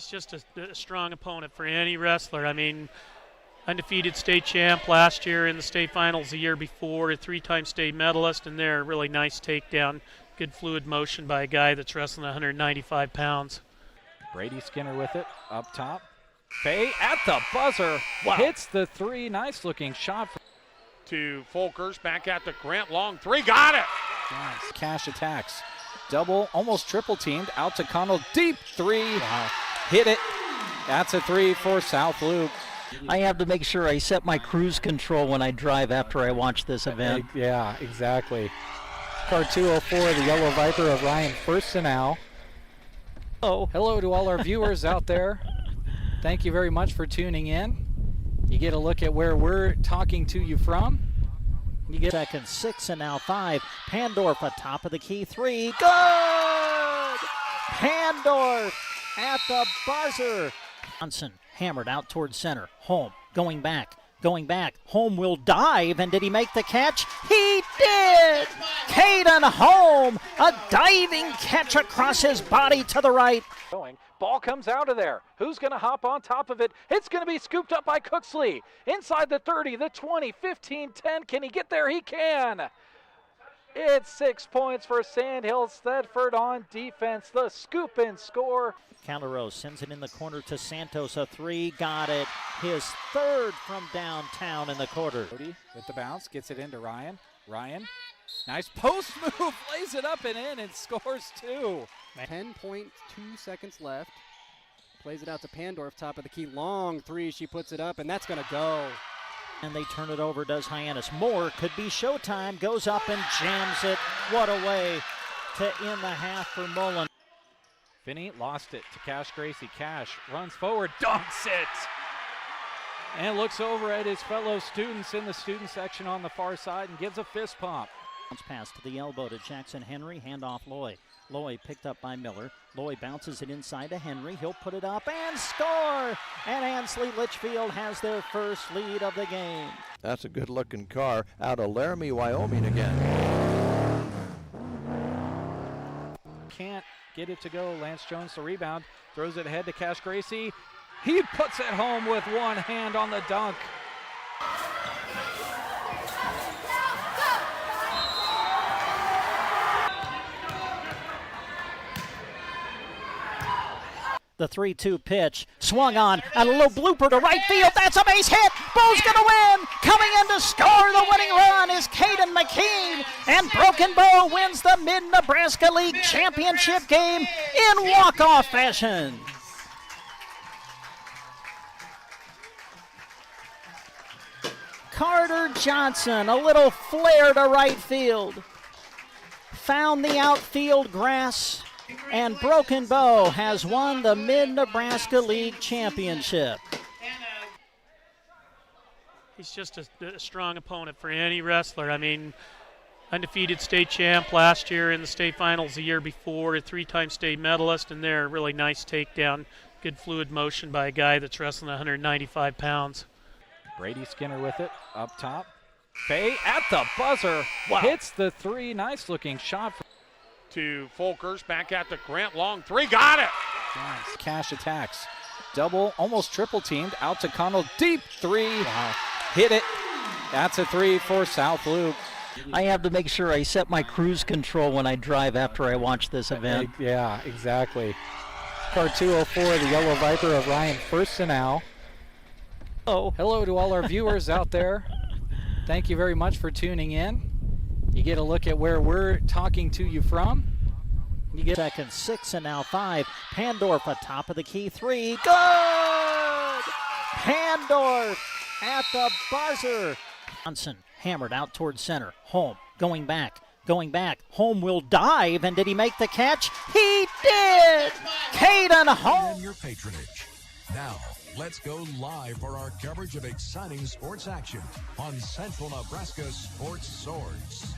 He's just a strong opponent for any wrestler. I mean, undefeated state champ last year in the state finals the year before, a three-time state medalist, and there, really nice takedown. Good fluid motion by a guy that's wrestling 195 pounds. Brady Skinner with it, up top. Faye at the buzzer, wow. Hits the three, nice looking shot. To Folkers, back at the Grant, long three, got it! Nice. Cash attacks, double, almost triple teamed, out to Connell, deep three, wow. Hit it. That's a three for South Loup. I have to make sure I set my cruise control when I drive after I watch this event. Yeah, exactly. Car 204, the Yellow Viper of Ryan Firstenau. Oh. Hello to all our viewers out there. Thank you very much for tuning in. You get a look at where we're talking to you from. You get second, 6 and now 5. Pandorf atop of the key 3. Good! Pandorf at the buzzer. Johnson hammered out towards center. Holm going back. Holm will dive, and did he make the catch? He did! Caden Holm, a diving catch across his body to the right. Ball comes out of there. Who's going to hop on top of it? It's going to be scooped up by Cooksley. Inside the 30, the 20, 15, 10. Can he get there? He can. It's 6 points for Sandhill Thedford on defense. The scoop and score. Calderos sends it in the corner to Santos, a 3, got it. His third from downtown in the quarter. With the bounce, gets it into Ryan. Nice post move, lays it up and in and scores 2. 10.2 seconds left. Plays it out to Pandorf, top of the key. Long 3, she puts it up, and that's going to go. And they turn it over, does Hyannis. More could be showtime, goes up and jams it. What a way to end the half for Mullen. Finney lost it to Cash Gracie. Cash runs forward, dunks it, and looks over at his fellow students in the student section on the far side and gives a fist pump. Pass to the elbow to Jackson Henry, handoff Loy. Loy picked up by Miller. Loy bounces it inside to Henry. He'll put it up and score! And Ansley Litchfield has their first lead of the game. That's a good-looking car out of Laramie, Wyoming again. Can't get it to go. Lance Jones the rebound. Throws it ahead to Cash Gracie. He puts it home with one hand on the dunk. The 3-2 pitch, swung on, and a little blooper to right field. That's a base hit. Bo's gonna win. Coming in to score the winning run is Caden McKean, and Broken Bow wins the Mid-Nebraska League Championship game in walk-off fashion. Carter Johnson, a little flare to right field. Found the outfield grass. And Broken Bow has won the Mid-Nebraska League Championship. He's just a strong opponent for any wrestler. I mean, undefeated state champ last year in the state finals the year before, a three-time state medalist, and there, really nice takedown. Good fluid motion by a guy that's wrestling 195 pounds. Brady Skinner with it, up top. Faye at the buzzer, wow. Hits the 3, nice looking shot. To Folkers, back at the Grant, long 3, got it! Nice. Cash attacks, double, almost triple teamed, out to Connell, deep 3, wow. Hit it. That's a 3 for South Loup. I have to make sure I set my cruise control when I drive after I watch this event. Yeah, exactly. Car 204, the Yellow Viper of Ryan Firstenau. Oh. Hello to all our viewers out there. Thank you very much for tuning in. You get a look at where we're talking to you from. You get second, 6 and now 5. Pandorf atop of the key 3. Good! Pandorf at the buzzer. Johnson hammered out towards center. Holm going back. Holm will dive, and did he make the catch? He did! Caden Holm. And your patronage. Now, let's go live for our coverage of exciting sports action on Central Nebraska Sports Swords.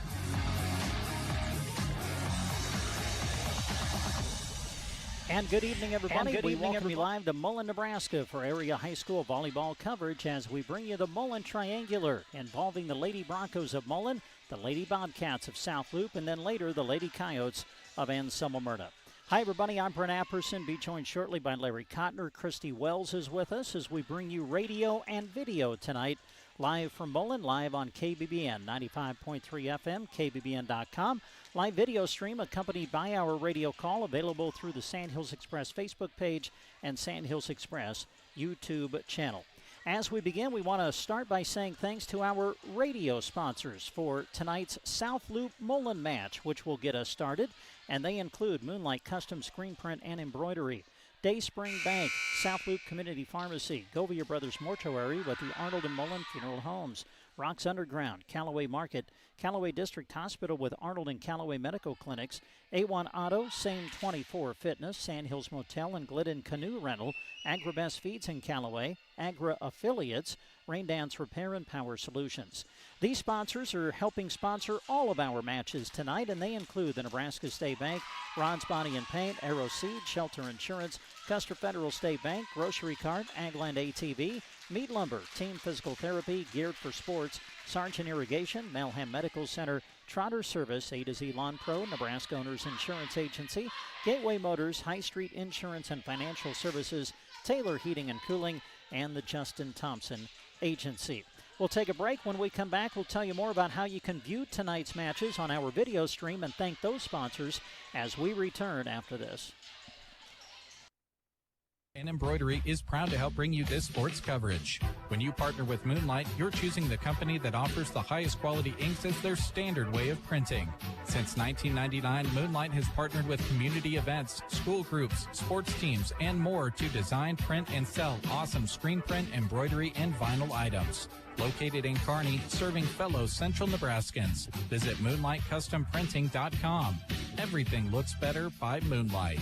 And good evening, everybody. We welcome you live to Mullen, Nebraska for area high school volleyball coverage as we bring you the Mullen Triangular involving the Lady Broncos of Mullen, the Lady Bobcats of South Loup, and then later the Lady Coyotes of Anselmo Murta. Hi, everybody. I'm Brent Apperson. Be joined shortly by Larry Kottner. Christy Wells is with us as we bring you radio and video tonight. Live from Mullen, live on KBBN 95.3 FM, KBBN.com. Live video stream accompanied by our radio call, available through the Sandhills Express Facebook page and Sandhills Express YouTube channel. As we begin, we want to start by saying thanks to our radio sponsors for tonight's South Loup Mullen match, which will get us started, and they include Moonlight Custom Screen Print and Embroidery, Dayspring Bank, South Loup Community Pharmacy, Govia Brothers Mortuary with the Arnold and Mullen Funeral Homes, Rocks Underground, Callaway Market, Callaway District Hospital with Arnold and Callaway Medical Clinics, A1 Auto, Same 24 Fitness, Sandhills Motel and Glidden Canoe Rental, Agribest Feeds in Callaway, Agra Affiliates, Rain Dance Repair and Power Solutions. These sponsors are helping sponsor all of our matches tonight, and they include the Nebraska State Bank, Ron's Body and Paint, Aero Seed, Shelter Insurance, Custer Federal State Bank, Grocery Cart, Agland ATV, Meat Lumber, Team Physical Therapy, Geared for Sports, Sargent Irrigation, Melham Medical Center, Trotter Service, A to Z Lawn Pro, Nebraska Owners Insurance Agency, Gateway Motors, High Street Insurance and Financial Services, Taylor Heating and Cooling, and the Justin Thompson Agency. We'll take a break. When we come back, we'll tell you more about how you can view tonight's matches on our video stream and thank those sponsors as we return after this. And Embroidery is proud to help bring you this sports coverage. When you partner with Moonlight, you're choosing the company that offers the highest quality inks as their standard way of printing. Since 1999, Moonlight has partnered with community events, school groups, sports teams, and more to design, print, and sell awesome screen print, embroidery, and vinyl items. Located in Kearney, serving fellow Central Nebraskans. Visit MoonlightCustomPrinting.com. Everything looks better by Moonlight.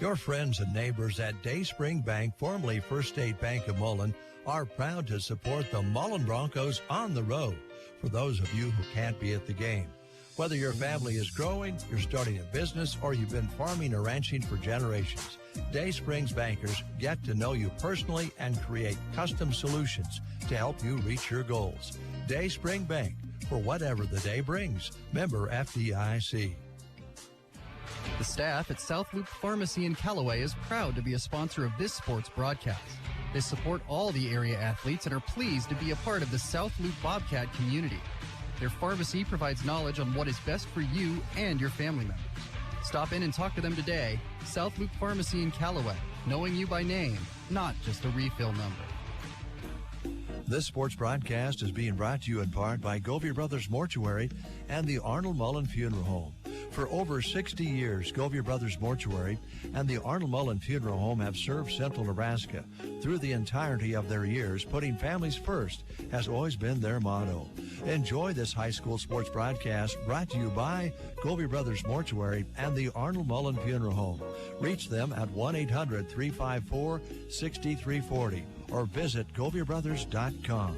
Your friends and neighbors at Dayspring Bank, formerly First State Bank of Mullen, are proud to support the Mullen Broncos on the road for those of you who can't be at the game. Whether your family is growing, you're starting a business, or you've been farming or ranching for generations, Dayspring's bankers get to know you personally and create custom solutions to help you reach your goals. Dayspring Bank, for whatever the day brings. Member FDIC. The staff at South Loup Pharmacy in Callaway is proud to be a sponsor of this sports broadcast. They support all the area athletes and are pleased to be a part of the South Loup Bobcat community. Their pharmacy provides knowledge on what is best for you and your family members. Stop in and talk to them today. South Loup Pharmacy in Callaway, knowing you by name, not just a refill number. This sports broadcast is being brought to you in part by Govia Brothers Mortuary and the Arnold Mullen Funeral Home. For over 60 years, Govia Brothers Mortuary and the Arnold Mullen Funeral Home have served Central Nebraska. Through the entirety of their years, putting families first has always been their motto. Enjoy this high school sports broadcast brought to you by Govia Brothers Mortuary and the Arnold Mullen Funeral Home. Reach them at 1-800-354-6340 or visit GoviaBrothers.com.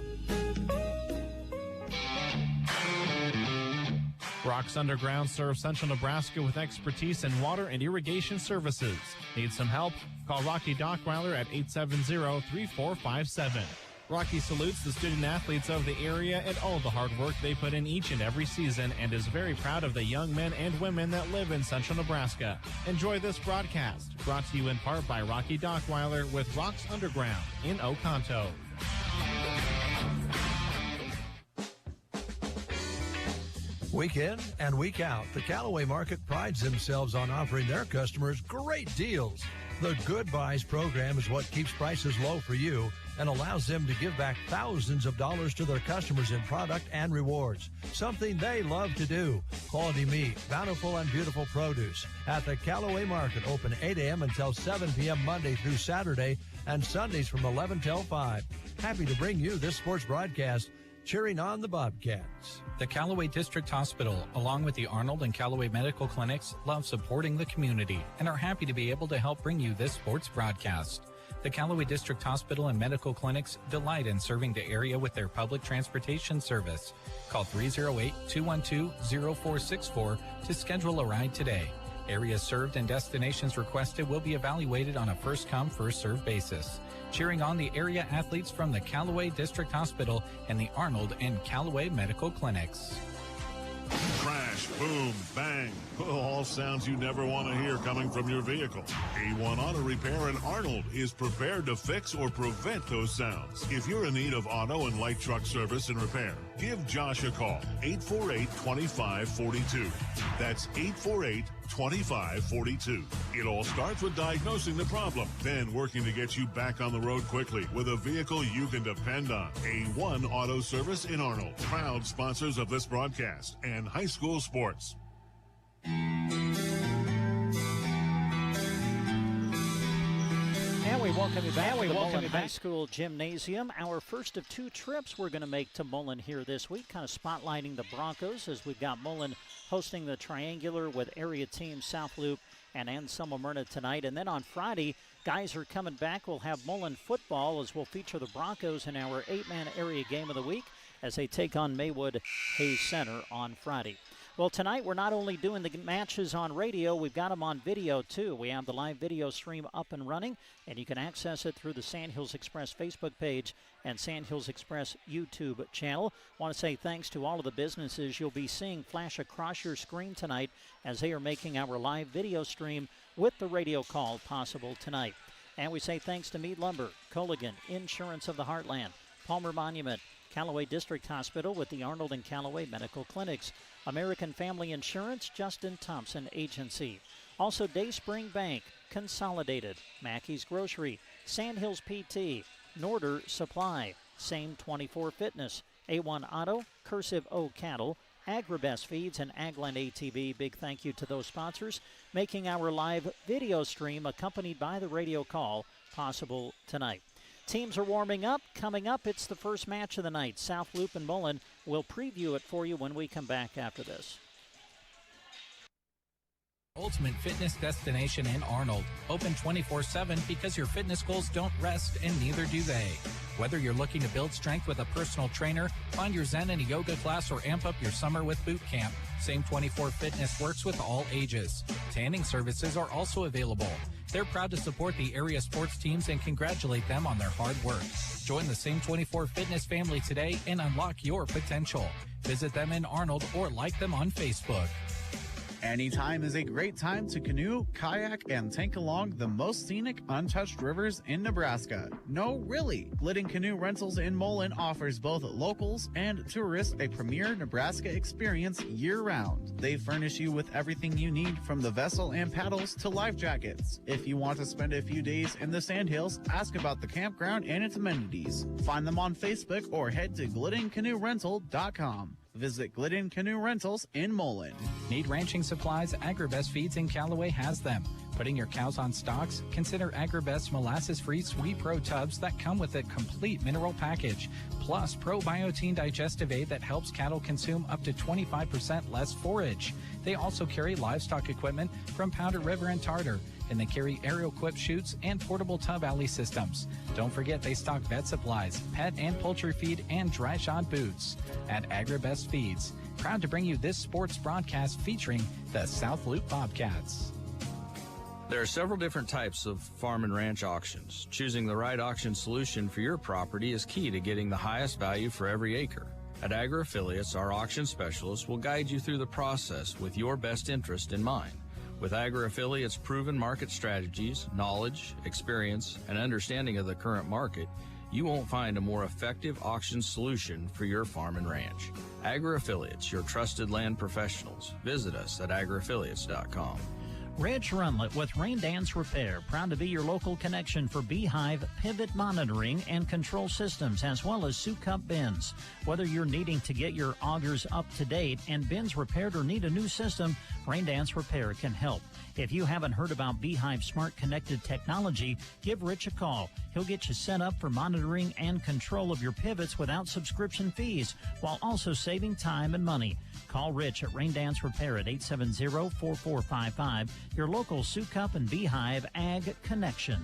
Rocks Underground serves Central Nebraska with expertise in water and irrigation services. Need some help? Call Rocky Dockweiler at 870-3457. Rocky salutes the student athletes of the area and all the hard work they put in each and every season and is very proud of the young men and women that live in Central Nebraska. Enjoy this broadcast, brought to you in part by Rocky Dockweiler with Rocks Underground in Oconto. Week in and week out, the Callaway Market prides themselves on offering their customers great deals. The Good Buys program is what keeps prices low for you and allows them to give back thousands of dollars to their customers in product and rewards, something they love to do. Quality meat, bountiful and beautiful produce at the Callaway Market, open 8 a.m. until 7 p.m. Monday through Saturday and Sundays from 11 till 5. Happy to bring you this sports broadcast, cheering on the Bobcats. The Callaway District Hospital, along with the Arnold and Callaway Medical Clinics, love supporting the community and are happy to be able to help bring you this sports broadcast. The Callaway District Hospital and Medical Clinics delight in serving the area with their public transportation service. Call 308-212-0464 to schedule a ride today. Areas served and destinations requested will be evaluated on a first-come, first-served basis. Cheering on the area athletes from the Callaway District Hospital and the Arnold and Callaway Medical Clinics. Track crash, boom, bang. All sounds you never want to hear coming from your vehicle. A1 Auto Repair in Arnold is prepared to fix or prevent those sounds. If you're in need of auto and light truck service and repair, give Josh a call, 848-2542. That's 848-2542. It all starts with diagnosing the problem, then working to get you back on the road quickly with a vehicle you can depend on. A1 Auto Service in Arnold, proud sponsors of this broadcast and high school sports. And we welcome you back to the Mullen High School Gymnasium. Our first of two trips we're going to make to Mullen here this week, kind of spotlighting the Broncos as we've got Mullen hosting the Triangular with area teams South Loup and Anselmo Myrna tonight. And then on Friday, guys are coming back. We'll have Mullen football as we'll feature the Broncos in our 8-man area game of the week as they take on Maywood Hayes Center on Friday. Well, tonight we're not only doing the matches on radio, we've got them on video too. We have the live video stream up and running, and you can access it through the Sandhills Express Facebook page and Sandhills Express YouTube channel. I want to say thanks to all of the businesses you'll be seeing flash across your screen tonight as they are making our live video stream with the radio call possible tonight. And we say thanks to Meade Lumber, Colligan, Insurance of the Heartland, Palmer Monument, Callaway District Hospital with the Arnold and Callaway Medical Clinics, American Family Insurance, Justin Thompson Agency. Also Dayspring Bank, Consolidated, Mackey's Grocery, Sandhills PT, Norder Supply, Same 24 Fitness, A1 Auto, Cursive O Cattle, Agribest Feeds, and Agland ATV. Big thank you to those sponsors making our live video stream accompanied by the radio call possible tonight. Teams are warming up. Coming up, it's the first match of the night. South Loup and Mullen. We'll preview it for you when we come back after this. Ultimate fitness destination in Arnold. Open 24/7 because your fitness goals don't rest and neither do they. Whether you're looking to build strength with a personal trainer, find your zen in a yoga class, or amp up your summer with boot camp, Same 24 Fitness works with all ages. Tanning services are also available. They're proud to support the area sports teams and congratulate them on their hard work. Join the Same 24 Fitness family today and unlock your potential. Visit them in Arnold or like them on Facebook. Anytime is a great time to canoe, kayak, and tank along the most scenic, untouched rivers in Nebraska. No, really. Glidden Canoe Rentals in Mullen offers both locals and tourists a premier Nebraska experience year-round. They furnish you with everything you need from the vessel and paddles to life jackets. If you want to spend a few days in the Sandhills, ask about the campground and its amenities. Find them on Facebook or head to gliddencanoerental.com. Visit Glidden Canoe Rentals in Mullen. Need ranching supplies? Agribest Feeds in Callaway has them. Putting your cows on stalks? Consider Agribest molasses-free Sweet Pro tubs that come with a complete mineral package, plus Probiotin digestive aid that helps cattle consume up to 25% less forage. They also carry livestock equipment from Powder River and Tartar, and they carry aerial clip chutes and portable tub alley systems. Don't forget they stock vet supplies, pet and poultry feed, and dry shod boots. At Agribest Feeds, proud to bring you this sports broadcast featuring the South Loup Bobcats. There are several different types of farm and ranch auctions. Choosing the right auction solution for your property is key to getting the highest value for every acre. At Agri Affiliates, our auction specialists will guide you through the process with your best interest in mind. With Agri Affiliates' proven market strategies, knowledge, experience, and understanding of the current market, you won't find a more effective auction solution for your farm and ranch. Agri Affiliates, your trusted land professionals. Visit us at agriaffiliates.com. Reg Runlet with Rain Dance Repair, proud to be your local connection for beehive, pivot monitoring, and control systems, as well as soup cup bins. Whether you're needing to get your augers up to date and bins repaired or need a new system, Rain Dance Repair can help. If you haven't heard about Beehive Smart Connected Technology, give Rich a call. He'll get you set up for monitoring and control of your pivots without subscription fees, while also saving time and money. Call Rich at Rain Dance Repair at 870-4455, your local Sioux Cup and Beehive Ag Connection.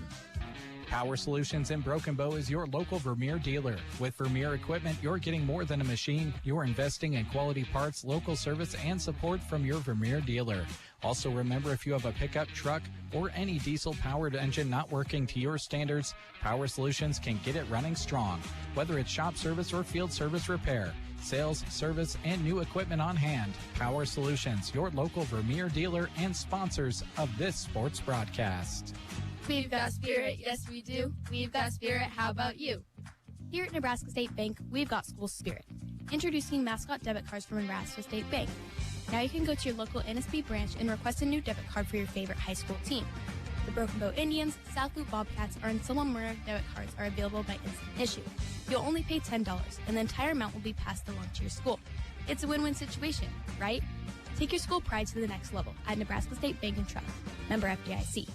Power Solutions in Broken Bow is your local Vermeer dealer. With Vermeer equipment, you're getting more than a machine. You're investing in quality parts, local service, and support from your Vermeer dealer. Also remember, if you have a pickup truck or any diesel-powered engine not working to your standards, Power Solutions can get it running strong. Whether it's shop service or field service repair, sales, service, and new equipment on hand, Power Solutions, your local Vermeer dealer and sponsors of this sports broadcast. We've got spirit, yes we do. We've got spirit, how about you? Here at Nebraska State Bank, we've got school spirit. Introducing mascot debit cards from Nebraska State Bank. Now you can go to your local NSB branch and request a new debit card for your favorite high school team. The Broken Bow Indians, South Loup Bobcats, or Anselmo debit cards are available by instant issue. You'll only pay $10, and the entire amount will be passed along to your school. It's a win-win situation, right? Take your school pride to the next level at Nebraska State Bank and Trust. Member FDIC.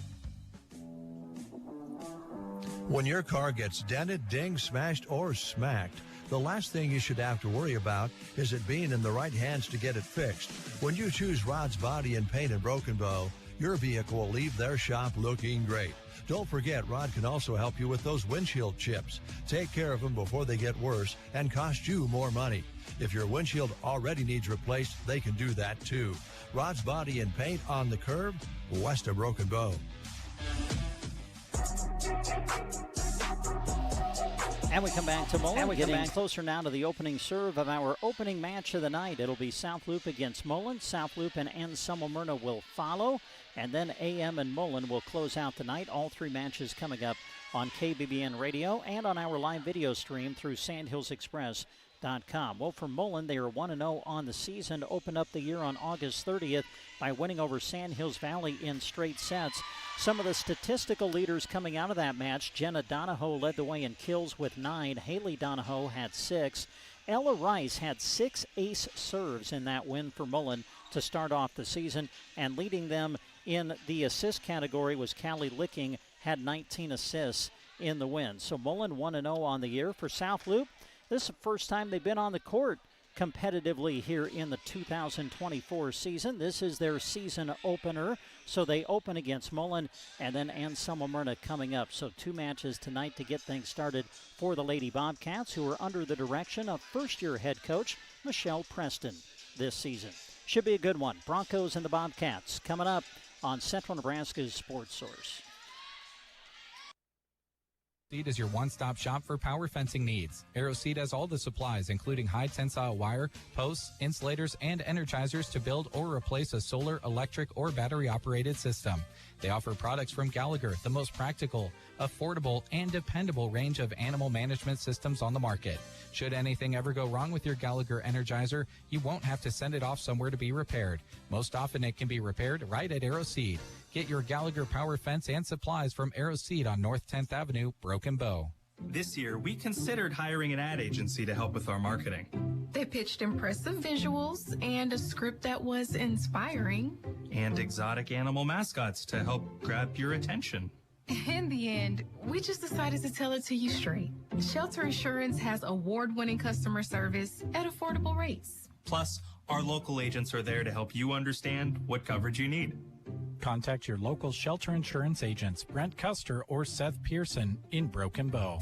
When your car gets dented, dinged, smashed, or smacked, the last thing you should have to worry about is it being in the right hands to get it fixed. When you choose Rod's Body and Paint in Broken Bow, your vehicle will leave their shop looking great. Don't forget, Rod can also help you with those windshield chips. Take care of them before they get worse and cost you more money. If your windshield already needs replaced, they can do that too. Rod's Body and Paint on the curb, west of Broken Bow. And we come back to Mullen, getting closer now to the opening serve of our opening match of the night. It'll be South Loup against Mullen. South Loup and Anselmo will follow, and then AM and Mullen will close out the night. All three matches coming up on KBBN Radio and on our live video stream through SandhillsExpress.com. Well, for Mullen, they are 1-0 on the season. Opened up the year on August 30th by winning over Sandhills Valley in straight sets. Some of the statistical leaders coming out of that match: Jenna Donahoe led the way in kills with 9. Haley Donahoe had 6. Ella Rice had 6 ace serves in that win for Mullen to start off the season. And leading them in the assist category was Callie Licking, had 19 assists in the win. So Mullen 1-0 on the year. For South Loup, this is the first time they've been on the court competitively here in the 2024 season. This is their season opener, so they open against Mullen and then Anselmo coming up. So 2 matches tonight to get things started for the Lady Bobcats, who are under the direction of first-year head coach Michelle Preston this season. Should be a good one. Broncos and the Bobcats coming up on Central Nebraska's Sports Source. Seed is your one-stop shop for power fencing needs. AeroSeed has all the supplies, including high-tensile wire, posts, insulators, and energizers to build or replace a solar, electric, or battery-operated system. They offer products from Gallagher, the most practical, affordable, and dependable range of animal management systems on the market. Should anything ever go wrong with your Gallagher Energizer, you won't have to send it off somewhere to be repaired. Most often it can be repaired right at AeroSeed. Get your Gallagher power fence and supplies from AeroSeed on North 10th Avenue, Broken Bow. This year, we considered hiring an ad agency to help with our marketing. They pitched impressive visuals and a script that was inspiring. And exotic animal mascots to help grab your attention. In the end, we just decided to tell it to you straight. Shelter Insurance has award-winning customer service at affordable rates. Plus, our local agents are there to help you understand what coverage you need. Contact your local shelter insurance agents, Brent Custer or Seth Pearson in Broken Bow.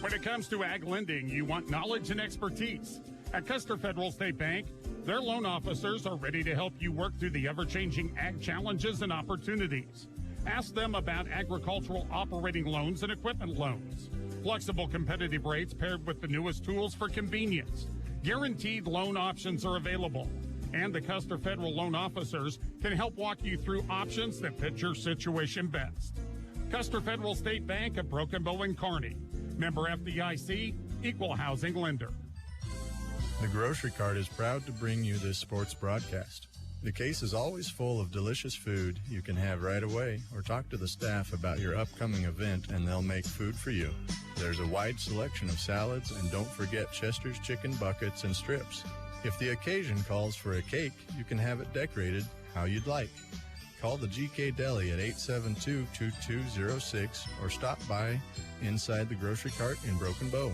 When it comes to ag lending, you want knowledge and expertise. At Custer Federal State Bank, their loan officers are ready to help you work through the ever-changing ag challenges and opportunities. Ask them about agricultural operating loans and equipment loans. Flexible competitive rates paired with the newest tools for convenience. Guaranteed loan options are available. And the Custer Federal Loan Officers can help walk you through options that fit your situation best. Custer Federal State Bank of Broken Bow and Kearney. Member FDIC, Equal Housing Lender. The Grocery Cart is proud to bring you this sports broadcast. The case is always full of delicious food you can have right away, or talk to the staff about your upcoming event and they'll make food for you. There's a wide selection of salads, and don't forget Chester's chicken buckets and strips. If the occasion calls for a cake, you can have it decorated how you'd like. Call the GK Deli at 872-2206 or stop by inside the Grocery Cart in Broken Bow.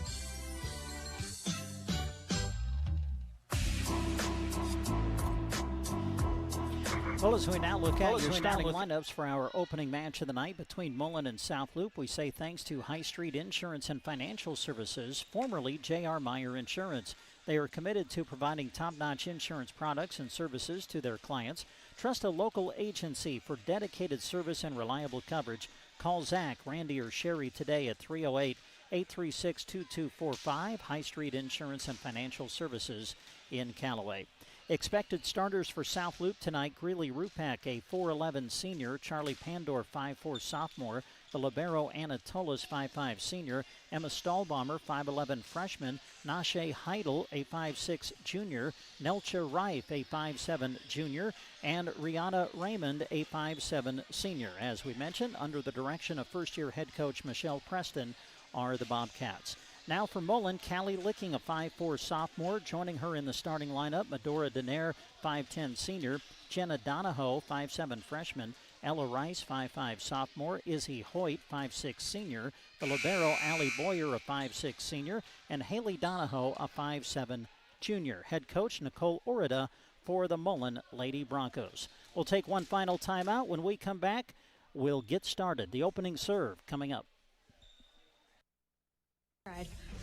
Well, as we now look at your starting lineups for our opening match of the night between Mullen and South Loup, we say thanks to High Street Insurance and Financial Services, formerly J.R. Meyer Insurance. They are committed to providing top-notch insurance products and services to their clients. Trust a local agency for dedicated service and reliable coverage. Call Zach, Randy, or Sherry today at 308-836-2245, High Street Insurance and Financial Services in Callaway. Expected starters for South Loup tonight: Greeley Rupak, a 4'11 senior; Charlie Pandor, 5'4 sophomore; the libero Anatolis, 5'5 senior; Emma Stahlbaumer, 5'11 freshman; Nashe Heidel, a 5'6 junior; Nelcha Reif, a 5'7 junior; and Rihanna Raymond, a 5'7 senior. As we mentioned, under the direction of first-year head coach Michelle Preston, are the Bobcats. Now for Mullen, Callie Licking, a 5'4 sophomore. Joining her in the starting lineup, Medora Denaire, 5'10 senior; Jenna Donahoe, 5'7 freshman; Ella Rice, 5'5 sophomore; Izzy Hoyt, 5'6 senior; the libero Allie Boyer, a 5'6 senior; and Haley Donahoe, a 5'7 junior. Head coach Nicole Orida for the Mullen Lady Broncos. We'll take one final timeout. When we come back, we'll get started. The opening serve coming up.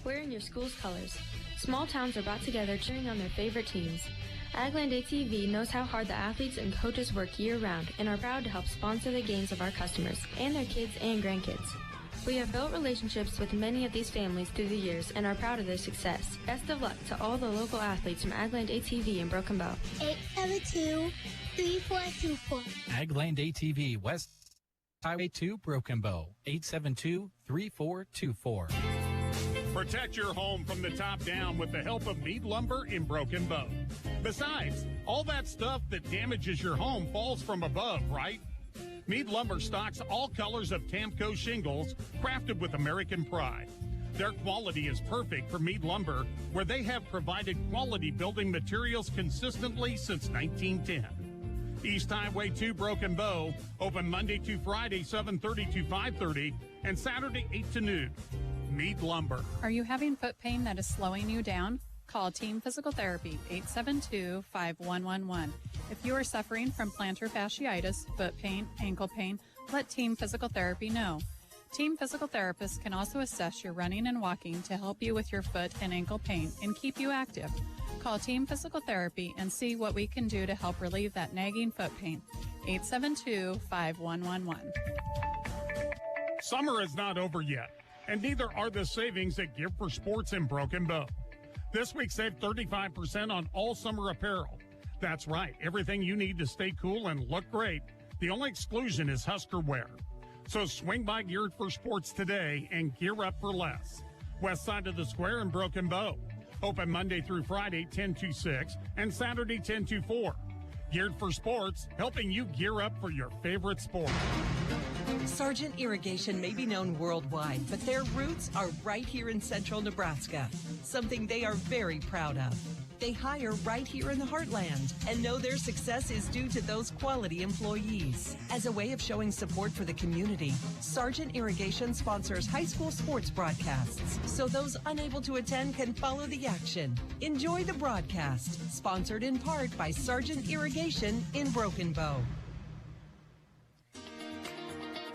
Wearing your school's colors. Small towns are brought together cheering on their favorite teams. Agland ATV knows how hard the athletes and coaches work year-round and are proud to help sponsor the games of our customers and their kids and grandkids. We have built relationships with many of these families through the years and are proud of their success. Best of luck to all the local athletes from Agland ATV in Broken Bow. 872-3424. Agland ATV, West Highway 2, Broken Bow, 872-3424. Protect your home from the top down with the help of Mead Lumber in Broken Bow. Besides, all that stuff that damages your home falls from above, right? Mead Lumber stocks all colors of Tamco shingles crafted with American pride. Their quality is perfect for Mead Lumber, where they have provided quality building materials consistently since 1910. East Highway 2, Broken Bow, open Monday to Friday, 7:30 to 5:30, and Saturday, 8 to noon. Mead Lumber. Are you having foot pain that is slowing you down? Call Team Physical Therapy, 872-5111. If you are suffering from plantar fasciitis, foot pain, ankle pain, let Team Physical Therapy know. Team Physical Therapists can also assess your running and walking to help you with your foot and ankle pain and keep you active. Call Team Physical Therapy and see what we can do to help relieve that nagging foot pain. 872-5111. Summer is not over yet, and neither are the savings at Gear for Sports in Broken Bow. This week, save 35% on all summer apparel. That's right, everything you need to stay cool and look great. The only exclusion is Husker wear. So swing by Geared for Sports today and gear up for less. West side of the square in Broken Bow. Open Monday through Friday, 10 to 6, and Saturday, 10 to 4. Geared for Sports, helping you gear up for your favorite sport. Sargent Irrigation may be known worldwide, but their roots are right here in central Nebraska, something they are very proud of. They hire right here in the heartland and know their success is due to those quality employees. As a way of showing support for the community, Sargent Irrigation sponsors high school sports broadcasts, so those unable to attend can follow the action. Enjoy the broadcast, sponsored in part by Sargent Irrigation in Broken Bow.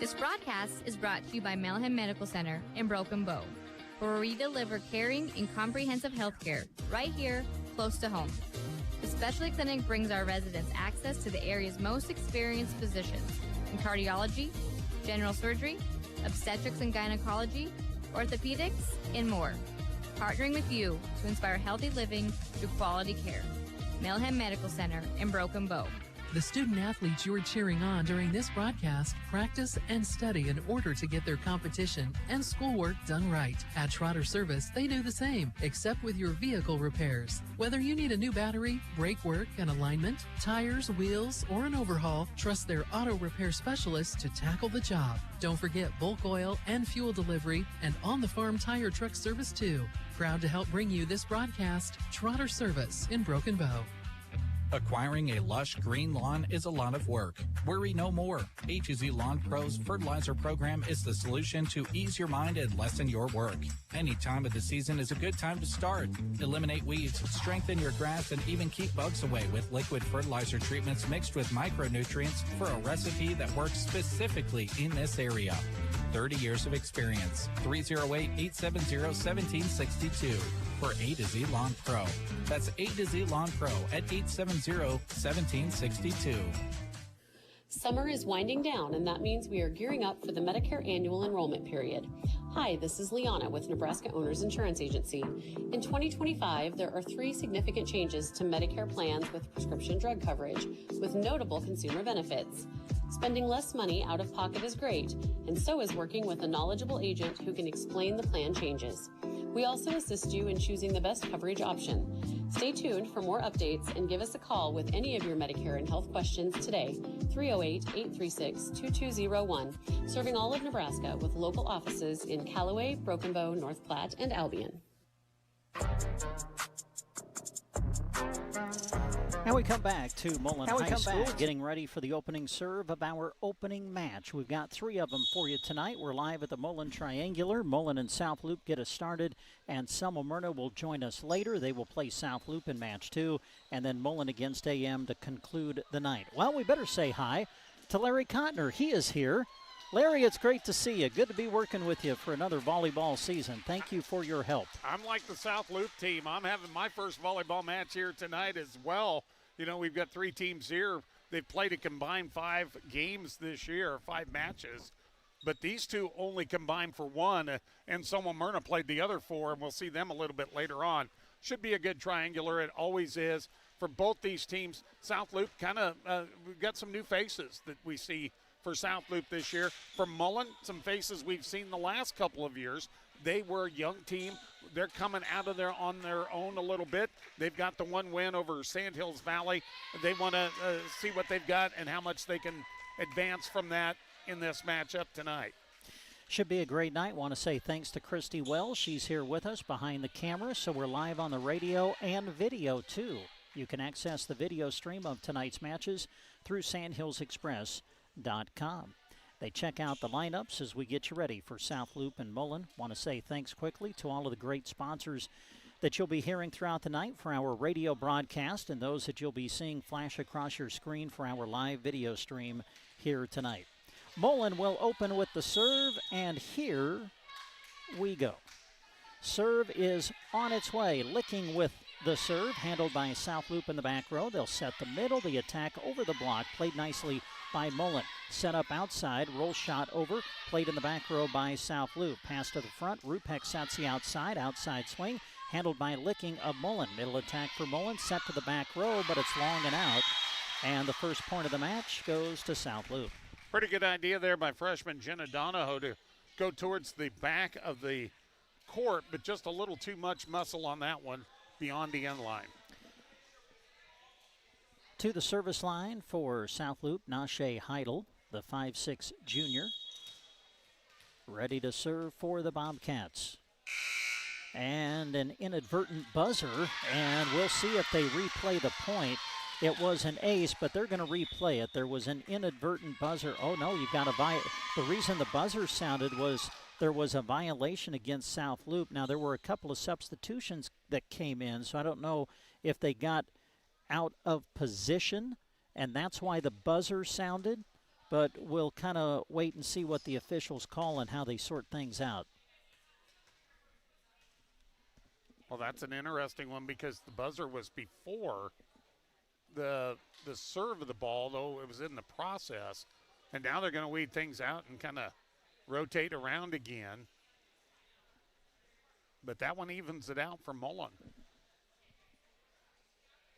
This broadcast is brought to you by Mullen Medical Center in Broken Bow, where we deliver caring and comprehensive health care right here, close to home. The specialty clinic brings our residents access to the area's most experienced physicians in cardiology, general surgery, obstetrics and gynecology, orthopedics, and more. Partnering with you to inspire healthy living through quality care. Mullen Medical Center in Broken Bow. The student athletes you are cheering on during this broadcast practice and study in order to get their competition and schoolwork done right. At Trotter Service, they do the same, except with your vehicle repairs. Whether you need a new battery, brake work and alignment, tires, wheels, or an overhaul, trust their auto repair specialists to tackle the job. Don't forget bulk oil and fuel delivery and on-the-farm tire truck service too. Proud to help bring you this broadcast, Trotter Service in Broken Bow. Acquiring a lush green lawn is a lot of work. Worry no more. A to Z Lawn Pro's fertilizer program is the solution to ease your mind and lessen your work. Any time of the season is a good time to start. Eliminate weeds, strengthen your grass, and even keep bugs away with liquid fertilizer treatments mixed with micronutrients for a recipe that works specifically in this area. 30 years of experience. 308-870-1762 for A to Z Lawn Pro. That's A to Z Lawn Pro at 870 870-1762. Summer is winding down, and that means we are gearing up for the Medicare annual enrollment period. Hi, this is Liana with Nebraska Owners Insurance Agency. In 2025, there are 3 significant changes to Medicare plans with prescription drug coverage, with notable consumer benefits. Spending less money out of pocket is great, and so is working with a knowledgeable agent who can explain the plan changes. We also assist you in choosing the best coverage option. Stay tuned for more updates and give us a call with any of your Medicare and health questions today. 308-836-2201, serving all of Nebraska with local offices in Callaway, Broken Bow, North Platte, and Albion. Now we come back to Mullen High School, getting ready for the opening serve of our opening match. We've got 3 of them for you tonight. We're live at the Mullen Triangular. Mullen and South Loup get us started, and Selma Myrna will join us later. They will play South Loup in match 2, and then Mullen against AM to conclude the night. Well, we better say hi to Larry Cotner. He is here. Larry, it's great to see you. Good to be working with you for another volleyball season. Thank you for your help. I'm like the South Loup team. I'm having my first volleyball match here tonight as well. You know, we've got 3 teams here. They've played a combined 5 games this year, 5 matches. But these 2 only combined for 1, and Selma Myrna played the other 4, and we'll see them a little bit later on. Should be a good triangular. It always is. For both these teams, South Loup kind of we've got some new faces that we see for South Loup this year. For Mullen, some faces we've seen the last couple of years. They were a young team. They're coming out of there on their own a little bit. They've got the 1 win over Sandhills Valley. They want to see what they've got and how much they can advance from that in this matchup tonight. Should be a great night. Want to say thanks to Christy Wells. She's here with us behind the camera, so we're live on the radio and video too. You can access the video stream of tonight's matches through sandhillsexpress.com. They check out the lineups as we get you ready for South Loup and Mullen. Want to say thanks quickly to all of the great sponsors that you'll be hearing throughout the night for our radio broadcast, and those that you'll be seeing flash across your screen for our live video stream here tonight. Mullen will open with the serve, and here we go. Serve is on its way, licking with the serve, handled by South Loup in the back row. They'll set the middle, the attack over the block, played nicely by Mullen. Set up outside, roll shot over, played in the back row by South Loup. Pass to the front, Rupek sets the outside swing, handled by Licking of Mullen. Middle attack for Mullen, set to the back row, but it's long and out. And the first point of the match goes to South Loup. Pretty good idea there by freshman Jenna Donahoe to go towards the back of the court, but just a little too much muscle on that one beyond the end line. To the service line for South Loup, Nashe Heidel, the 5'6" junior. Ready to serve for the Bobcats. And an inadvertent buzzer, and we'll see if they replay the point. It was an ace, but they're going to replay it. There was an inadvertent buzzer. Oh, no, you've got the reason the buzzer sounded was there was a violation against South Loup. Now, there were a couple of substitutions that came in, so I don't know if they got out of position, and that's why the buzzer sounded. But we'll kind of wait and see what the officials call and how they sort things out. Well, that's an interesting one because the buzzer was before the serve of the ball, though it was in the process. And now they're going to weed things out and kind of rotate around again. But that one evens it out for Mullen.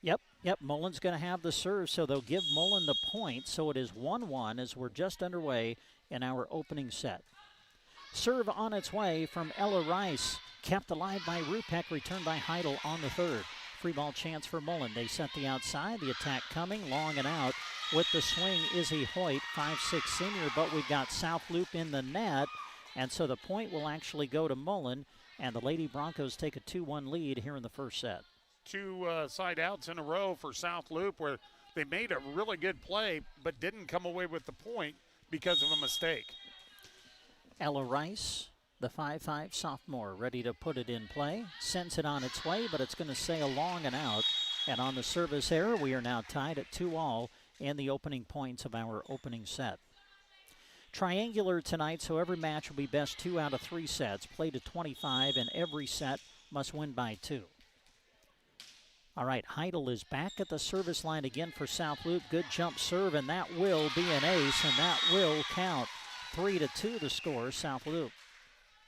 Yep. Mullen's going to have the serve, so they'll give Mullen the point. So it is 1-1 as we're just underway in our opening set. Serve on its way from Ella Rice. Kept alive by Rupek, returned by Heidel on the third. Free ball chance for Mullen. They set the outside, the attack coming, long and out. With the swing, Izzy Hoyt, 5'6" senior, but we've got South Loup in the net, and so the point will actually go to Mullen, and the Lady Broncos take a 2-1 lead here in the first set. 2 side outs in a row for South Loup where they made a really good play but didn't come away with the point because of a mistake. Ella Rice, the 5'5" sophomore, ready to put it in play. Sends it on its way, but it's going to sail long and out. And on the service error, we are now tied at 2-all in the opening points of our opening set. Triangular tonight, so every match will be best 2 out of 3 sets. Play to 25, and every set must win by 2. All right, Heidel is back at the service line again for South Loup. Good jump serve, and that will be an ace, and that will count. 3-2 the score, South Loup.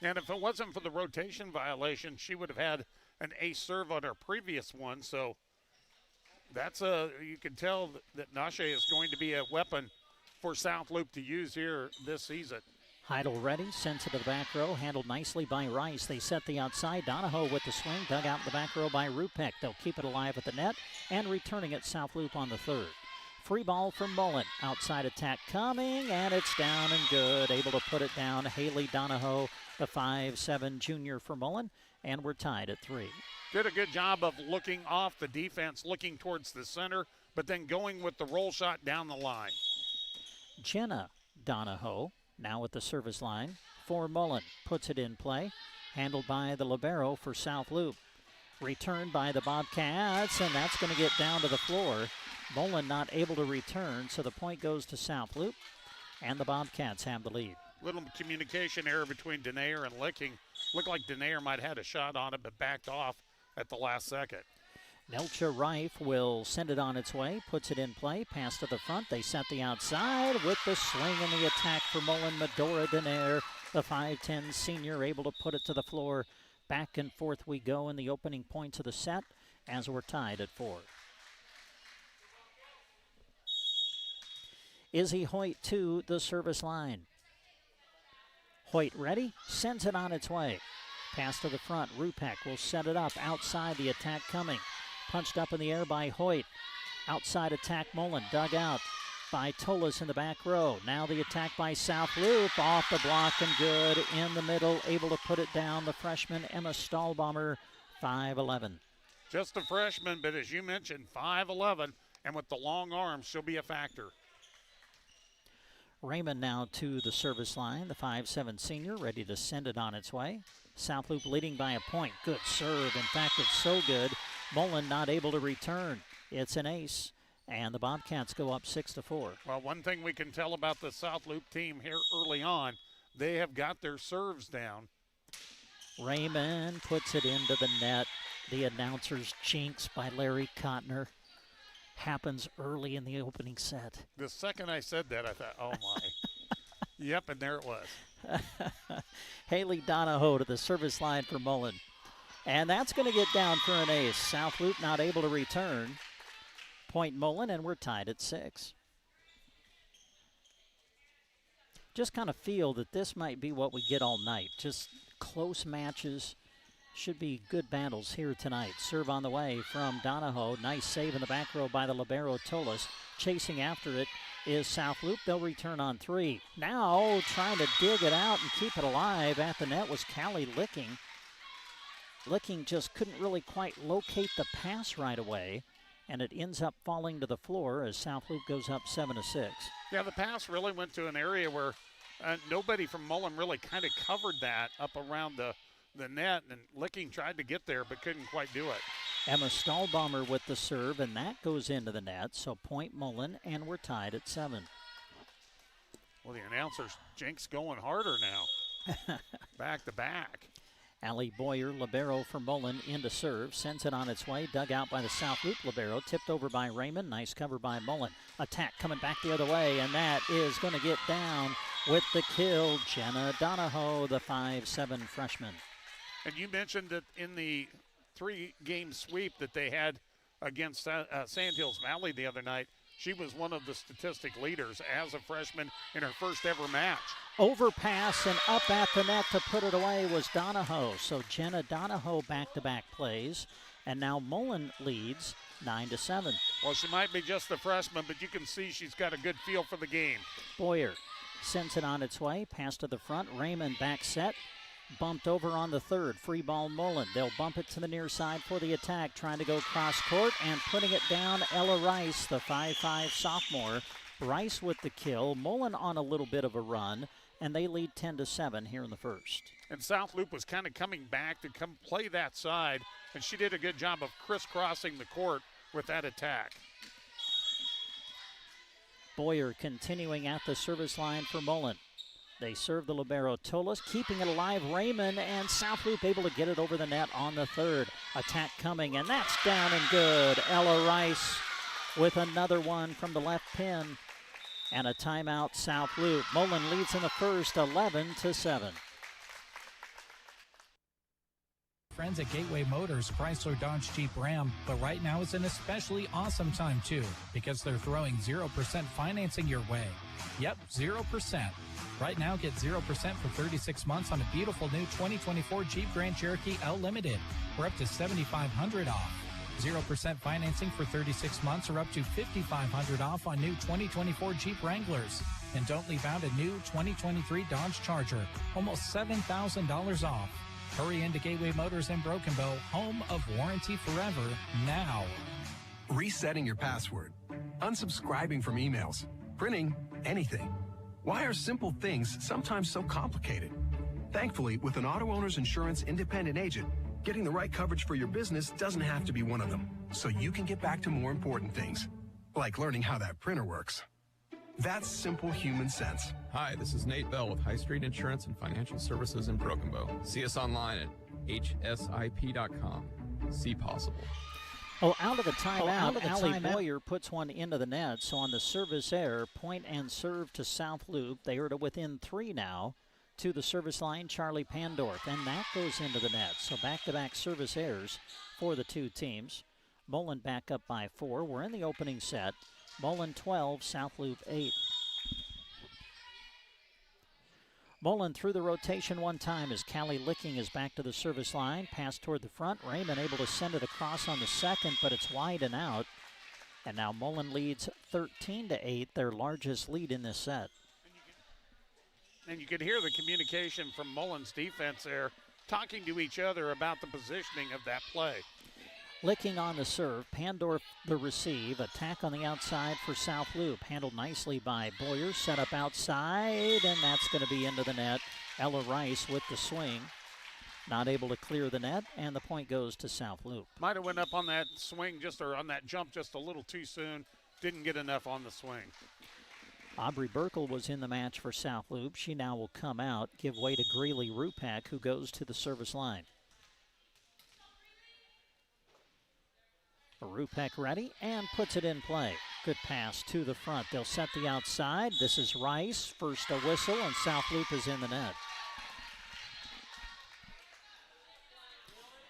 And if it wasn't for the rotation violation, she would have had an ace serve on her previous one. So that's you can tell that Nashe is going to be a weapon for South Loup to use here this season. Heidel ready, sends it to the back row, handled nicely by Rice. They set the outside. Donahoe with the swing, dug out in the back row by Rupek. They'll keep it alive at the net, and returning it South Loup on the third. Free ball from Mullen. Outside attack coming, and it's down and good. Able to put it down. Haley Donahoe, the 5'7" junior for Mullen, and we're tied at 3. Did a good job of looking off the defense, looking towards the center, but then going with the roll shot down the line. Jenna Donahoe now at the service line for Mullen. Puts it in play. Handled by the libero for South Loup. Returned by the Bobcats, and that's going to get down to the floor. Mullen not able to return, so the point goes to South Loup, and the Bobcats have the lead. Little communication error between Denayer and Licking. Looked like Denayer might have had a shot on it, but backed off at the last second. Nelcha Reif will send it on its way, puts it in play, pass to the front. They set the outside with the swing and the attack for Mullen. Medora Denayer, the 5'10" senior, able to put it to the floor. Back and forth we go in the opening points of the set as we're tied at 4. Izzy Hoyt to the service line. Hoyt ready, sends it on its way. Pass to the front, Rupek will set it up outside, the attack coming. Punched up in the air by Hoyt. Outside attack Mullen, dug out by Tolis in the back row. Now the attack by South Loup, off the block and good. In the middle, able to put it down, the freshman Emma Stahlbaumer, 5'11". Just a freshman, but as you mentioned, 5'11", and with the long arms, she'll be a factor. Raymond now to the service line, the 5'7" senior, ready to send it on its way. South Loup leading by a point. Good serve. In fact, it's so good, Mullen not able to return. It's an ace, and the Bobcats go up 6-4. Well, one thing we can tell about the South Loup team here early on, they have got their serves down. Raymond puts it into the net. The announcer's jinx by Larry Cotner happens early in the opening set. The second I said that, I thought, oh my. Yep, and there it was. Haley Donahoe to the service line for Mullen. And that's going to get down for an ace. South Loup not able to return. Point Mullen, and we're tied at 6. Just kind of feel that this might be what we get all night. Just close matches. Should be good battles here tonight. Serve on the way from Donahoe. Nice save in the back row by the libero Tolis. Chasing after it is South Loup. They'll return on 3. Now trying to dig it out and keep it alive at the net was Callie Licking. Licking just couldn't really quite locate the pass right away, and it ends up falling to the floor as South Loup goes up 7-6. Yeah, the pass really went to an area where nobody from Mullen really kind of covered that up around the net, and Licking tried to get there but couldn't quite do it. Emma Stahlbaumer with the serve, and that goes into the net, so point Mullen, and we're tied at 7. Well, the announcer's jinx going harder now. Back to back. Allie Boyer, libero for Mullen, into serve. Sends it on its way. Dug out by the South Loup libero. Tipped over by Raymond. Nice cover by Mullen. Attack coming back the other way, and that is going to get down with the kill. Jenna Donahoe, the 5'7" freshman. And you mentioned that in the 3-game sweep that they had against Sandhills Valley the other night, she was one of the statistic leaders as a freshman in her first ever match. Overpass and up at the net to put it away was Donahoe. So Jenna Donahoe back-to-back plays, and now Mullen leads 9-7. Well, she might be just a freshman, but you can see she's got a good feel for the game. Boyer sends it on its way. Pass to the front. Raymond back set. Bumped over on the third. Free ball Mullen. They'll bump it to the near side for the attack. Trying to go cross court and putting it down. Ella Rice, the 5'5" sophomore. Rice with the kill. Mullen on a little bit of a run, and they lead 10-7 here in the first. And South Loup was kind of coming back to come play that side, and she did a good job of crisscrossing the court with that attack. Boyer continuing at the service line for Mullen. They serve the libero Tolas, keeping it alive. Raymond and South Loup able to get it over the net on the third. Attack coming, and that's down and good. Ella Rice with another one from the left pin. And a timeout, South Loup. Mullen leads in the first, 11-7. Friends at Gateway Motors, Chrysler, Dodge, Jeep, Ram, but right now is an especially awesome time too, because they're throwing 0% financing your way. Yep, 0%. Right now, get 0% for 36 months on a beautiful new 2024 Jeep Grand Cherokee L Limited. We're up to $7,500 off. 0% financing for 36 months or up to $5,500 off on new 2024 Jeep Wranglers. And don't leave out a new 2023 Dodge Charger, almost $7,000 off. Hurry into Gateway Motors in Broken Bow, home of warranty forever, now. Resetting your password, unsubscribing from emails, printing anything. Why are simple things sometimes so complicated? Thankfully, with an auto owner's insurance independent agent, getting the right coverage for your business doesn't have to be one of them, so you can get back to more important things, like learning how that printer works. That's simple human sense. Hi, this is Nate Bell with High Street Insurance and Financial Services in Broken Bow. See us online at hsip.com. See possible. Oh, out of the timeout, Allie Boyer puts one into the net. So on the service error, point and serve to South Loup. They are to within 3 now to the service line, Charlie Pandorf. And that goes into the net. So back-to-back service errors for the two teams. Mullen back up by 4. We're in the opening set. Mullen 12, South Loup 8. Mullen through the rotation one time as Callie Licking is back to the service line. Pass toward the front. Raymond able to send it across on the second, but it's wide and out. And now Mullen leads 13-8, their largest lead in this set. And you can hear the communication from Mullen's defense there, talking to each other about the positioning of that play. Licking on the serve, Pandorf the receive, attack on the outside for South Loup. Handled nicely by Boyer, set up outside, and that's going to be into the net. Ella Rice with the swing, not able to clear the net, and the point goes to South Loup. Might have went up on that swing or on that jump just a little too soon. Didn't get enough on the swing. Aubrey Burkle was in the match for South Loup. She now will come out, give way to Greeley Rupak, who goes to the service line. Rupak ready and puts it in play. Good pass to the front. They'll set the outside. This is Rice. First a whistle, and South Loup is in the net.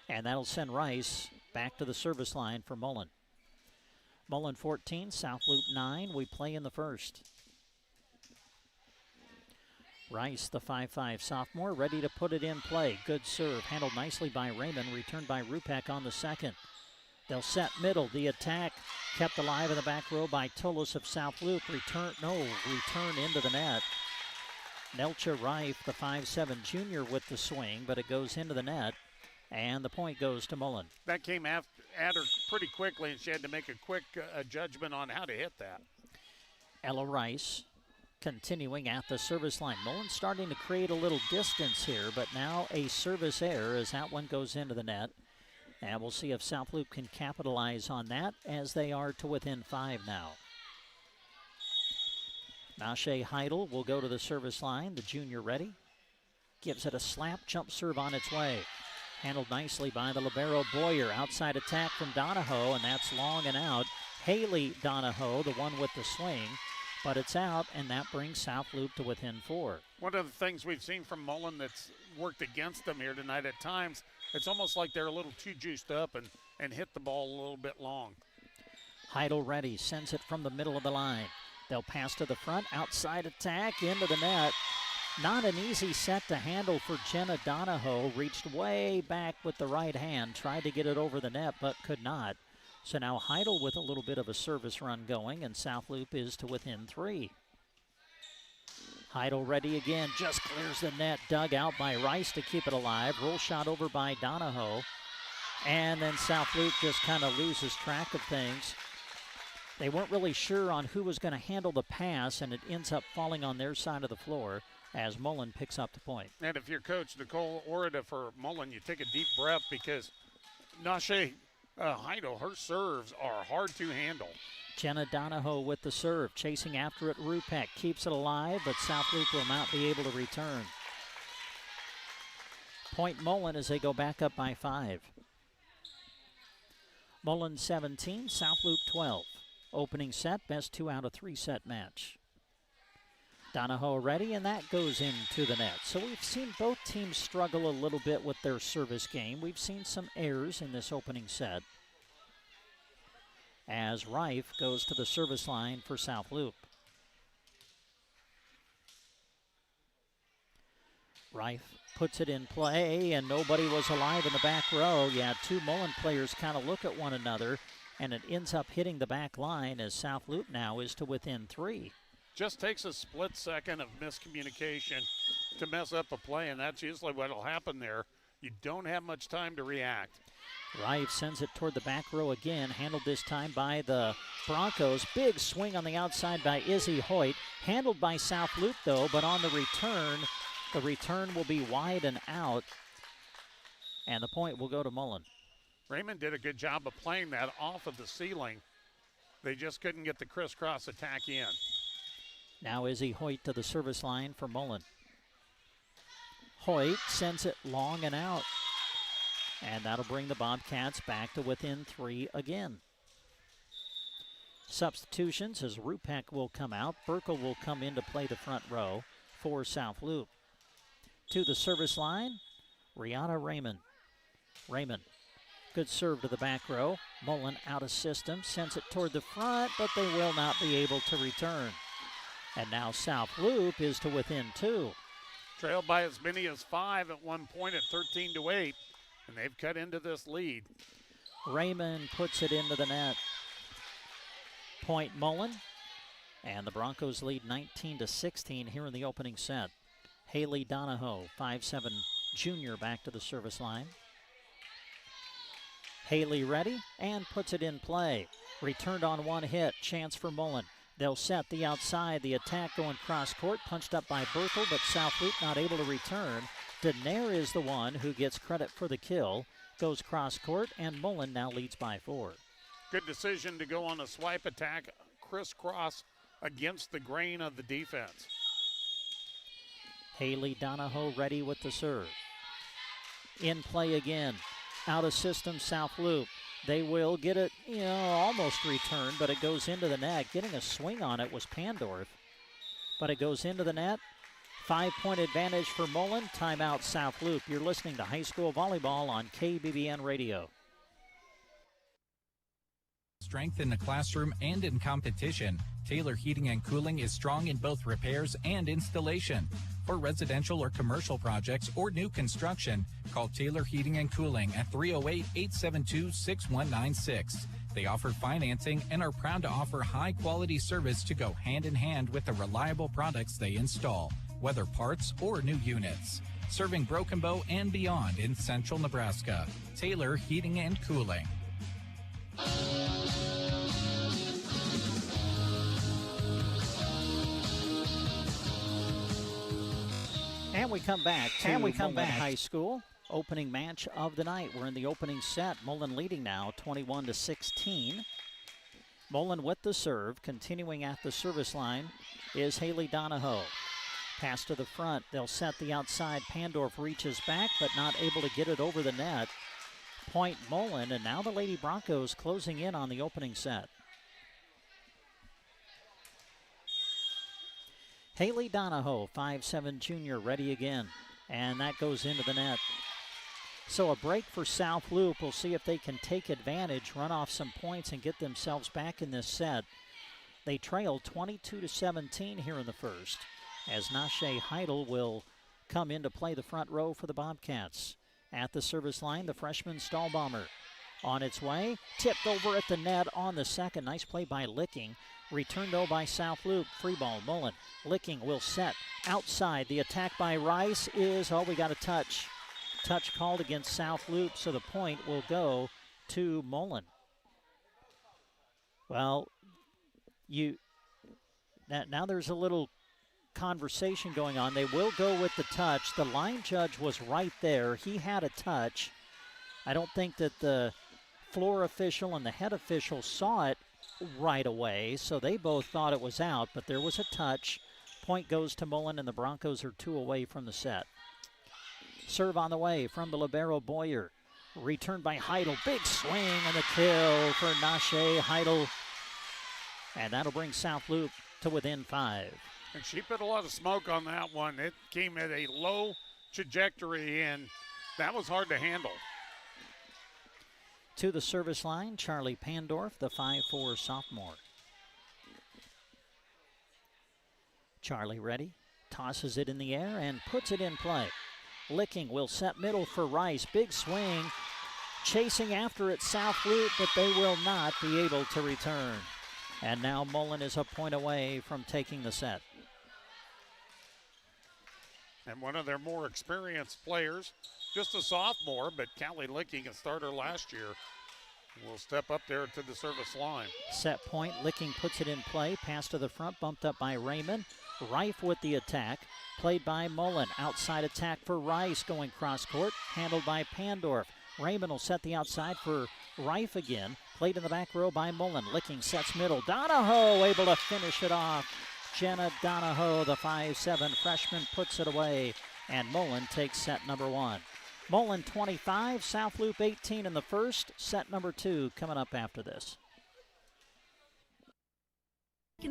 And that'll send Rice back to the service line for Mullen. Mullen 14, South Loup 9. We play in the first. Rice, the 5'5 sophomore, ready to put it in play. Good serve, handled nicely by Raymond, returned by Rupak on the second. They'll set middle. The attack kept alive in the back row by Tolos of South Loup. Return into the net. Nelcha Reif, the 5'7 junior, with the swing, but it goes into the net, and the point goes to Mullen. That came at her pretty quickly, and she had to make a quick judgment on how to hit that. Ella Rice continuing at the service line. Mullen starting to create a little distance here, but now a service error as that one goes into the net. And we'll see if South Loup can capitalize on that as they are to within 5 now. Nashe Heidel will go to the service line. The junior ready. Gives it a slap jump serve on its way. Handled nicely by the libero Boyer. Outside attack from Donahoe, and that's long and out. Haley Donahoe, the one with the swing. But it's out, and that brings South Loup to within 4. One of the things we've seen from Mullen that's worked against them here tonight at times, it's almost like they're a little too juiced up and hit the ball a little bit long. Heidel ready, sends it from the middle of the line. They'll pass to the front, outside attack, into the net. Not an easy set to handle for Jenna Donahoe. Reached way back with the right hand, tried to get it over the net, but could not. So now Heidel with a little bit of a service run going, and South Loup is to within 3. Heidel ready again, just clears the net, dug out by Rice to keep it alive. Roll shot over by Donahoe. And then South Loup just kind of loses track of things. They weren't really sure on who was going to handle the pass, and it ends up falling on their side of the floor as Mullen picks up the point. And if you're Coach Nicole Orida for Mullen, you take a deep breath because Nashe Heidel, her serves are hard to handle. Jenna Donahoe with the serve, chasing after it. Rupek keeps it alive, but South Loup will not be able to return. Point Mullen as they go back up by 5. Mullen 17, South Loup 12. Opening set, best 2 out of 3 set match. Donahoe ready, and that goes into the net. So we've seen both teams struggle a little bit with their service game. We've seen some errors in this opening set, as Reif goes to the service line for South Loup. Reif puts it in play, and nobody was alive in the back row. Yeah, 2 Mullen players kind of look at one another, and it ends up hitting the back line as South Loup now is to within 3. Just takes a split second of miscommunication to mess up a play, and that's usually what will happen there. You don't have much time to react. Reif sends it toward the back row again, handled this time by the Broncos. Big swing on the outside by Izzy Hoyt. Handled by South Loup, though, but on the return will be wide and out, and the point will go to Mullen. Raymond did a good job of playing that off of the ceiling. They just couldn't get the crisscross attack in. Now Izzy Hoyt to the service line for Mullen. Hoyt sends it long and out, and that'll bring the Bobcats back to within 3 again. Substitutions as Rupek will come out. Burkle will come in to play the front row for South Loup. To the service line, Rihanna Raymond. Raymond, good serve to the back row. Mullen out of system, sends it toward the front, but they will not be able to return. And now South Loup is to within 2. Trailed by as many as 5 at one point at 13-8, and they've cut into this lead. Raymond puts it into the net. Point Mullen, and the Broncos lead 19-16 here in the opening set. Haley Donahoe, 5'7" junior, back to the service line. Haley ready and puts it in play. Returned on one hit, chance for Mullen. They'll set the outside, the attack going cross court, punched up by Burkle, but South Loup not able to return. Denaire is the one who gets credit for the kill. Goes cross court, and Mullen now leads by 4. Good decision to go on a swipe attack, crisscross against the grain of the defense. Haley Donahoe ready with the serve. In play again. Out of system, South Loup. They will get it, almost returned, but it goes into the net. Getting a swing on it was Pandorf, but it goes into the net. 5-point advantage for Mullen. Timeout, South Loup. You're listening to high school volleyball on KBBN Radio. Strength in the classroom and in competition, Taylor Heating and Cooling is strong in both repairs and installation. For residential or commercial projects or new construction, call Taylor Heating and Cooling at 308-872-6196. They offer financing and are proud to offer high-quality service to go hand in hand with the reliable products they install, whether parts or new units. Serving Broken Bow and beyond in central Nebraska. Taylor Heating and Cooling. And we come back to Mullen High School. Opening match of the night. We're in the opening set. Mullen leading now 21-16. Mullen with the serve. Continuing at the service line is Haley Donahoe. Pass to the front. They'll set the outside. Pandorf reaches back, but not able to get it over the net. Point Mullen, and now the Lady Broncos closing in on the opening set. Haley Donahoe, 5'7" junior, ready again. And that goes into the net. So a break for South Loup. We'll see if they can take advantage, run off some points, and get themselves back in this set. They trail 22-17 here in the first, as Nashe Heidel will come in to play the front row for the Bobcats. At the service line, the freshman Stahlbomber. On its way, tipped over at the net on the second. Nice play by Licking. Returned though by South Loup. Free ball, Mullen. Licking will set outside. The attack by Rice is, we got a touch. Touch called against South Loup, so the point will go to Mullen. Well, now there's a little conversation going on. They will go with the touch. The line judge was right there. He had a touch. I don't think that the floor official and the head official saw it right away, so they both thought it was out, but there was a touch. Point goes to Mullen, and the Broncos are 2 away from the set. Serve on the way from the libero Boyer. Returned by Heidel. Big swing and the kill for Nashe Heidel. And that'll bring South Loup to within 5. And she put a lot of smoke on that one. It came at a low trajectory, and that was hard to handle. To the service line, Charlie Pandorf, the 5'4" sophomore. Charlie ready, tosses it in the air and puts it in play. Licking will set middle for Rice. Big swing, chasing after it South Loup, but they will not be able to return. And now Mullen is a point away from taking the set. And one of their more experienced players, just a sophomore, but Callie Licking, a starter last year, will step up there to the service line. Set point, Licking puts it in play. Pass to the front, bumped up by Raymond. Rife with the attack, played by Mullen. Outside attack for Rice, going cross court, handled by Pandorf. Raymond will set the outside for Rife again. Played in the back row by Mullen. Licking sets middle. Donahoe able to finish it off. Jenna Donahoe, the 5'7" freshman, puts it away, and Mullen takes set number 1. Mullen 25, South Loup 18 in the first. Set number 2 coming up after this.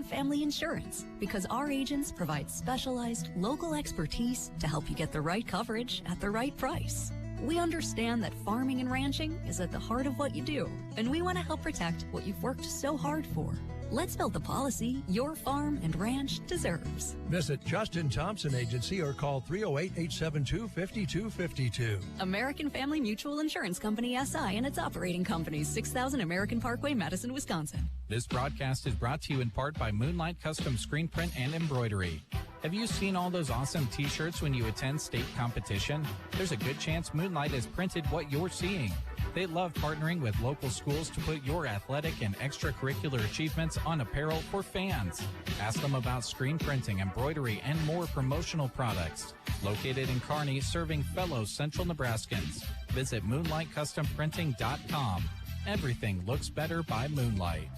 Family Insurance, because our agents provide specialized local expertise to help you get the right coverage at the right price. We understand that farming and ranching is at the heart of what you do, and we want to help protect what you've worked so hard for. Let's build the policy your farm and ranch deserves. Visit Justin Thompson Agency or call 308-872-5252. American Family Mutual Insurance Company, SI, and its operating companies, 6000 American Parkway, Madison, Wisconsin. This broadcast is brought to you in part by Moonlight Custom Screen Print and Embroidery. Have you seen all those awesome t-shirts when you attend state competition? There's a good chance Moonlight has printed what you're seeing. They love partnering with local schools to put your athletic and extracurricular achievements on apparel for fans. Ask them about screen printing, embroidery, and more promotional products. Located in Kearney, serving fellow Central Nebraskans. Visit MoonlightCustomPrinting.com. Everything looks better by Moonlight.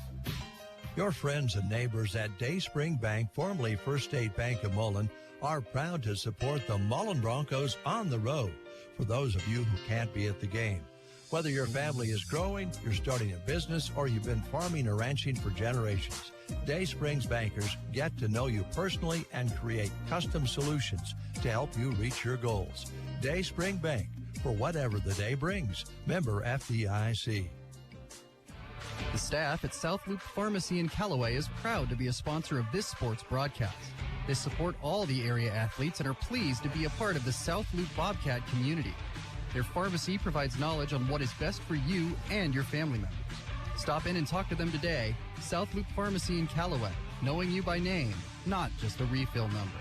Your friends and neighbors at Dayspring Bank, formerly First State Bank of Mullen, are proud to support the Mullen Broncos on the road. For those of you who can't be at the game, whether your family is growing, you're starting a business, or you've been farming or ranching for generations, Daysprings bankers get to know you personally and create custom solutions to help you reach your goals. Dayspring Bank, for whatever the day brings. Member FDIC. The staff at South Loup Pharmacy in Callaway is proud to be a sponsor of this sports broadcast. They support all the area athletes and are pleased to be a part of the South Loup Bobcat community. Their pharmacy provides knowledge on what is best for you and your family members. Stop in and talk to them today. South Loup Pharmacy in Callaway, knowing you by name, not just a refill number.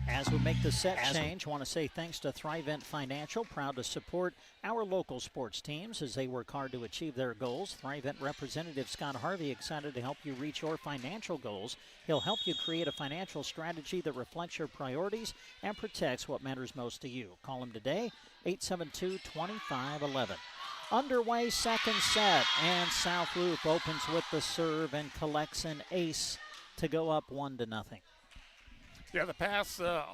As we make the set change, I want to say thanks to Thrivent Financial, proud to support our local sports teams as they work hard to achieve their goals. Thrivent Representative Scott Harvey excited to help you reach your financial goals. He'll help you create a financial strategy that reflects your priorities and protects what matters most to you. Call him today, 872-2511. Underway second set, and South Loup opens with the serve and collects an ace to go up 1-0. Yeah, the pass, the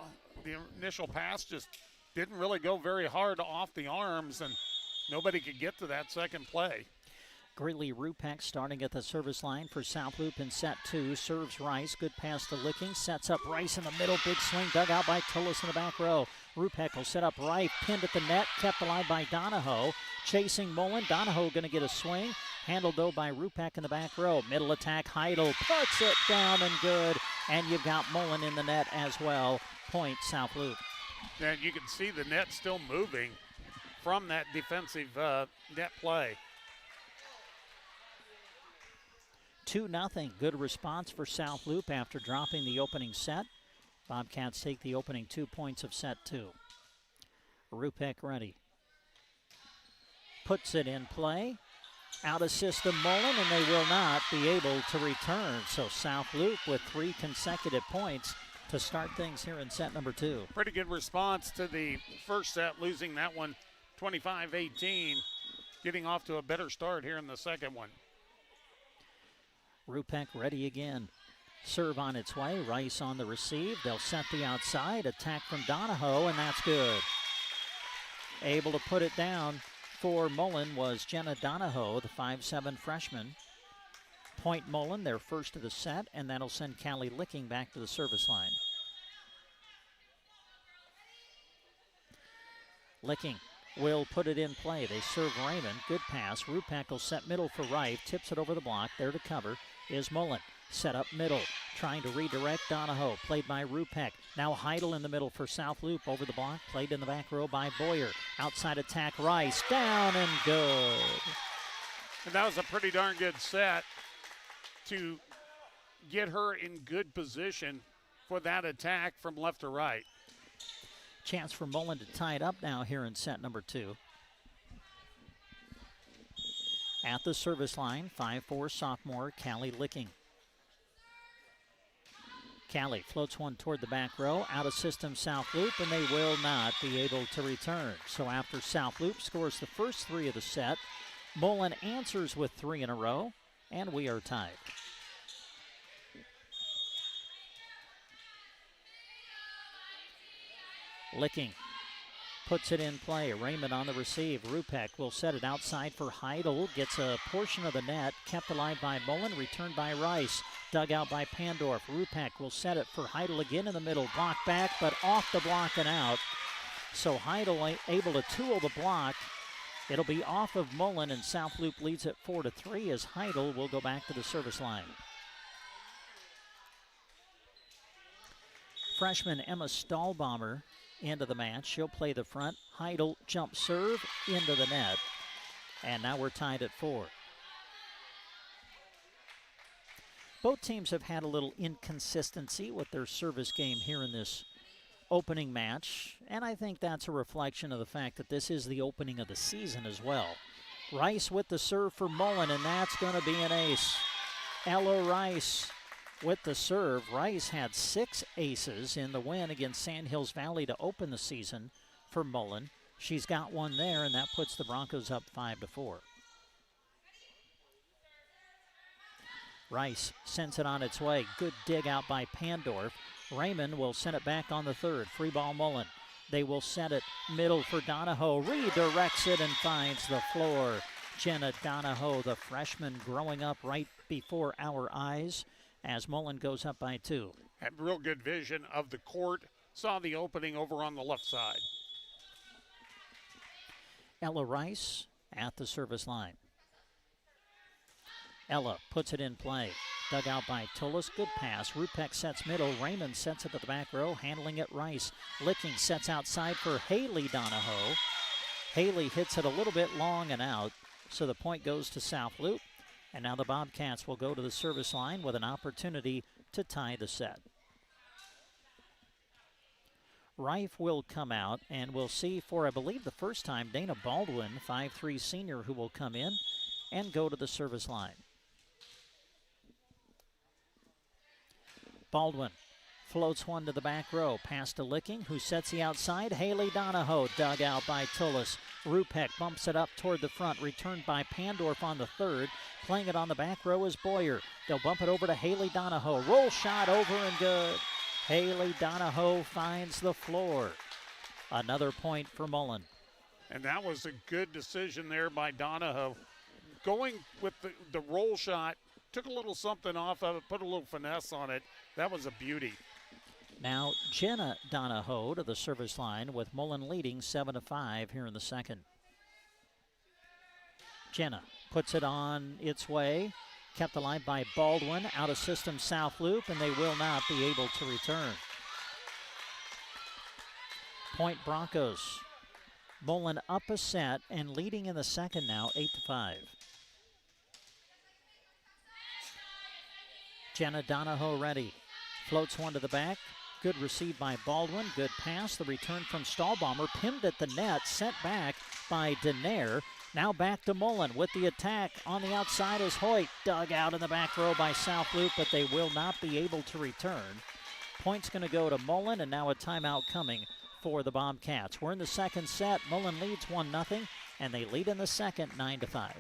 initial pass just didn't really go very hard off the arms, and nobody could get to that second play. Greeley Rupak starting at the service line for South Loup in set 2. Serves Rice. Good pass to Licking. Sets up Rice in the middle. Big swing dug out by Tullis in the back row. Rupak will set up Rife. Pinned at the net. Kept alive by Donahoe. Chasing Mullen. Donahoe going to get a swing. Handled, though, by Rupak in the back row. Middle attack. Heidel puts it down and good. And you've got Mullen in the net as well. Point South Loup. And you can see the net still moving from that defensive net play. 2-0. Good response for South Loup after dropping the opening set. Bobcats take the opening 2 points of set 2. Rupak ready. Puts it in play. Out of system Mullen, and they will not be able to return. So South Loup with 3 consecutive points to start things here in set number 2. Pretty good response to the first set, losing that one 25-18, getting off to a better start here in the second one. Rupek ready again. Serve on its way. Rice on the receive. They'll set the outside. Attack from Donahoe, and that's good. Able to put it down for Mullen was Jenna Donahoe, the 5'7" freshman. Point Mullen, their first of the set, and that'll send Callie Licking back to the service line. Licking will put it in play. They serve Raymond. Good pass. Rupek will set middle for Rife. Tips it over the block. There to cover is Mullen. Set up middle. Trying to redirect Donahoe. Played by Rupek. Now Heidel in the middle for South Loop. Over the block. Played in the back row by Boyer. Outside attack Rice. Down and good. And that was a pretty darn good set to get her in good position for that attack from left to right. Chance for Mullen to tie it up now here in set number 2. At the service line, 5'4" sophomore Callie Licking. Callie floats one toward the back row, out of system South Loop, and they will not be able to return. So after South Loop scores the first 3 of the set, Mullen answers with 3 in a row, and we are tied. Licking puts it in play. Raymond on the receive. Rupek will set it outside for Heidel. Gets a portion of the net. Kept alive by Mullen. Returned by Rice. Dug out by Pandorf. Rupek will set it for Heidel again in the middle. Block back, but off the block and out. So Heidel able to tool the block. It'll be off of Mullen, and South Loop leads it 4-3 as Heidel will go back to the service line. Freshman Emma Stahlbaumer into the match. She'll play the front. Heidel jump serve into the net. And now we're tied at 4. Both teams have had a little inconsistency with their service game here in this opening match, and I think that's a reflection of the fact that this is the opening of the season as well. Rice with the serve for Mullen, and that's going to be an ace. Ella Rice with the serve. Rice had 6 aces in the win against Sand Hills Valley to open the season for Mullen. She's got one there, and that puts the Broncos up 5-4. Rice sends it on its way. Good dig out by Pandorf. Raymond will send it back on the third. Free ball Mullen. They will set it middle for Donahoe. Redirects it and finds the floor. Jenna Donahoe, the freshman, growing up right before our eyes as Mullen goes up by 2. Had real good vision of the court. Saw the opening over on the left side. Ella Rice at the service line. Ella puts it in play. Dug out by Tullis. Good pass. Rupek sets middle. Raymond sets it to the back row. Handling it Rice. Licking sets outside for Haley Donahoe. Haley hits it a little bit long and out. So the point goes to South Loop. And now the Bobcats will go to the service line with an opportunity to tie the set. Rife will come out, and we'll see for, I believe, the first time, Dana Baldwin, 5'3" senior, who will come in and go to the service line. Baldwin floats one to the back row. Pass to Licking, who sets the outside. Haley Donahoe dug out by Tullis. Rupek bumps it up toward the front. Returned by Pandorf on the third. Playing it on the back row is Boyer. They'll bump it over to Haley Donahoe. Roll shot over and good. Haley Donahoe finds the floor. Another point for Mullen. And that was a good decision there by Donahoe. Going with the roll shot, took a little something off of it, put a little finesse on it. That was a beauty. Now Jenna Donahoe to the service line with Mullen leading 7-5 here in the second. Jenna puts it on its way. Kept alive by Baldwin. Out of system South Loop, and they will not be able to return. Point Broncos. Mullen up a set and leading in the second now, 8-5. Jenna Donahoe ready. Floats one to the back. Good receive by Baldwin. Good pass. The return from Stahlbaumer. Pinned at the net. Sent back by Denaire. Now back to Mullen with the attack. On the outside is Hoyt. Dug out in the back row by South Loop, but they will not be able to return. Point's going to go to Mullen, and now a timeout coming for the Bobcats. We're in the second set. Mullen leads 1-0, and they lead in the second 9-5.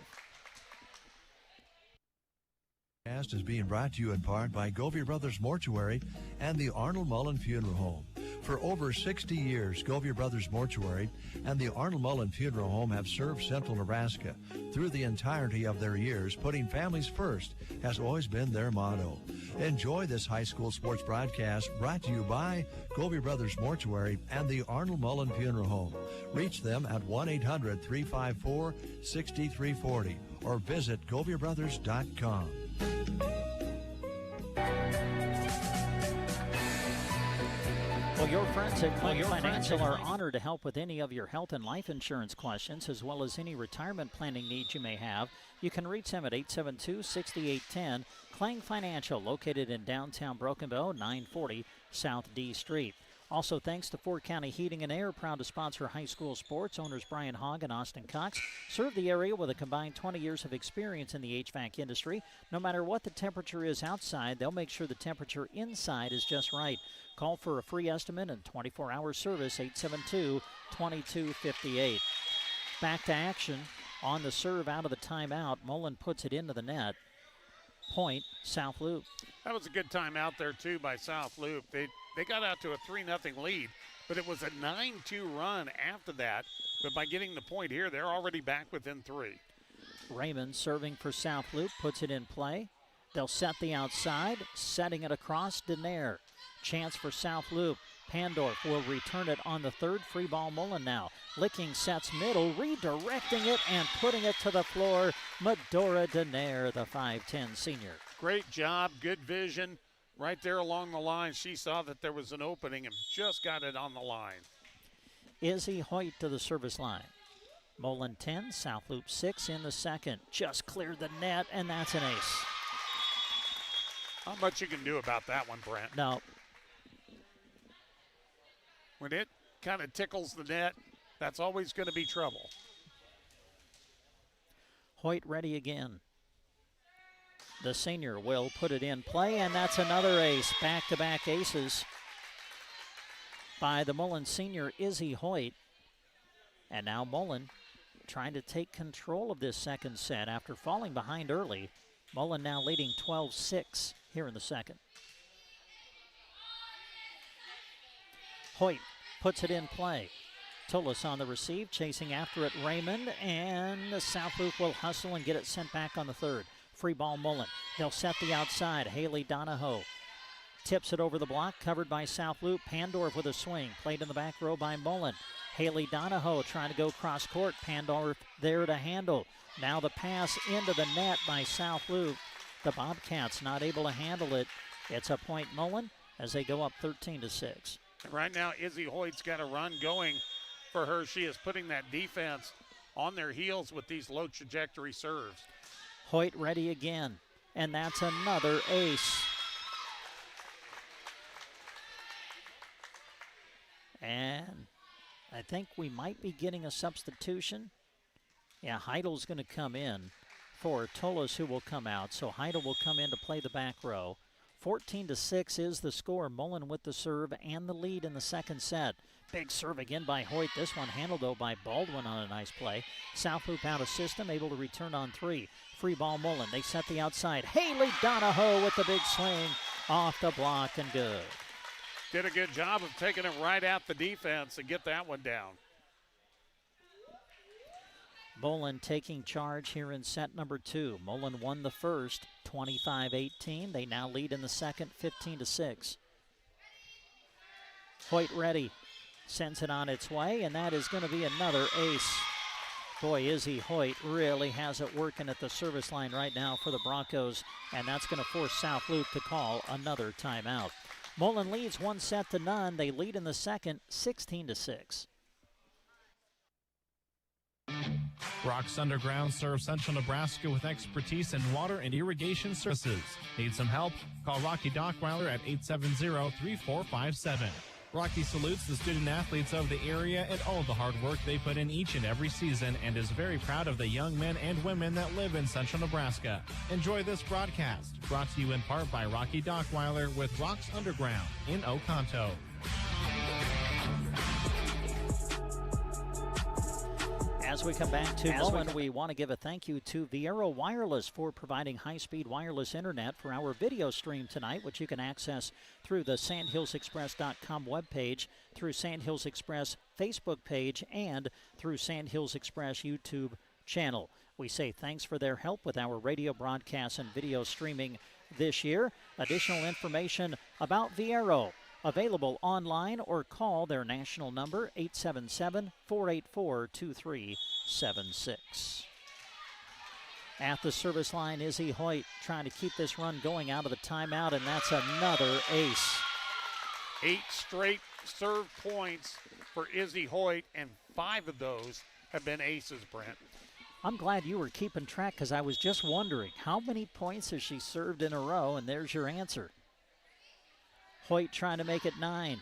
Is being brought to you in part by Govey Brothers Mortuary and the Arnold Mullen Funeral Home. For over 60 years, Govey Brothers Mortuary and the Arnold Mullen Funeral Home have served Central Nebraska. Through the entirety of their years, putting families first has always been their motto. Enjoy this high school sports broadcast brought to you by Govey Brothers Mortuary and the Arnold Mullen Funeral Home. Reach them at 1-800-354-6340 or visit GoveyBrothers.com. Well, your friends at Clang Financial are honored to help with any of your health and life insurance questions, as well as any retirement planning needs you may have. You can reach them at 872-6810. Clang Financial, located in downtown Broken Bow, 940 South D Street. Also, thanks to Fort County Heating and Air, proud to sponsor high school sports. Owners Brian Hogg and Austin Cox serve the area with a combined 20 years of experience in the HVAC industry. No matter what the temperature is outside, they'll make sure the temperature inside is just right. Call for a free estimate and 24-hour service, 872-2258. Back to action on the serve out of the timeout. Mullen puts it into the net. Point, South Loup. That was a good timeout there, too, by South Loup. They got out to a 3-0 lead, but it was a 9-2 run after that. But by getting the point here, they're already back within 3. Raymond serving for South Loup, puts it in play. They'll set the outside, setting it across Denaire. Chance for South Loup. Pandorf will return it on the third. Free ball Mullen now. Licking sets middle, redirecting it and putting it to the floor. Medora Denaire, the 5'10 senior. Great job, good vision. Right there along the line, she saw that there was an opening and just got it on the line. Izzy Hoyt to the service line. Mullen 10, South Loup 6 in the second. Just cleared the net, and that's an ace. Not much you can do about that one, Brent. No. When it kind of tickles the net, that's always going to be trouble. Hoyt ready again. The senior will put it in play, and that's another ace. Back-to-back aces by the Mullen senior, Izzy Hoyt. And now Mullen trying to take control of this second set after falling behind early. Mullen now leading 12-6 here in the second. Hoyt puts it in play. Tullis on the receive, chasing after it Raymond, and the South Loup will hustle and get it sent back on the third. Free ball Mullen. They'll set the outside. Haley Donahoe tips it over the block, covered by South Loup. Pandorf with a swing, played in the back row by Mullen. Haley Donahoe trying to go cross court. Pandorf there to handle. Now the pass into the net by South Loup. The Bobcats not able to handle it. It's a point Mullen as they go up 13-6. Right now, Izzy Hoyt's got a run going for her. She is putting that defense on their heels with these low trajectory serves. Hoyt ready again, and that's another ace. And I think we might be getting a substitution. Yeah, Heidel's going to come in for Tullis, who will come out. So Heidel will come in to play the back row. 14-6 is the score. Mullen with the serve and the lead in the second set. Big serve again by Hoyt. This one handled, though, by Baldwin on a nice play. South Loup out of system, able to return on 3. Free ball Mullen. They set the outside. Haley Donahoe with the big swing off the block and good. Did a good job of taking it right at the defense and get that one down. Mullen taking charge here in set number 2. Mullen won the first, 25-18. They now lead in the second, 15-6. Hoyt ready. Sends it on its way, and that is going to be another ace. Boy, Izzy Hoyt really has it working at the service line right now for the Broncos, and that's going to force South Loup to call another timeout. Mullen leads 1-0. They lead in the second, 16-6. Rocks Underground serves Central Nebraska with expertise in water and irrigation services. Need some help? Call Rocky Dockweiler at 870-3457. Rocky salutes the student athletes of the area and all the hard work they put in each and every season, and is very proud of the young men and women that live in Central Nebraska. Enjoy this broadcast, brought to you in part by Rocky Dockweiler with Rocks Underground in Oconto. As we come back to Mullen, we want to give a thank you to Viera Wireless for providing high-speed wireless internet for our video stream tonight, which you can access through the sandhillsexpress.com webpage, through Sandhills Express Facebook page, and through Sandhills Express YouTube channel. We say thanks for their help with our radio broadcasts and video streaming this year. Additional information about Viera available online or call their national number, 877-484-2376. At the service line, Izzy Hoyt trying to keep this run going out of the timeout, and that's another ace. 8 straight serve points for Izzy Hoyt, and 5 of those have been aces, Brent. I'm glad you were keeping track because I was just wondering how many points has she served in a row, and there's your answer. Hoyt trying to make it 9.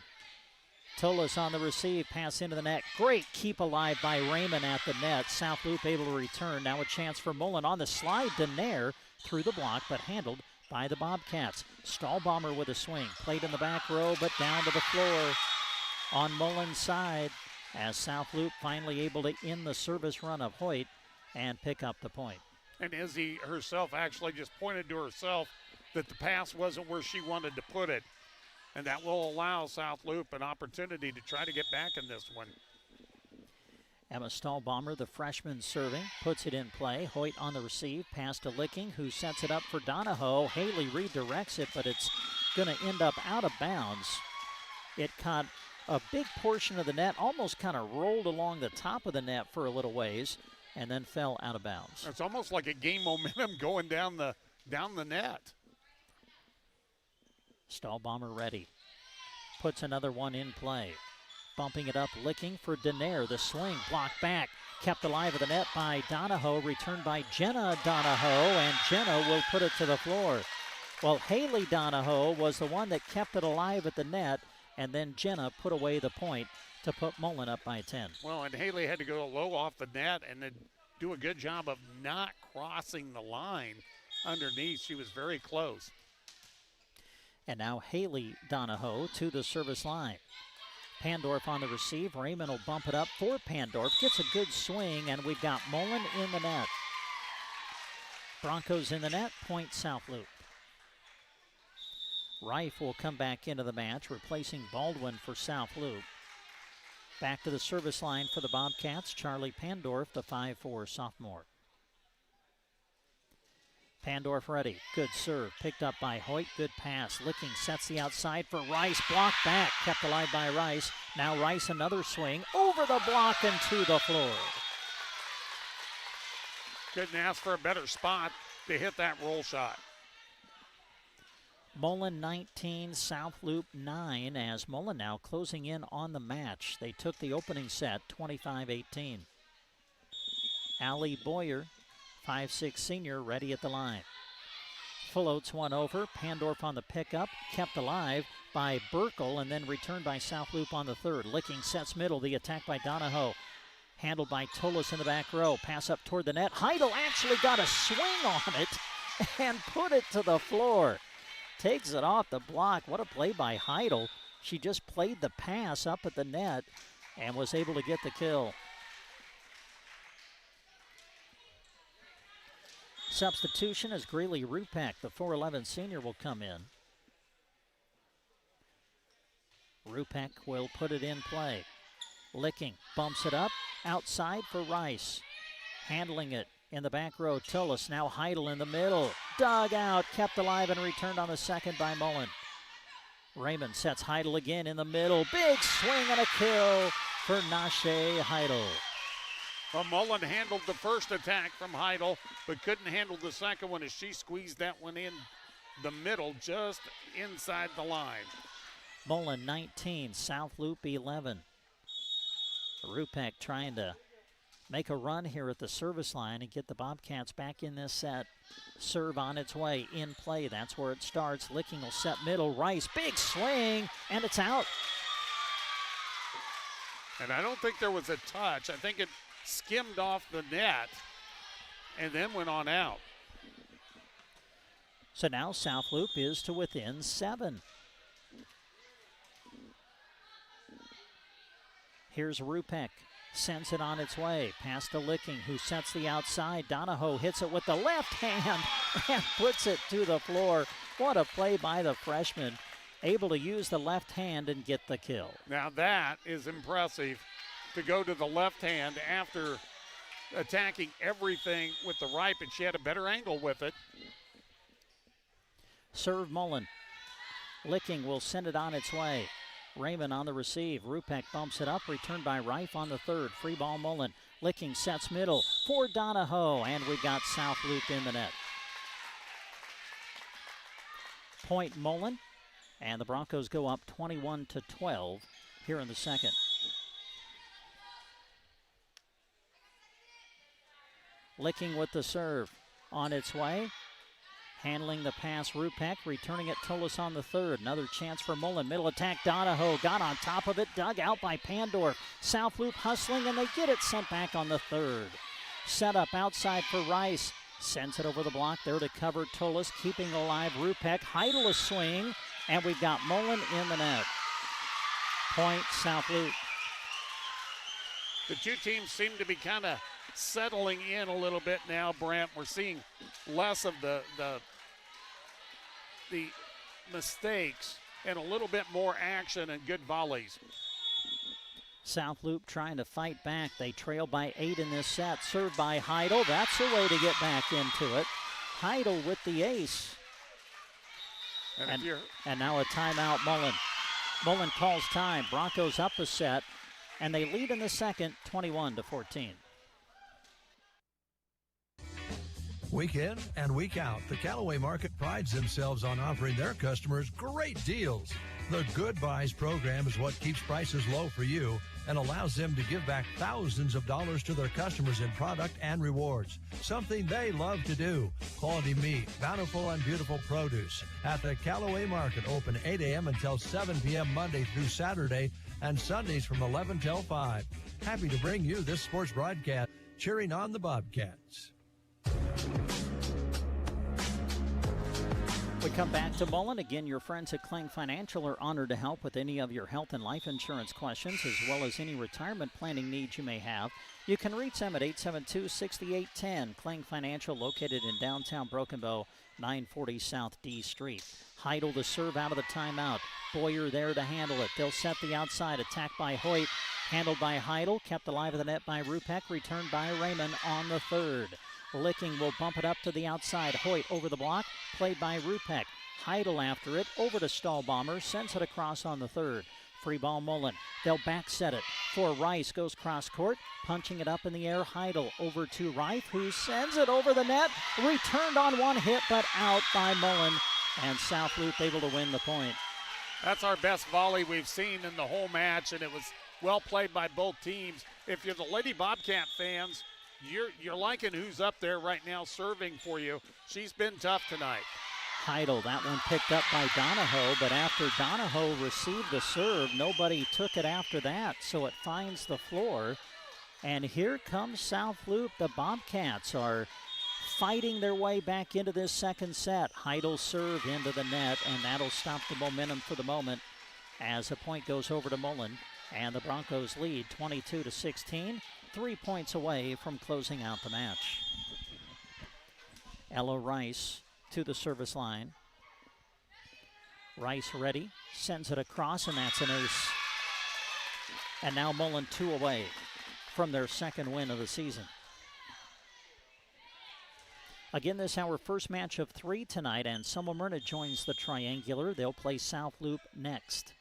Tullis on the receive, pass into the net. Great keep alive by Raymond at the net. South Loup able to return. Now a chance for Mullen on the slide. Denaire through the block, but handled by the Bobcats. Stahlbomber with a swing. Played in the back row, but down to the floor on Mullen's side as South Loup finally able to end the service run of Hoyt and pick up the point. And Izzy herself actually just pointed to herself that the pass wasn't where she wanted to put it. And that will allow South Loup an opportunity to try to get back in this one. Emma Stahlbomber, the freshman serving, puts it in play. Hoyt on the receive, pass to Licking, who sets it up for Donahoe. Haley redirects it, but it's going to end up out of bounds. It caught a big portion of the net, almost kind of rolled along the top of the net for a little ways, and then fell out of bounds. It's almost like a game momentum going down the net. Stahlbomber ready. Puts another one in play. Bumping it up, Licking for Denaire. The swing blocked back. Kept alive at the net by Donahoe. Returned by Jenna Donahoe, and Jenna will put it to the floor. Well, Haley Donahoe was the one that kept it alive at the net, and then Jenna put away the point to put Mullen up by 10. Well, and Haley had to go low off the net and then do a good job of not crossing the line underneath. She was very close. And now Haley Donahoe to the service line. Pandorf on the receive. Raymond will bump it up for Pandorf. Gets a good swing, and we've got Mullen in the net. Broncos in the net, point South Loup. Reif will come back into the match, replacing Baldwin for South Loup. Back to the service line for the Bobcats, Charlie Pandorf, the 5'4" sophomore. Pandorf ready. Good serve. Picked up by Hoyt. Good pass. Licking sets the outside for Rice. Blocked back. Kept alive by Rice. Now Rice another swing. Over the block and to the floor. Couldn't ask for a better spot to hit that roll shot. Mullen 19, South Loup 9, as Mullen now closing in on the match. They took the opening set 25-18. Allie Boyer, 5'6" senior, ready at the line. Floats one over. Pandorf on the pickup. Kept alive by Burkle and then returned by South Loup on the third. Licking sets middle. The attack by Donahoe. Handled by Tullis in the back row. Pass up toward the net. Heidel actually got a swing on it and put it to the floor. Takes it off the block. What a play by Heidel. She just played the pass up at the net and was able to get the kill. Substitution as Greeley Rupak, the 4'11" senior, will come in. Rupak will put it in play. Licking, bumps it up, outside for Rice. Handling it in the back row, Tullis, now Heidel in the middle. Dug out, kept alive and returned on the second by Mullen. Raymond sets Heidel again in the middle. Big swing and a kill for Nashe Heidel. Well, Mullen handled the first attack from Heidel, but couldn't handle the second one as she squeezed that one in the middle, just inside the line. Mullen 19, South Loup 11. Rupak trying to make a run here at the service line and get the Bobcats back in this set. Serve on its way, in play, that's where it starts. Licking will set middle, Rice, big swing, and it's out. And I don't think there was a touch. I think it skimmed off the net and then went on out. So now South Loup is to within 7. Here's Rupak. sends it on its way. Pass to Licking, who sets the outside. Donahoe hits it with the left hand and puts it to the floor. What a play by the freshman. Able to use the left hand and get the kill. Now that is impressive, to go to the left hand after attacking everything with the right, but she had a better angle with it. Serve Mullen. Licking will send it on its way. Raymond on the receive. Rupek bumps it up. Returned by Reif on the third. Free ball Mullen. Licking sets middle for Donahoe. And we got South Loup in the net. Point Mullen. And the Broncos go up 21-12 here in the second. Licking with the serve. On its way. Handling the pass, Rupek, returning it, Tullis on the third. Another chance for Mullen. Middle attack, Donahoe got on top of it, dug out by Pandorf. South Loup hustling, and they get it sent back on the third. Set up outside for Rice. Sends it over the block there to cover Tullis, keeping alive Rupek. Heidel a swing, and we've got Mullen in the net. Point, South Loup. The two teams seem to be kind of settling in a little bit now, Brent. We're seeing less of the mistakes and a little bit more action and good volleys. South Loup trying to fight back. They trail by 8 in this set. Served by Heidel. That's a way to get back into it. Heidel with the ace. And now a timeout, Mullen. Mullen calls time. Broncos up a set, and they lead in the second, 21-14. Week in and week out, the Callaway Market prides themselves on offering their customers great deals. The Good Buys program is what keeps prices low for you and allows them to give back thousands of dollars to their customers in product and rewards, something they love to do. Quality meat, bountiful and beautiful produce at the Callaway Market, open 8 a.m. until 7 p.m. Monday through Saturday and Sundays from 11 till 5. Happy to bring you this sports broadcast, cheering on the Bobcats. We come back to Mullen. Again, your friends at Kling Financial are honored to help with any of your health and life insurance questions, as well as any retirement planning needs you may have. You can reach them at 872-6810. Kling Financial, located in downtown Broken Bow, 940 South D Street. Heidel to serve out of the timeout. Boyer there to handle it. They'll set the outside. Attack by Hoyt. Handled by Heidel. Kept alive of the net by Rupek. Returned by Raymond on the third. Licking will bump it up to the outside. Hoyt over the block, played by Rupek. Heidel after it, over to Stahlbomber, sends it across on the third. Free ball Mullen. They'll back set it for Rice, goes cross court, punching it up in the air. Heidel over to Reif, who sends it over the net. Returned on one hit, but out by Mullen, and South Loup able to win the point. That's our best volley we've seen in the whole match, and it was well played by both teams. If you're the Lady Bobcat fans, You're liking who's up there right now serving for you. She's been tough tonight. Heidel, that one picked up by Donahoe, but after Donahoe received the serve, nobody took it after that, so it finds the floor. And here comes South Loup. The Bobcats are fighting their way back into this second set. Heidel serve into the net, and that'll stop the momentum for the moment as a point goes over to Mullen. And the Broncos lead 22-16. 3 points away from closing out the match. Ella Rice to the service line. Rice ready, sends it across, and that's an ace. And now Mullen 2 away from their second win of the season. Again, this our first match of 3 tonight, and Sommermyrna joins the triangular. They'll play South Loup next.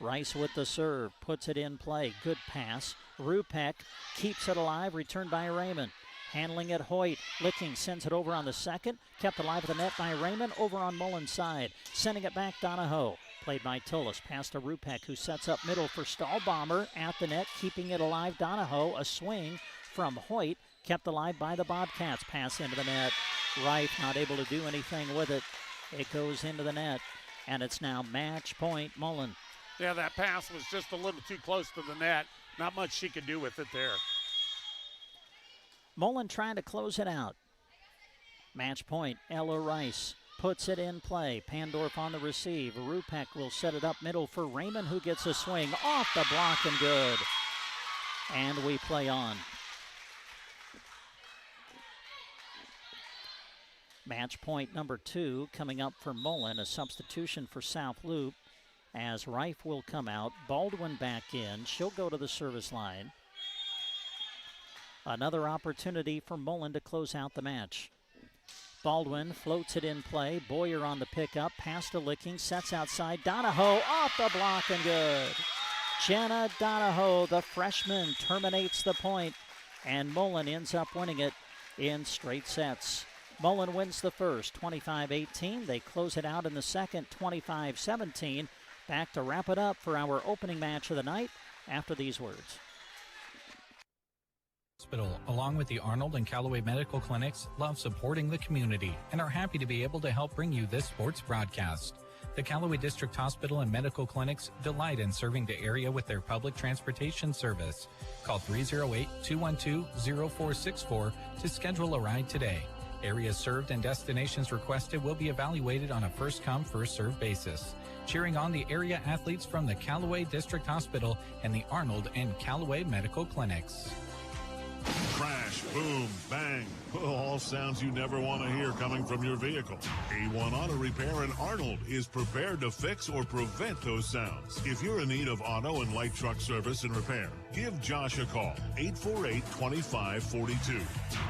Rice with the serve, puts it in play. Good pass. Rupek keeps it alive, returned by Raymond. Handling it, Hoyt. Licking sends it over on the second. Kept alive at the net by Raymond, over on Mullen's side. Sending it back, Donahoe. Played by Tullis. Pass to Rupek, who sets up middle for Stahlbomber. At the net, keeping it alive, Donahoe. A swing from Hoyt. Kept alive by the Bobcats. Pass into the net. Reif not able to do anything with it. It goes into the net. And it's now match point Mullen. Yeah, that pass was just a little too close to the net. Not much she could do with it there. Mullen trying to close it out. Match point, Ella Rice puts it in play. Pandorf on the receive. Rupek will set it up middle for Raymond, who gets a swing off the block and good. And we play on. Match point number 2 coming up for Mullen, a substitution for South Loup as Reif will come out. Baldwin back in. She'll go to the service line. Another opportunity for Mullen to close out the match. Baldwin floats it in play. Boyer on the pickup. Pass to Licking. Sets outside. Donahoe off the block and good. Jenna Donahoe, the freshman, terminates the point, and Mullen ends up winning it in straight sets. Mullen wins the first, 25-18. They close it out in the second, 25-17. Back to wrap it up for our opening match of the night after these words. Hospital, along with the Arnold and Callaway Medical Clinics, love supporting the community and are happy to be able to help bring you this sports broadcast. The Callaway District Hospital and Medical Clinics delight in serving the area with their public transportation service. Call 308-212-0464 to schedule a ride today. Areas served and destinations requested will be evaluated on a first-come, first-served basis. Cheering on the area athletes from the Callaway District Hospital and the Arnold and Callaway Medical Clinics. Crash, boom, bang. All sounds you never want to hear coming from your vehicle. A1 Auto Repair in Arnold is prepared to fix or prevent those sounds. If you're in need of auto and light truck service and repair, give Josh a call, 848-2542.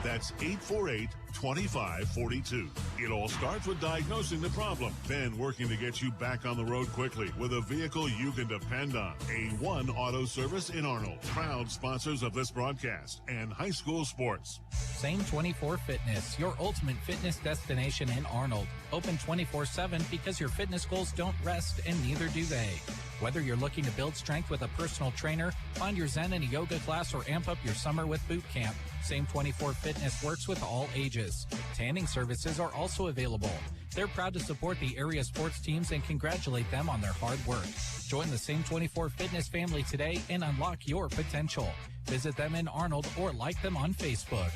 That's 848-2542. It all starts with diagnosing the problem, then working to get you back on the road quickly with a vehicle you can depend on. A1 Auto Service in Arnold, proud sponsors of this broadcast and high school sports. Same 24 Fitness, your ultimate fitness destination in Arnold. Open 24/7 because your fitness goals don't rest and neither do they. Whether you're looking to build strength with a personal trainer, find your Zen and yoga class, or amp up your summer with boot camp, Same 24 Fitness works with all ages. Tanning services are also available. They're proud to support the area sports teams and congratulate them on their hard work. Join the Same 24 Fitness family today and unlock your potential. Visit them in Arnold or like them on Facebook.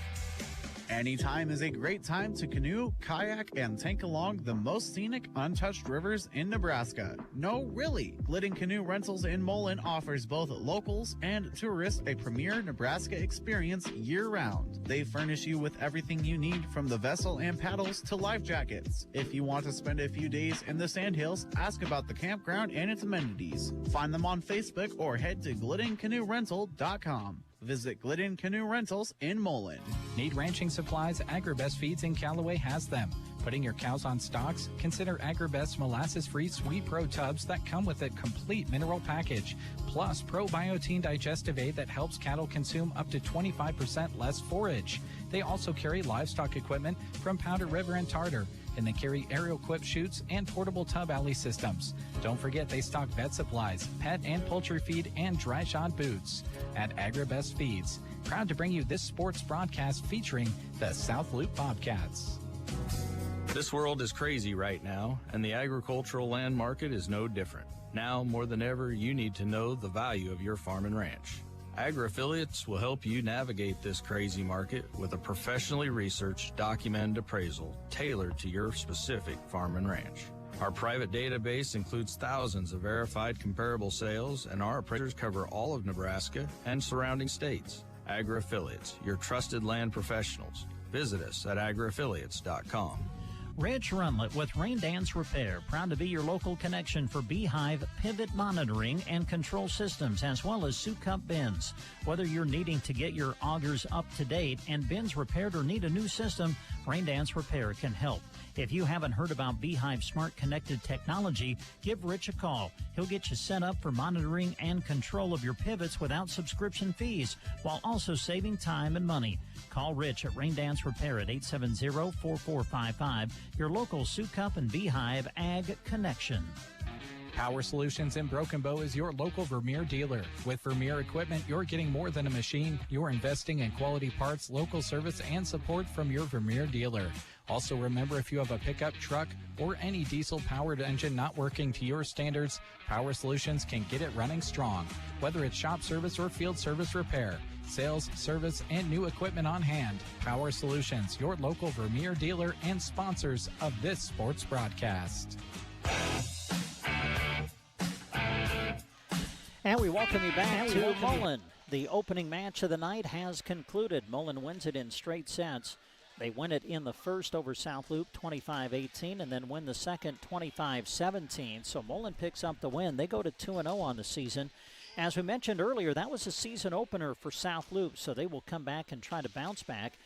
Anytime is a great time to canoe, kayak, and tank along the most scenic, untouched rivers in Nebraska. No, really. Glidden Canoe Rentals in Mullen offers both locals and tourists a premier Nebraska experience year-round. They furnish you with everything you need, from the vessel and paddles to life jackets. If you want to spend a few days in the Sandhills, ask about the campground and its amenities. Find them on Facebook or head to gliddencanoerental.com. Visit Glidden Canoe Rentals in Mullen. Need ranching supplies? Agribest Feeds in Callaway has them. Putting your cows on stalks? Consider Agribest molasses-free Sweet Pro tubs that come with a complete mineral package, plus probiotin digestive aid that helps cattle consume up to 25% less forage. They also carry livestock equipment from Powder River and Tartar, and they carry aerial quip chutes and portable tub alley systems. Don't forget they stock vet supplies, pet and poultry feed, and dry shod boots. At Agribest Feeds, proud to bring you this sports broadcast featuring the South Loup Bobcats. This world is crazy right now, and the agricultural land market is no different. Now, more than ever, you need to know the value of your farm and ranch. Agri-affiliates will help you navigate this crazy market with a professionally researched, documented appraisal tailored to your specific farm and ranch. Our private database includes thousands of verified comparable sales, and our appraisers cover all of Nebraska and surrounding states. Agri-affiliates, your trusted land professionals. Visit us at agriaffiliates.com. Rich Runlet with Rain Dance Repair, proud to be your local connection for beehive pivot monitoring and control systems, as well as soup cup bins. Whether you're needing to get your augers up to date and bins repaired or need a new system, Rain Dance Repair can help. If you haven't heard about Beehive Smart Connected Technology, give Rich a call. He'll get you set up for monitoring and control of your pivots without subscription fees, while also saving time and money. Call Rich at Rain Dance Repair at 870-4455, your local Soup Cup and Beehive Ag Connection. Power Solutions in Broken Bow is your local Vermeer dealer. With Vermeer equipment, you're getting more than a machine. You're investing in quality parts, local service, and support from your Vermeer dealer. Also remember, if you have a pickup truck or any diesel-powered engine not working to your standards, Power Solutions can get it running strong. Whether it's shop service or field service repair, sales, service, and new equipment on hand, Power Solutions, your local Vermeer dealer and sponsors of this sports broadcast. And we welcome you back to Mullen. The opening match of the night has concluded. Mullen wins it in straight sets. They win it in the first over South Loup 25-18 and then win the second 25-17. So Mullen picks up the win. They go to 2-0 on the season. As we mentioned earlier, that was a season opener for South Loup, so they will come back and try to bounce back.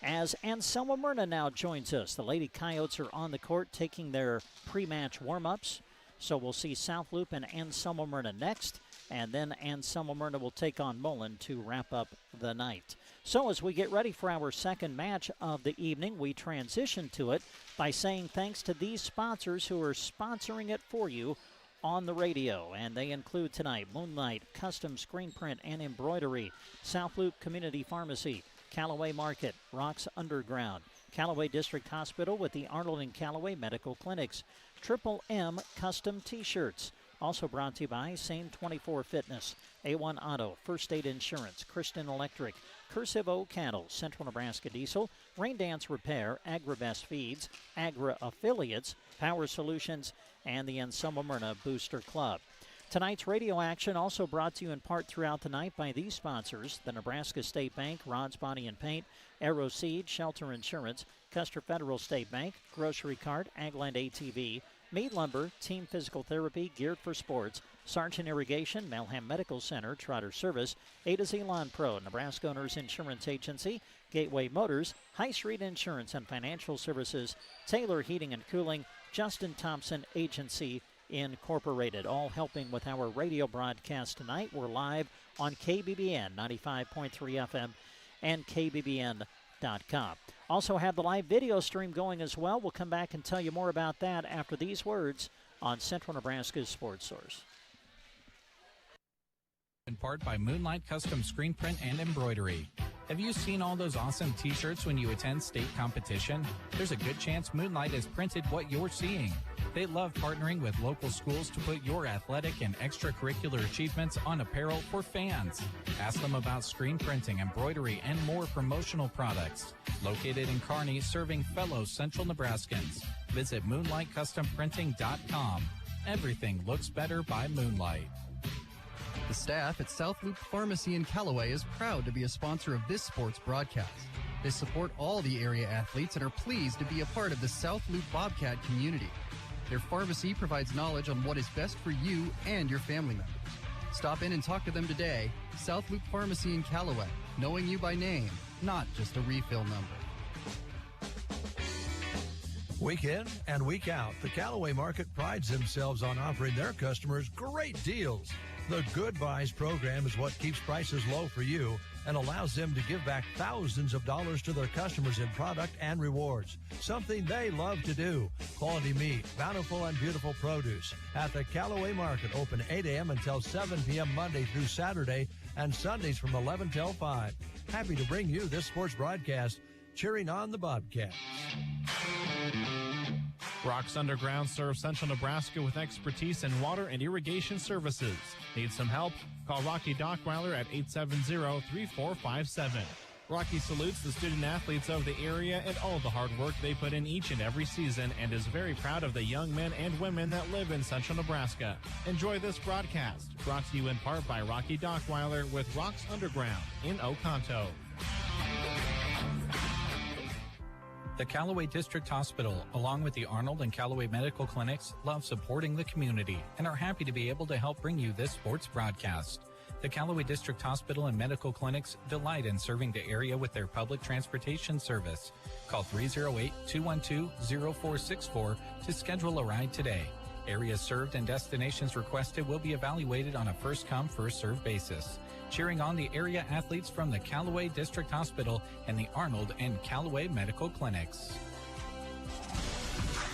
As Anselmo Myrna now joins us. The Lady Coyotes are on the court taking their pre-match warm-ups. So we'll see South Loup and Anselmo Myrna next. And then Anselmo Myrna will take on Mullen to wrap up the night. So as we get ready for our second match of the evening, we transition to it by saying thanks to these sponsors who are sponsoring it for you on the radio. And they include tonight Moonlight, Custom Screen Print and Embroidery, South Loup Community Pharmacy, Callaway Market, Rocks Underground, Callaway District Hospital with the Arnold and Callaway Medical Clinics, Triple M Custom T-Shirts. Also brought to you by Same 24 Fitness, A1 Auto, First Aid Insurance, Christian Electric, Cursive O Cattle, Central Nebraska Diesel, Rain Dance Repair, AgriBest Feeds, Agra Affiliates, Power Solutions, and the Anselmo Myrna Booster Club. Tonight's radio action also brought to you in part throughout the night by these sponsors: the Nebraska State Bank, Rod's Body and Paint, Aero Seed, Shelter Insurance, Custer Federal State Bank, Grocery Cart, Agland ATV, Mead Lumber, Team Physical Therapy, Geared for Sports, Sargent Irrigation, Malham Medical Center, Trotter Service, A to Z Lawn Pro, Nebraska Owners Insurance Agency, Gateway Motors, High Street Insurance and Financial Services, Taylor Heating and Cooling, Justin Thompson Agency Incorporated, all helping with our radio broadcast tonight. We're live on KBBN 95.3 FM and KBBN.com. Also have the live video stream going as well. We'll come back and tell you more about that after these words on Central Nebraska's Sports Source. In part by Moonlight Custom Screen Print and Embroidery. Have you seen all those awesome t-shirts when you attend state competition? There's a good chance Moonlight has printed what you're seeing. They love partnering with local schools to put your athletic and extracurricular achievements on apparel for fans. Ask them about screen printing, embroidery, and more promotional products. Located in Kearney, serving fellow Central Nebraskans. Visit MoonlightCustomPrinting.com. Everything looks better by Moonlight. The staff at South Loup Pharmacy in Callaway is proud to be a sponsor of this sports broadcast. They support all the area athletes and are pleased to be a part of the South Loup Bobcat community. Their pharmacy provides knowledge on what is best for you and your family members. Stop in and talk to them today. South Loup Pharmacy in Callaway, knowing you by name, not just a refill number. Week in and week out, the Callaway Market prides themselves on offering their customers great deals. The Good Buys program is what keeps prices low for you and allows them to give back thousands of dollars to their customers in product and rewards, something they love to do. Quality meat, bountiful and beautiful produce at the Callaway Market, open 8 a.m. until 7 p.m. Monday through Saturday and Sundays from 11 till 5. Happy to bring you this sports broadcast, cheering on the Bobcats. Rocks Underground serves Central Nebraska with expertise in water and irrigation services. Need some help? Call Rocky Dockweiler at 870-3457. Rocky salutes the student athletes of the area and all the hard work they put in each and every season and is very proud of the young men and women that live in Central Nebraska. Enjoy this broadcast, brought to you in part by Rocky Dockweiler with Rocks Underground in Oconto. The Callaway District Hospital, along with the Arnold and Callaway Medical Clinics, love supporting the community and are happy to be able to help bring you this sports broadcast. The Callaway District Hospital and Medical Clinics delight in serving the area with their public transportation service. Call 308-212-0464 to schedule a ride today. Areas served and destinations requested will be evaluated on a first-come, first-served basis. Cheering on the area athletes from the Callaway District Hospital and the Arnold and Callaway Medical Clinics.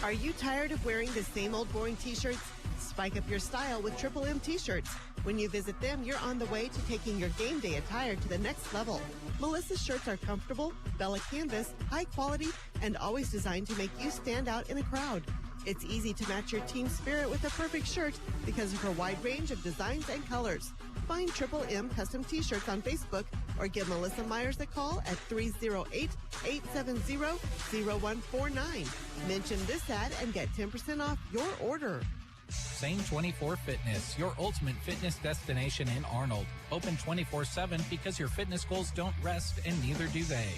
Are you tired of wearing the same old boring t-shirts? Spike up your style with Triple M t-shirts. When you visit them, you're on the way to taking your game day attire to the next level. Melissa's shirts are comfortable, Bella canvas, high quality, and always designed to make you stand out in a crowd. It's easy to match your team spirit with a perfect shirt because of her wide range of designs and colors. Find Triple M Custom T-shirts on Facebook or give Melissa Myers a call at 308-870-0149. Mention this ad and get 10% off your order. Same 24 Fitness, your ultimate fitness destination in Arnold. Open 24/7 because your fitness goals don't rest and neither do they.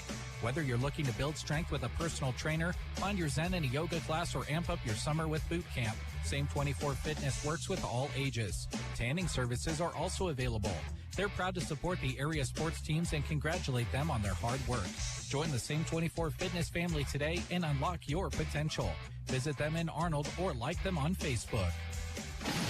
Whether you're looking to build strength with a personal trainer, find your Zen in a yoga class, or amp up your summer with boot camp, Same 24 Fitness works with all ages. Tanning services are also available. They're proud to support the area sports teams and congratulate them on their hard work. Join the Same 24 Fitness family today and unlock your potential. Visit them in Arnold or like them on Facebook.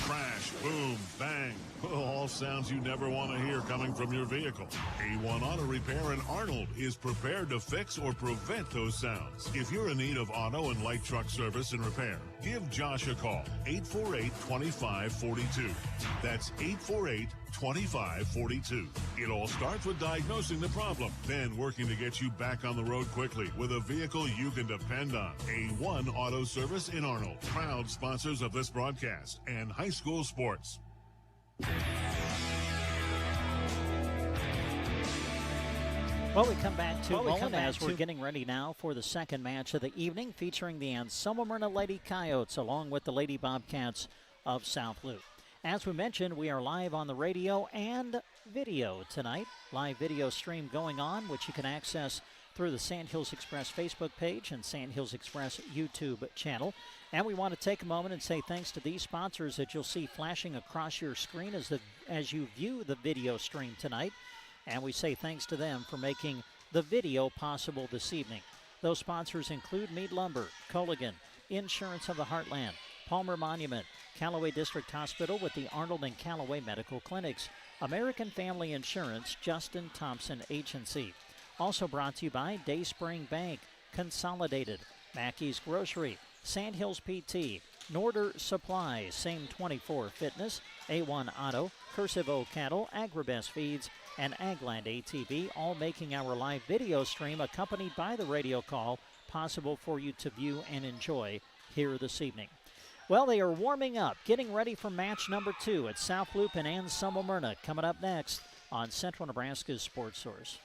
Crash, boom, bang. All sounds you never want to hear coming from your vehicle. A1 Auto Repair in Arnold is prepared to fix or prevent those sounds. If you're in need of auto and light truck service and repair, give Josh a call. 848-2542. That's 848-2542. It all starts with diagnosing the problem, then working to get you back on the road quickly with a vehicle you can depend on. A1 Auto Service in Arnold, proud sponsors of this broadcast and high school sports. Well, we come back to Mullen as we're getting ready now for the second match of the evening, featuring the Anselmo Myrna Lady Coyotes along with the Lady Bobcats of South Loup. As we mentioned, we are live on the radio and video tonight. Live video stream going on, which you can access through the Sandhills Express Facebook page and Sandhills Express YouTube channel. And we want to take a moment and say thanks to these sponsors that you'll see flashing across your screen as you view the video stream tonight. And we say thanks to them for making the video possible this evening. Those sponsors include Meade Lumber, Colligan, Insurance of the Heartland, Palmer Monument, Callaway District Hospital with the Arnold and Callaway Medical Clinics, American Family Insurance, Justin Thompson Agency. Also brought to you by Dayspring Bank, Consolidated, Mackey's Grocery, Sandhills PT, Norder Supply, Same 24 Fitness, A1 Auto, Cursive O Cattle, Agribest Feeds, and Agland ATV, all making our live video stream accompanied by the radio call possible for you to view and enjoy here this evening. Well, they are warming up, getting ready for match number 2 at South Loup and Anselmo Myrna, coming up next on Central Nebraska's Sports Source.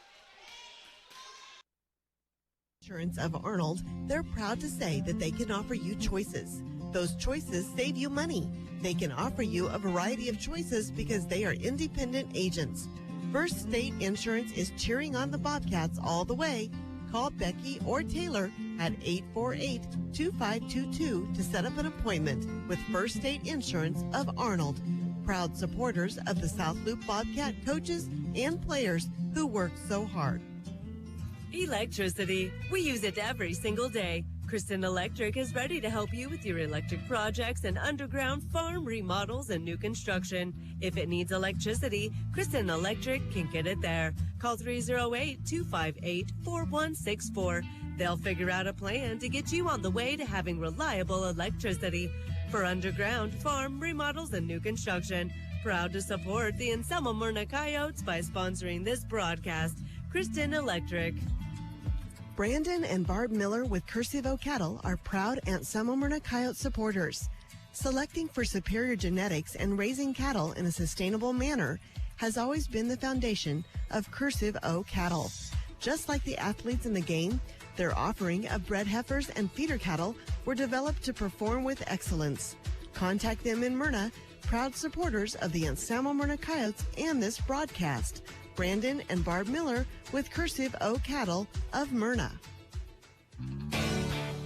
Insurance of Arnold, they're proud to say that they can offer you choices. Those choices save you money. They can offer you a variety of choices because they are independent agents. First State Insurance is cheering on the Bobcats all the way. Call Becky or Taylor at 848-2522 to set up an appointment with First State Insurance of Arnold. Proud supporters of the South Loup Bobcat coaches and players who work so hard. Electricity. We use it every single day. Kristen Electric is ready to help you with your electric projects and underground farm remodels and new construction. If it needs electricity, Kristen Electric can get it there. Call 308-258-4164. They'll figure out a plan to get you on the way to having reliable electricity. For underground farm remodels and new construction, proud to support the Anselmo Myrna Coyotes by sponsoring this broadcast. Kristen Electric. Brandon and Barb Miller with Cursive O Cattle are proud Anselmo Myrna Coyote supporters. Selecting for superior genetics and raising cattle in a sustainable manner has always been the foundation of Cursive O Cattle. Just like the athletes in the game, their offering of bred heifers and feeder cattle were developed to perform with excellence. Contact them in Myrna, proud supporters of the Anselmo Myrna Coyotes and this broadcast. Brandon and Barb Miller with Cursive O Cattle of Myrna.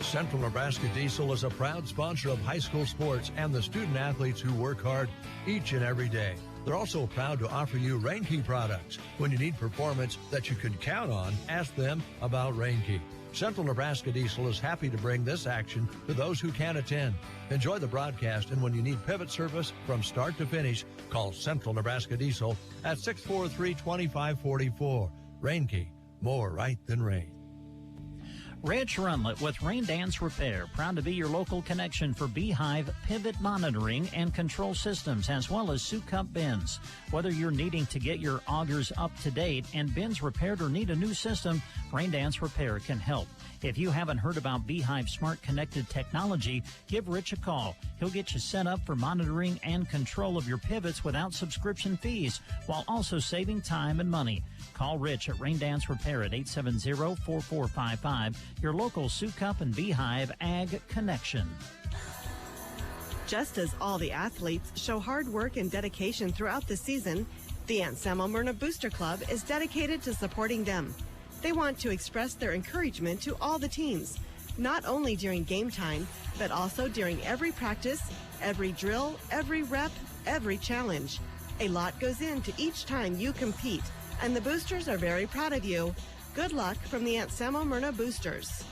Central Nebraska Diesel is a proud sponsor of high school sports and the student athletes who work hard each and every day. They're also proud to offer you Rainkey products. When you need performance that you can count on, ask them about Rainkey. Central Nebraska Diesel is happy to bring this action to those who can't attend. Enjoy the broadcast, and when you need pivot service from start to finish, call Central Nebraska Diesel at 643-2544. Rainkey, more right than rain. Rich Runlet with Rain Dance Repair, proud to be your local connection for beehive pivot monitoring and control systems, as well as soup cup bins. Whether you're needing to get your augers up to date and bins repaired or need a new system, Rain Dance Repair can help. If you haven't heard about Beehive Smart Connected Technology, give Rich a call. He'll get you set up for monitoring and control of your pivots without subscription fees, while also saving time and money. Call Rich at Rain Dance Repair at 870-4455, your local Sioux Cup and Beehive Ag Connection. Just as all the athletes show hard work and dedication throughout the season, the Anselmo Myrna Booster Club is dedicated to supporting them. They want to express their encouragement to all the teams, not only during game time, but also during every practice, every drill, every rep, every challenge. A lot goes into each time you compete, and the boosters are very proud of you. Good luck from the Anselmo Myrna Boosters.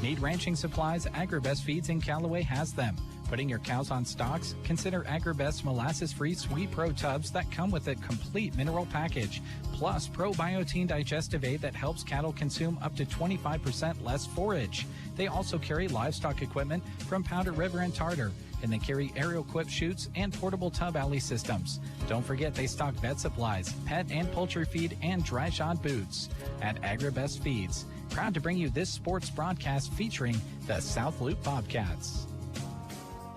Need ranching supplies? AgriBest Feeds in Callaway has them. Putting your cows on stocks? Consider AgriBest molasses-free Sweet Pro tubs that come with a complete mineral package, plus Probiotin digestive aid that helps cattle consume up to 25% less forage. They also carry livestock equipment from Powder River and Tartar, and they carry aerial quip chutes and portable tub alley systems. Don't forget they stock vet supplies, pet and poultry feed, and dry shod boots. At AgriBest Feeds, proud to bring you this sports broadcast featuring the South Loop Bobcats.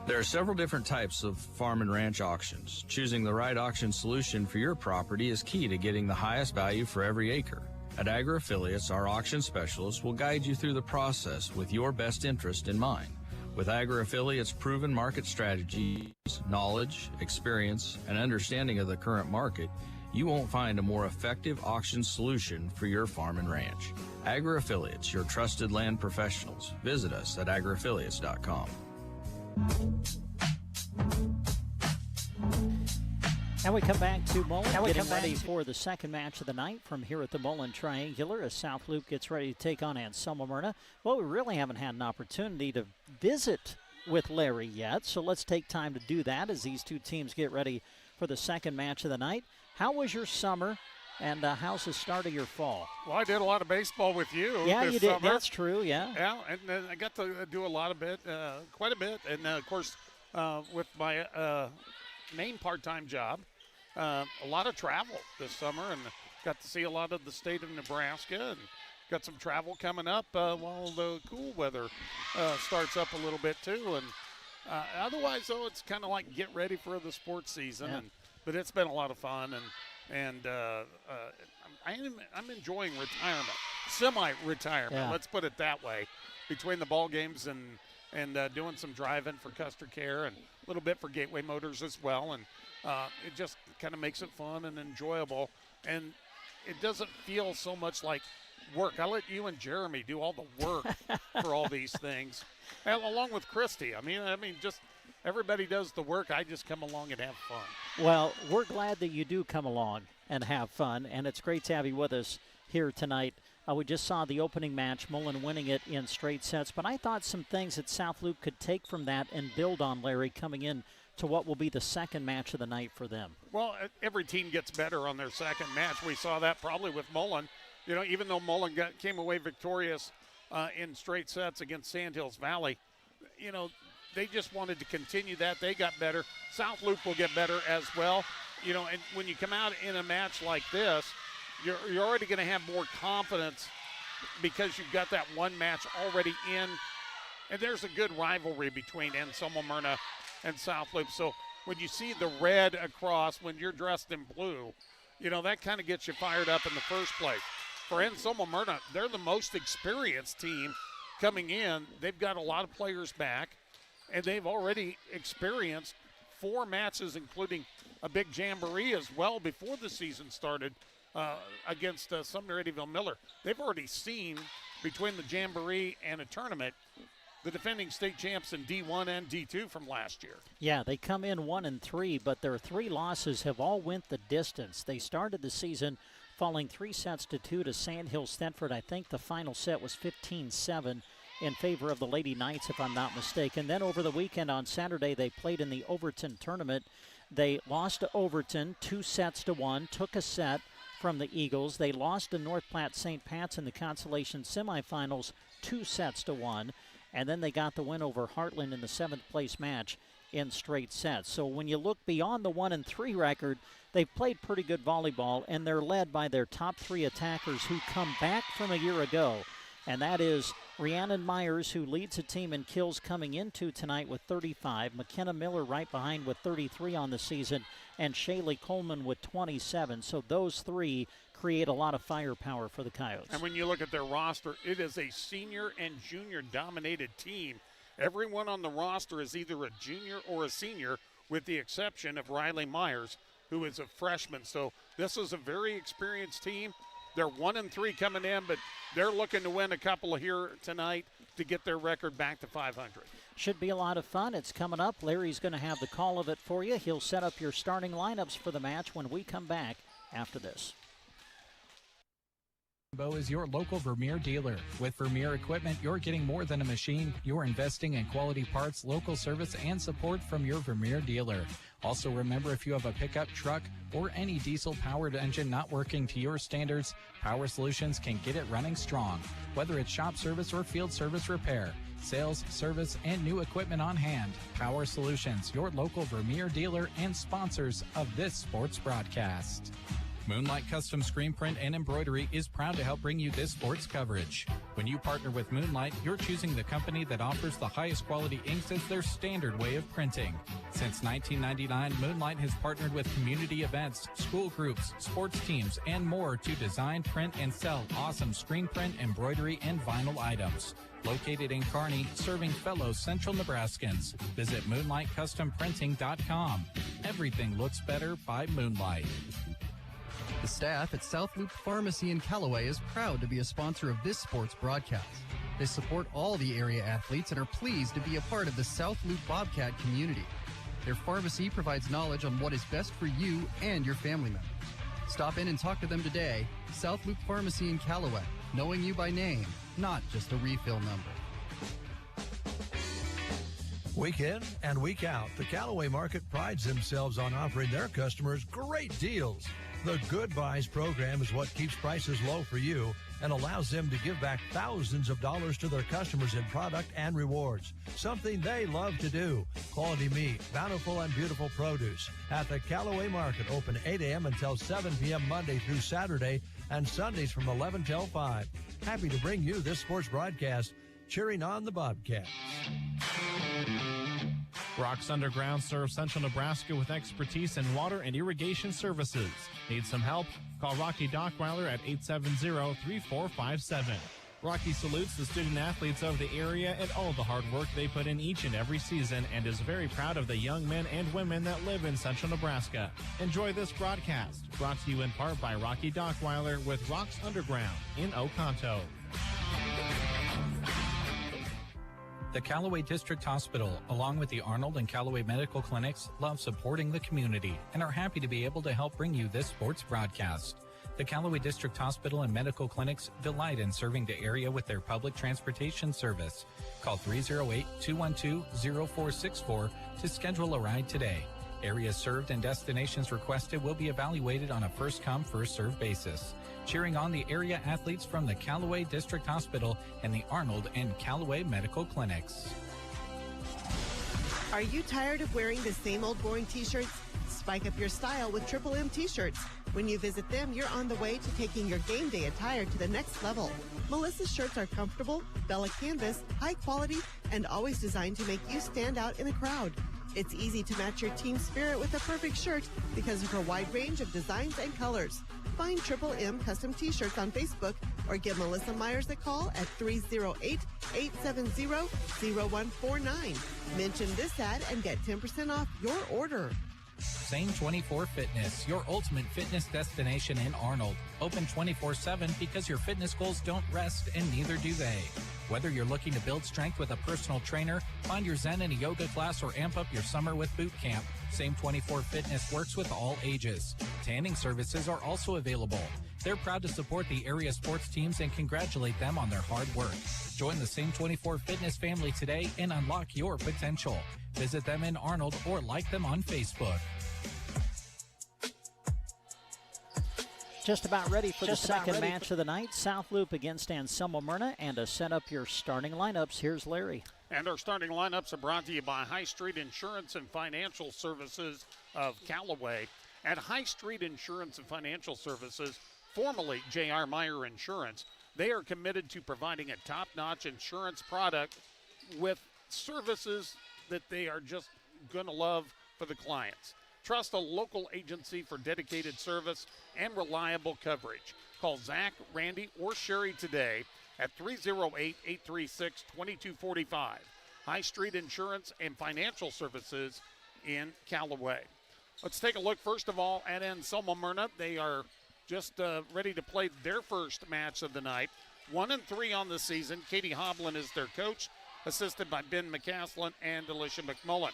There are several different types of farm and ranch auctions. Choosing the right auction solution for your property is key to getting the highest value for every acre. At Agri Affiliates, our auction specialists will guide you through the process with your best interest in mind. With Agri Affiliates' proven market strategies, knowledge, experience, and understanding of the current market, you won't find a more effective auction solution for your farm and ranch. Agri Affiliates, your trusted land professionals. Visit us at agriaffiliates.com. And we come back to Mullen, getting ready for the second match of the night from here at the Mullen Triangular as South Loop gets ready to take on Anselmo Myrna. Well, we really haven't had an opportunity to visit with Larry yet, so let's take time to do that as these two teams get ready for the second match of the night. How was your summer, and how's the start of your fall? Well, I did a lot of baseball with you. Yeah, this you did. summer. That's true, yeah. Yeah, and I got to do quite a bit. And, of course, with my main part-time job, a lot of travel this summer, and got to see a lot of the state of Nebraska, and got some travel coming up while the cool weather starts up a little bit too. And otherwise, though, it's kind of like get ready for the sports season. Yeah. But it's been a lot of fun, and I'm enjoying retirement, semi-retirement. Yeah. Let's put it that way, between the ball games and doing some driving for Custer Care and a little bit for Gateway Motors as well. And it just kind of makes it fun and enjoyable, and it doesn't feel so much like work. I let you and Jeremy do all the work for all these things, and along with Christy. I mean, just everybody does the work. I just come along and have fun. Well, we're glad that you do come along and have fun, and it's great to have you with us here tonight. We just saw the opening match, Mullen winning it in straight sets, but I thought some things that South Loop could take from that and build on, Larry, coming in to what will be the second match of the night for them. Well, every team gets better on their second match. We saw that probably with Mullen. You know, even though Mullen came away victorious in straight sets against Sandhills Valley, you know, they just wanted to continue that. They got better. South Loop will get better as well. You know, and when you come out in a match like this, you're already going to have more confidence because you've got that one match already in. And there's a good rivalry between Anselmo Myrna and South Loop. So when you see the red across when you're dressed in blue, you know, that kind of gets you fired up in the first place. For Anselmo Myrna, they're the most experienced team coming in. They've got a lot of players back, and they've already experienced 4 matches, including a big jamboree as well before the season started against Sumner Eddyville Miller. They've already seen, between the jamboree and a tournament, the defending state champs in D1 and D2 from last year. Yeah, they come in 1-3, but their 3 losses have all went the distance. They started the season falling 3-2 to Sandhills Thetford. I think the final set was 15-7 in favor of the Lady Knights, if I'm not mistaken. Then over the weekend on Saturday, they played in the Overton tournament. They lost to Overton 2-1, took a set from the Eagles. They lost to North Platte St. Pat's in the consolation semifinals 2-1. And then they got the win over Heartland in the 7th place match in straight sets. So when you look beyond the 1-3 record, they've played pretty good volleyball, and they're led by their top 3 attackers who come back from a year ago. And that is Rhiannon Myers, who leads the team in kills coming into tonight with 35. McKenna Miller right behind with 33 on the season, and Shaylee Coleman with 27. So those 3 create a lot of firepower for the Coyotes. And when you look at their roster, it is a senior and junior dominated team. Everyone on the roster is either a junior or a senior, with the exception of Riley Myers, who is a freshman. So this is a very experienced team. They're 1-3 coming in, but they're looking to win a couple here tonight to get their record back to 500. Should be a lot of fun. It's coming up. Larry's going to have the call of it for you. He'll set up your starting lineups for the match when we come back after this. Bo is your local Vermeer dealer. With Vermeer equipment, you're getting more than a machine. You're investing in quality parts, local service, and support from your Vermeer dealer. Also remember, if you have a pickup truck or any diesel-powered engine not working to your standards, Power Solutions can get it running strong. Whether it's shop service or field service repair, sales, service, and new equipment on hand, Power Solutions, your local Vermeer dealer and sponsors of this sports broadcast. Moonlight Custom Screen Print and Embroidery is proud to help bring you this sports coverage. When you partner with Moonlight, you're choosing the company that offers the highest quality inks as their standard way of printing. Since 1999, Moonlight has partnered with community events, school groups, sports teams, and more to design, print, and sell awesome screen print, embroidery, and vinyl items. Located in Kearney, serving fellow Central Nebraskans. Visit MoonlightCustomPrinting.com. Everything looks better by Moonlight. The staff at South Loup Pharmacy in Callaway is proud to be a sponsor of this sports broadcast. They support all the area athletes and are pleased to be a part of the South Loup Bobcat community. Their pharmacy provides knowledge on what is best for you and your family members. Stop in and talk to them today. South Loup Pharmacy in Callaway, knowing you by name, not just a refill number. Week in and week out, the Callaway Market prides themselves on offering their customers great deals. The Good Buys program is what keeps prices low for you and allows them to give back thousands of dollars to their customers in product and rewards, something they love to do. Quality meat, bountiful and beautiful produce at the Callaway Market, open 8 a.m. until 7 p.m. Monday through Saturday and Sundays from 11 till 5. Happy to bring you this sports broadcast, cheering on the Bobcats. Rocks Underground serves Central Nebraska with expertise in water and irrigation services. Need some help? Call Rocky Dockweiler at 870-3457. Rocky salutes the student athletes of the area and all the hard work they put in each and every season and is very proud of the young men and women that live in Central Nebraska. Enjoy this broadcast, brought to you in part by Rocky Dockweiler with Rocks Underground in Oconto. The Callaway District Hospital, along with the Arnold and Callaway Medical Clinics, love supporting the community and are happy to be able to help bring you this sports broadcast. The Callaway District Hospital and Medical Clinics delight in serving the area with their public transportation service. Call 308-212-0464 to schedule a ride today. Areas served and destinations requested will be evaluated on a first-come, first-served basis. Cheering on the area athletes from the Callaway District Hospital and the Arnold and Callaway Medical Clinics. Are you tired of wearing the same old boring t-shirts? Spike up your style with Triple M t-shirts. When you visit them, you're on the way to taking your game day attire to the next level. Melissa's shirts are comfortable, Bella canvas, high quality, and always designed to make you stand out in a crowd. It's easy to match your team spirit with the perfect shirt because of her wide range of designs and colors. Find Triple M Custom T-shirts on Facebook or give Melissa Myers a call at 308-870-0149. Mention this ad and get 10% off your order. Same 24 Fitness, your ultimate fitness destination in Arnold. Open 24/7 because your fitness goals don't rest and neither do they. Whether you're looking to build strength with a personal trainer, find your Zen in a yoga class, or amp up your summer with boot camp, Same 24 Fitness works with all ages. Tanning services are also available. They're proud to support the area sports teams and congratulate them on their hard work. Join the Same 24 Fitness family today and unlock your potential. Visit them in Arnold or like them on Facebook. Just about ready for the second match of the night. South Loup against Anselmo Myrna. And to set up your starting lineups, here's Larry. And our starting lineups are brought to you by High Street Insurance and Financial Services of Callaway. At High Street Insurance and Financial Services, formerly J.R. Meyer Insurance, they are committed to providing a top-notch insurance product with services that they are just going to love for the clients. Trust a local agency for dedicated service and reliable coverage. Call Zach, Randy, or Sherry today at 308-836-2245. High Street Insurance and Financial Services in Callaway. Let's take a look, first of all, at Anselmo Myrna. They are just ready to play their first match of the night. 1-3 on the season. Katie Hoblin is their coach, assisted by Ben McCaslin and Alicia McMullen.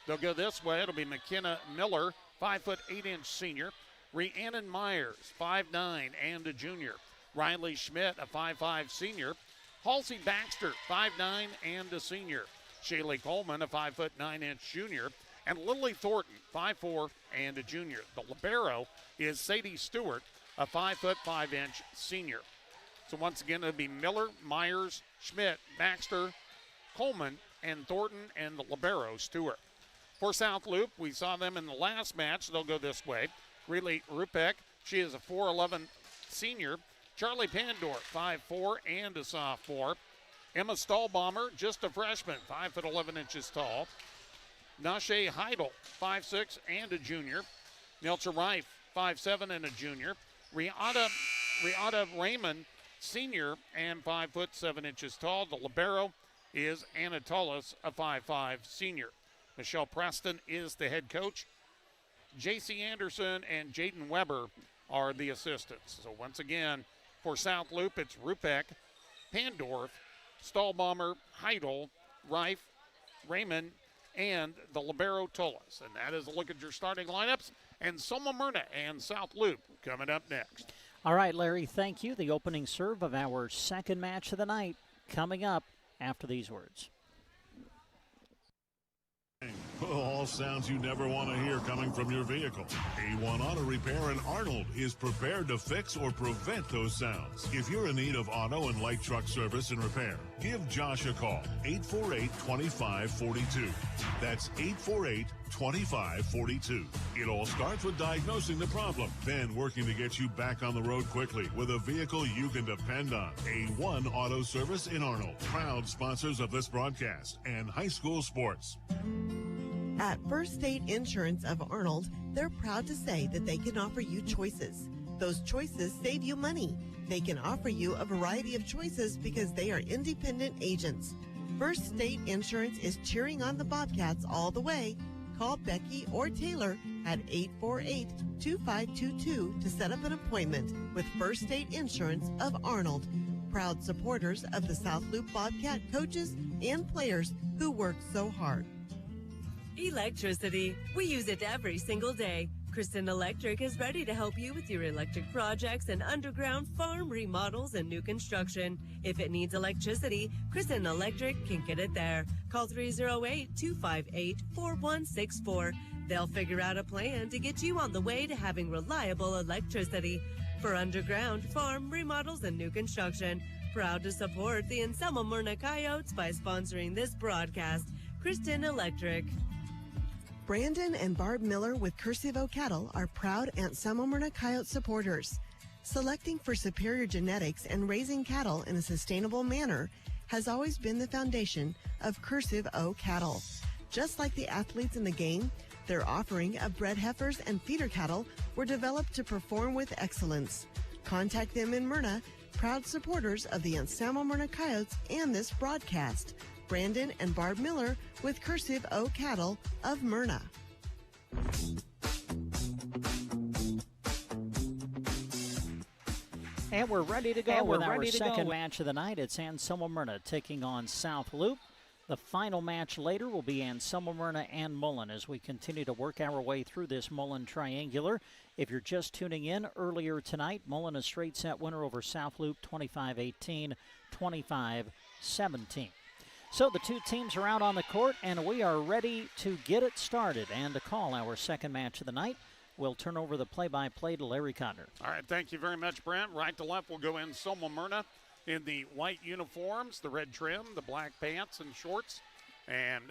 They'll go this way. It'll be McKenna Miller, 5'8" senior. Rhiannon Myers, 5'9" and a junior. Riley Schmidt, a 5'5" senior. Halsey Baxter, 5'9" and a senior. Shaylee Coleman, a 5'9" junior. And Lily Thornton, 5'4" and a junior. The libero is Sadie Stewart, a 5'5" senior. So once again, it'll be Miller, Myers, Schmidt, Baxter, Coleman, and Thornton, and the libero, Stewart. For South Loup, we saw them in the last match. They'll go this way. Riley Rupek, she is a 4'11" senior. Charlie Pandor, 5'4" and a sophomore. Emma Stahlbaumer, just a freshman, 5'11" tall. Nashe Heidel, 5'6" and a junior. Nelsa Reif, 5'7" and a junior. Riata Raymond, senior, and 5'7" tall. The libero is Anatolis, a 5'5" senior. Michelle Preston is the head coach. J.C. Anderson and Jaden Weber are the assistants. So once again, for South Loup, it's Rupek, Pandorf, Stahlbaumer, Heidel, Reif, Raymond, and the libero Tullis. And that is a look at your starting lineups. And Soma Myrna and South Loup coming up next. All right, Larry, thank you. The opening serve of our second match of the night coming up after these words. All sounds you never want to hear coming from your vehicle. A1 Auto Repair in Arnold is prepared to fix or prevent those sounds. If you're in need of auto and light truck service and repair, give Josh a call, 848-2542. That's 848-2542. It all starts with diagnosing the problem, then working to get you back on the road quickly with a vehicle you can depend on. A1 Auto Service in Arnold, proud sponsors of this broadcast and high school sports. At First State Insurance of Arnold, they're proud to say that they can offer you choices. Those choices save you money. They can offer you a variety of choices because they are independent agents. First State Insurance is cheering on the Bobcats all the way. Call Becky or Taylor at 848-2522 to set up an appointment with First State Insurance of Arnold. Proud supporters of the South Loup Bobcat coaches and players who work so hard. Electricity. We use it every single day. Kristen Electric is ready to help you with your electric projects and underground farm remodels and new construction. If it needs electricity, Kristen Electric can get it there. Call 308-258-4164. They'll figure out a plan to get you on the way to having reliable electricity. For underground farm remodels and new construction, proud to support the Anselmo Myrna Coyotes by sponsoring this broadcast. Kristen Electric. Brandon and Barb Miller with Cursive O Cattle are proud Anselmo Myrna Coyote supporters. Selecting for superior genetics and raising cattle in a sustainable manner has always been the foundation of Cursive O Cattle. Just like the athletes in the game, their offering of bred heifers and feeder cattle were developed to perform with excellence. Contact them in Myrna, proud supporters of the Anselmo Myrna Coyotes and this broadcast. Brandon and Barb Miller with Cursive O Cattle of Myrna. And we're ready to go with our second match of the night. It's Anselmo Myrna taking on South Loup. The final match later will be Anselmo Myrna and Mullen as we continue to work our way through this Mullen triangular. If you're just tuning in, earlier tonight, Mullen a straight set winner over South Loup, 25-18, 25-17. So the two teams are out on the court, and we are ready to get it started. And to call our second match of the night, we'll turn over the play-by-play to Larry Cotner. All right, thank you very much, Brent. Right to left, we'll go in Anselmo Myrna in the white uniforms, the red trim, the black pants and shorts, and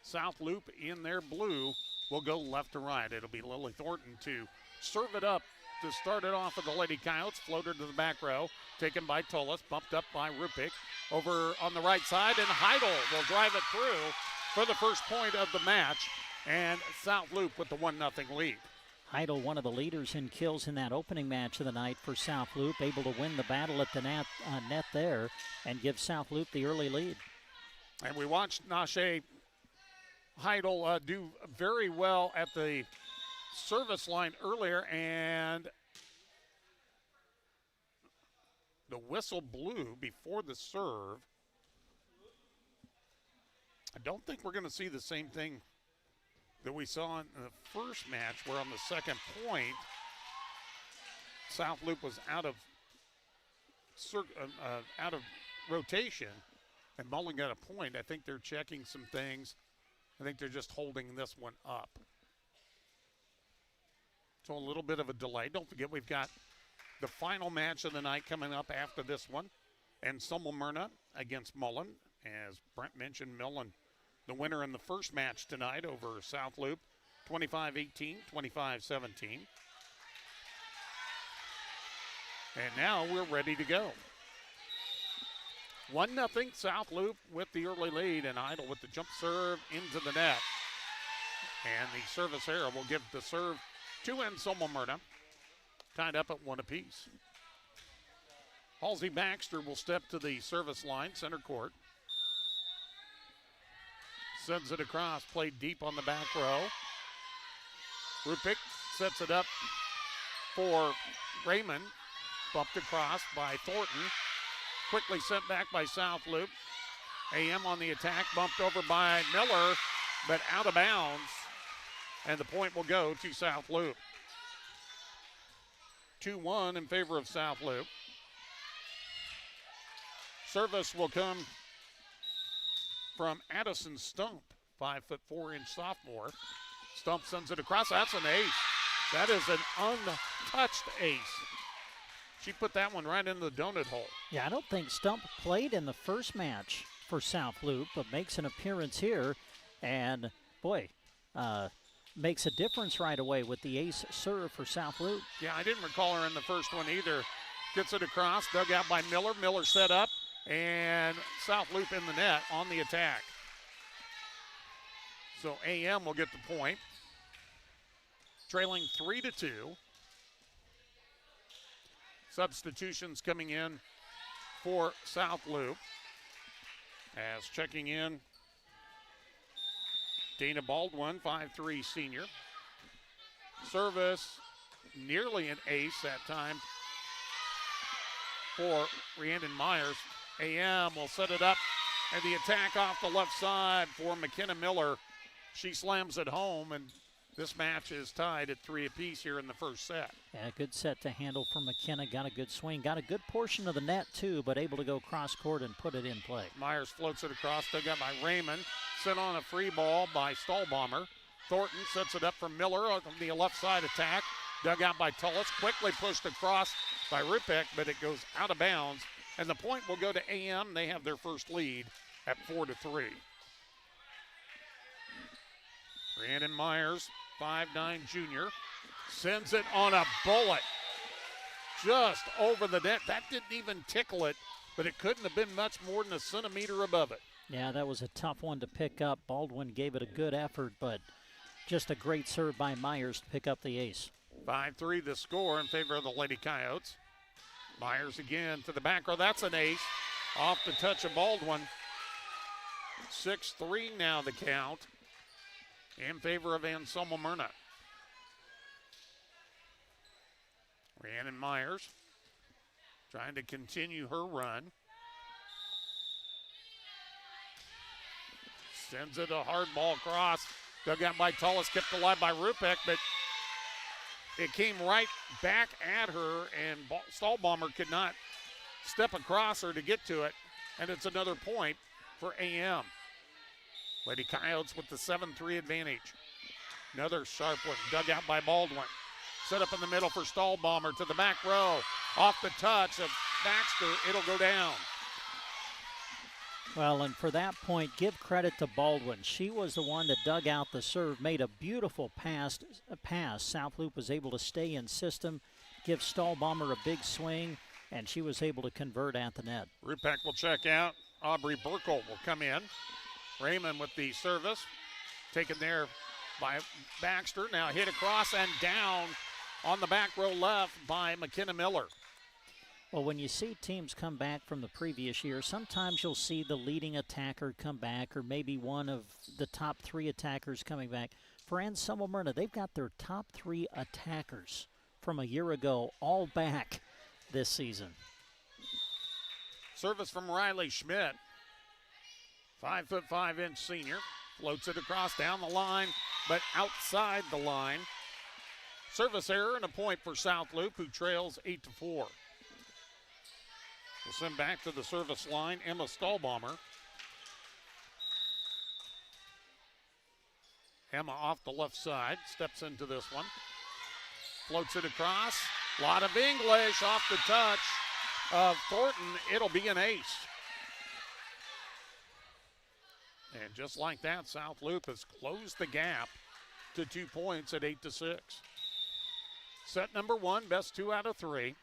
South Loup in their blue will go left to right. It'll be Lily Thornton to serve it up to start it off with the Lady Coyotes. Floater to the back row, taken by Tullis, bumped up by Rupik. Over on the right side, and Heidel will drive it through for the first point of the match, and South Loup with the 1-0 lead. Heidel, one of the leaders in kills in that opening match of the night for South Loup, able to win the battle at the net there and give South Loup the early lead. And we watched Nashe Heidel do very well at the service line earlier, and the whistle blew before the serve. I don't think we're going to see the same thing that we saw in the first match, where on the second point, South Loup was out of rotation, and Mullen got a point. I think they're checking some things. I think they're just holding this one up. So a little bit of a delay. Don't forget, we've got the final match of the night coming up after this one, and Smyrna against Mullen. As Brent mentioned, Mullen, the winner in the first match tonight over South Loup, 25-18, 25-17. And now we're ready to go. 1-0 South Loup with the early lead, and Idle with the jump serve into the net. And the service error will give the serve to Smyrna, tied up at 1 apiece. Halsey Baxter will step to the service line, center court. Sends it across, played deep on the back row. Rupik sets it up for Raymond. Bumped across by Thornton. Quickly sent back by South Loup. AM on the attack, bumped over by Miller, but out of bounds. And the point will go to South Loup. 2-1 in favor of South Loup. Service will come from Addison Stump, 5'4" sophomore. Stump sends it across. That's an ace. That is an untouched ace. She put that one right in the donut hole. Yeah, I don't think Stump played in the first match for South Loup, but makes an appearance here. And, boy, makes a difference right away with the ace serve for South Loup. Yeah, I didn't recall her in the first one either. Gets it across, dug out by Miller. Miller set up, and South Loup in the net on the attack. So AM will get the point. Trailing 3-2. Substitutions coming in for South Loup. As checking in, Dana Baldwin, 5'3" senior. Service, nearly an ace that time for Rhiannon Myers. AM will set it up, and the attack off the left side for McKenna Miller. She slams it home, and this match is tied at 3 apiece here in the first set. Yeah, good set to handle for McKenna. Got a good swing. Got a good portion of the net, too, but able to go cross-court and put it in play. Myers floats it across. Dug out by Raymond. Sent on a free ball by Stahlbomber. Thornton sets it up for Miller on the left side attack. Dug out by Tullis. Quickly pushed across by Rupek, but it goes out of bounds. And the point will go to AM. They have their first lead at 4-3. Rhiannon Myers, 5'9" junior, sends it on a bullet just over the net. That didn't even tickle it, but it couldn't have been much more than a centimeter above it. Yeah, that was a tough one to pick up. Baldwin gave it a good effort, but just a great serve by Myers to pick up the ace. 5-3 the score in favor of the Lady Coyotes. Myers again to the back row. That's an ace off the touch of Baldwin. 6-3 now the count in favor of Smyrna. Rhiannon Myers trying to continue her run. Sends it a hard ball across. Dug out by Tullis, kept alive by Rupek, but it came right back at her, and Stahlbomber could not step across her to get to it, and it's another point for AM. Lady Coyotes with the 7-3 advantage. Another sharp one, dug out by Baldwin. Set up in the middle for Stahlbomber to the back row. Off the touch of Baxter, it'll go down. Well, and for that point, give credit to Baldwin. She was the one that dug out the serve, made a beautiful pass. South Loup was able to stay in system, give Stahlbomber a big swing, and she was able to convert at the net. Rupek will check out. Aubrey Burkle will come in. Raymond with the service. Taken there by Baxter. Now hit across and down on the back row left by McKenna Miller. Well, when you see teams come back from the previous year, sometimes you'll see the leading attacker come back or maybe one of the top 3 attackers coming back. For Anselmo Myrna, they've got their top 3 attackers from a year ago all back this season. Service from Riley Schmidt. 5'5" senior. Floats it across down the line, but outside the line. Service error and a point for South Loup, who trails 8-4. We'll send back to the service line, Emma Stahlbaumer. Emma off the left side, steps into this one. Floats it across. A lot of English off the touch of Thornton. It'll be an ace. And just like that, South Loup has closed the gap to 2 points at 8-6. Set number 1, best 2 out of 3.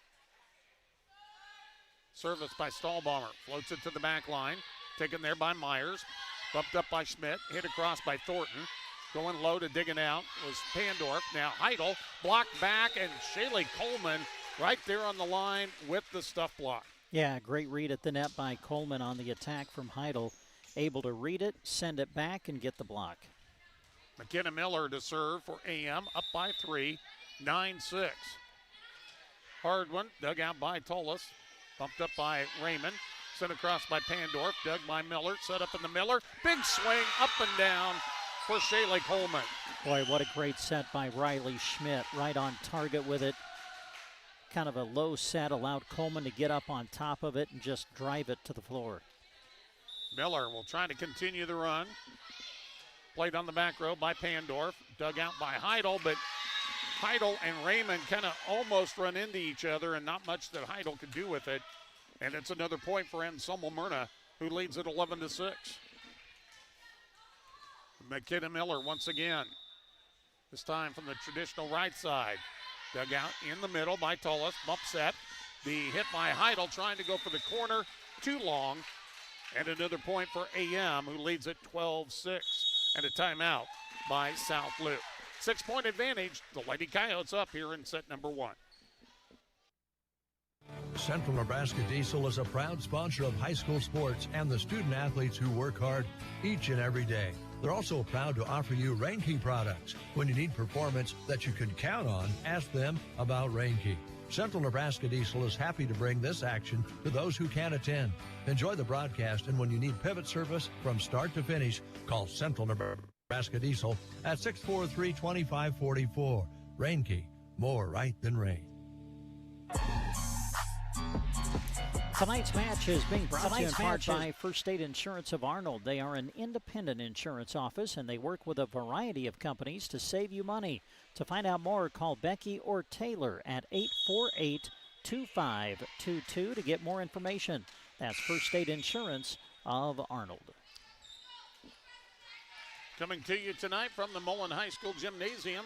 Service by Stahlbaumer. Floats it to the back line. Taken there by Myers. Bumped up by Schmidt. Hit across by Thornton. Going low to digging out was Pandorf. Now Heidel blocked back, and Shaylee Coleman right there on the line with the stuff block. Yeah, great read at the net by Coleman on the attack from Heidel. Able to read it, send it back, and get the block. McKenna Miller to serve for AM, up by 3, 9-6. Hard one, dug out by Tolis. Bumped up by Raymond. Sent across by Pandorf. Dug by Miller. Set up in the Miller. Big swing up and down for Shaylee Coleman. Boy, what a great set by Riley Schmidt. Right on target with it. Kind of a low set. Allowed Coleman to get up on top of it and just drive it to the floor. Miller will try to continue the run. Played on the back row by Pandorf. Dug out by Heidel, but Heidel and Raymond kind of almost run into each other, and not much that Heidel could do with it. And it's another point for Anselmo Myrna, who leads at 11-6. McKenna Miller once again. This time from the traditional right side. Dug out in the middle by Tolis. Bump set. The hit by Heidel trying to go for the corner. Too long. And another point for AM, who leads at 12-6. And a timeout by South Loup. 6-point advantage. The Lady Coyotes up here in set number 1. Central Nebraska Diesel is a proud sponsor of high school sports and the student athletes who work hard each and every day. They're also proud to offer you Rainke products. When you need performance that you can count on, ask them about Rainke. Central Nebraska Diesel is happy to bring this action to those who can't attend. Enjoy the broadcast, and when you need pivot service from start to finish, call Central Nebraska Diesel at 643-2544. Rainke, more right than rain. Tonight's match is being brought to you in part by First State Insurance of Arnold. They are an independent insurance office, and they work with a variety of companies to save you money. To find out more, call Becky or Taylor at 848-2522 to get more information. That's First State Insurance of Arnold. Coming to you tonight from the Mullen High School Gymnasium.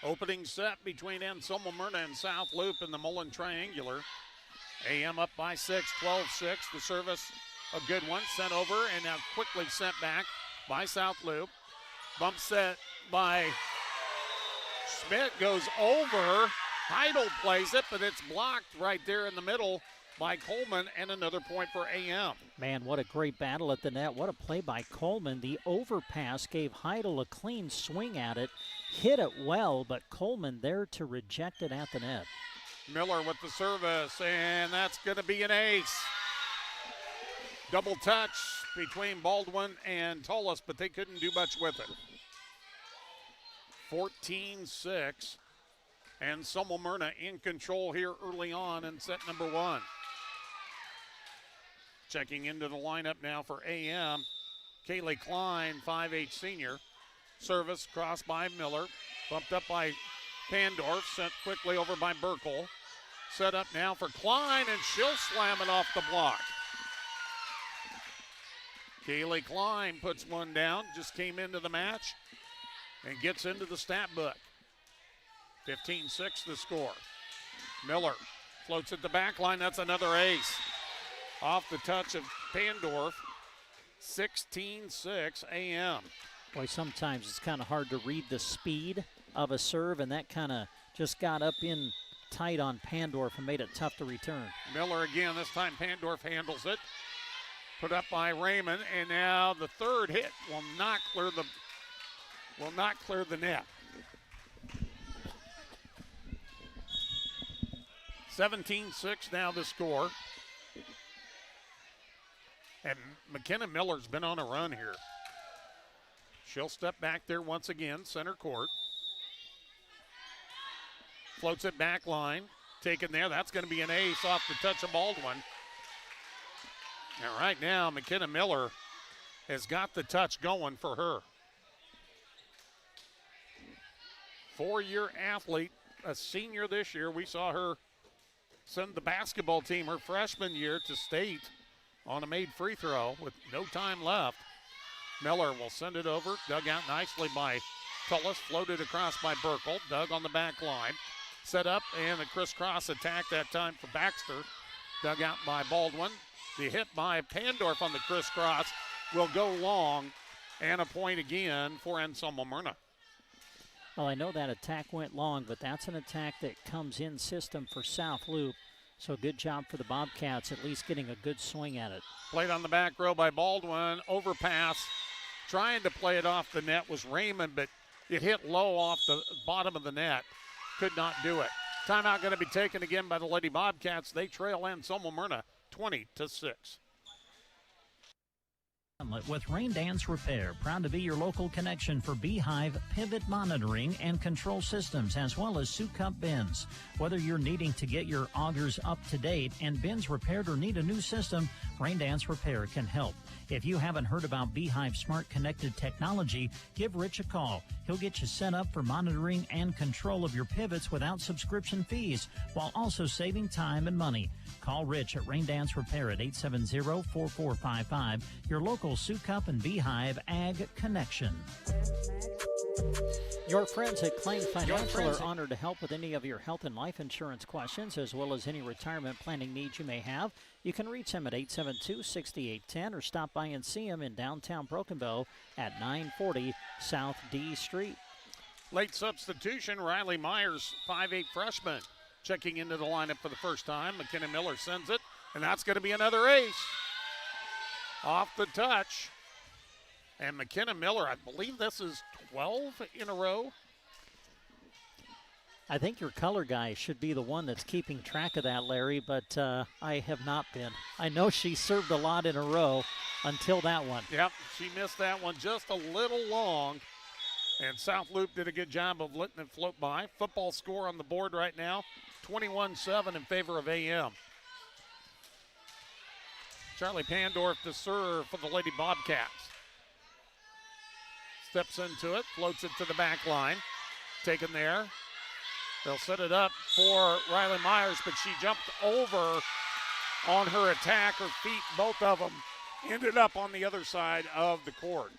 Opening set between Anselmo Myrna and South Loup in the Mullen Triangular. AM up by 6, 12-6. The service, a good one, sent over and now quickly sent back by South Loup. Bump set by Schmidt, goes over. Heidel plays it, but it's blocked right there in the middle by Coleman, and another point for AM. Man, what a great battle at the net. What a play by Coleman. The overpass gave Heidel a clean swing at it. Hit it well, but Coleman there to reject it at the net. Miller with the service, and that's going to be an ace. Double touch between Baldwin and Tolis, but they couldn't do much with it. 14-6, and Anselmo Myrna in control here early on in set number 1. Checking into the lineup now for AM, Kaylee Klein, 5'8" senior. Service crossed by Miller, bumped up by Pandorf, sent quickly over by Burkle. Set up now for Klein, and she'll slam it off the block. Kaylee Klein puts one down, just came into the match and gets into the stat book. 15-6 the score. Miller floats at the back line. That's another ace. Off the touch of Pandorf. 16-6 AM. Boy, sometimes it's kind of hard to read the speed of a serve, and that kind of just got up in tight on Pandorf and made it tough to return. Miller again, this time Pandorf handles it. Put up by Raymond, and now the third hit will not clear the net. 17-6 now the score. And McKenna Miller's been on a run here. She'll step back there once again, center court. Floats it back line. Taken there. That's going to be an ace off the touch of Baldwin. And right now, McKenna Miller has got the touch going for her. 4-year athlete, a senior this year. We saw her send the basketball team her freshman year to state on a made free throw with no time left. Miller will send it over, dug out nicely by Tullis, floated across by Burkle, dug on the back line, set up, and a crisscross attack that time for Baxter, dug out by Baldwin. The hit by Pandorf on the crisscross will go long, and a point again for Anselmo Myrna. Well, I know that attack went long, but that's an attack that comes in system for South Loup. So good job for the Bobcats, at least getting a good swing at it. Played on the back row by Baldwin, overpass. Trying to play it off the net was Raymond, but it hit low off the bottom of the net. Could not do it. Timeout going to be taken again by the Lady Bobcats. They trail Anselmo Myrna 20-6. With Rain Dance Repair, proud to be your local connection for Beehive pivot monitoring and control systems, as well as soup cup bins. Whether you're needing to get your augers up to date and bins repaired or need a new system, Rain Dance Repair can help. If you haven't heard about Beehive Smart Connected Technology, give Rich a call. He'll get you set up for monitoring and control of your pivots without subscription fees, while also saving time and money. Call Rich at Rain Dance Repair at 870-4455, your local Sioux Cup and Beehive Ag Connection. Your friends at Klein Financial are honored to help with any of your health and life insurance questions, as well as any retirement planning needs you may have. You can reach them at 872-6810 or stop by and see them in downtown Broken Bow at 940 South D Street. Late substitution, Riley Myers, 5'8" freshman, checking into the lineup for the first time. McKenna Miller sends it, and that's going to be another ace. Off the touch. And McKenna Miller, I believe this is 12 in a row. I think your color guy should be the one that's keeping track of that, Larry, but I have not been. I know she served a lot in a row until that one. Yep, she missed that one just a little long. And South Loup did a good job of letting it float by. Football score on the board right now, 21-7 in favor of AM. Charlie Pandorf to serve for the Lady Bobcats. Steps into it, floats it to the back line. Taken there. They'll set it up for Riley Myers, but she jumped over on her attack. Her feet, both of them, ended up on the other side of the court.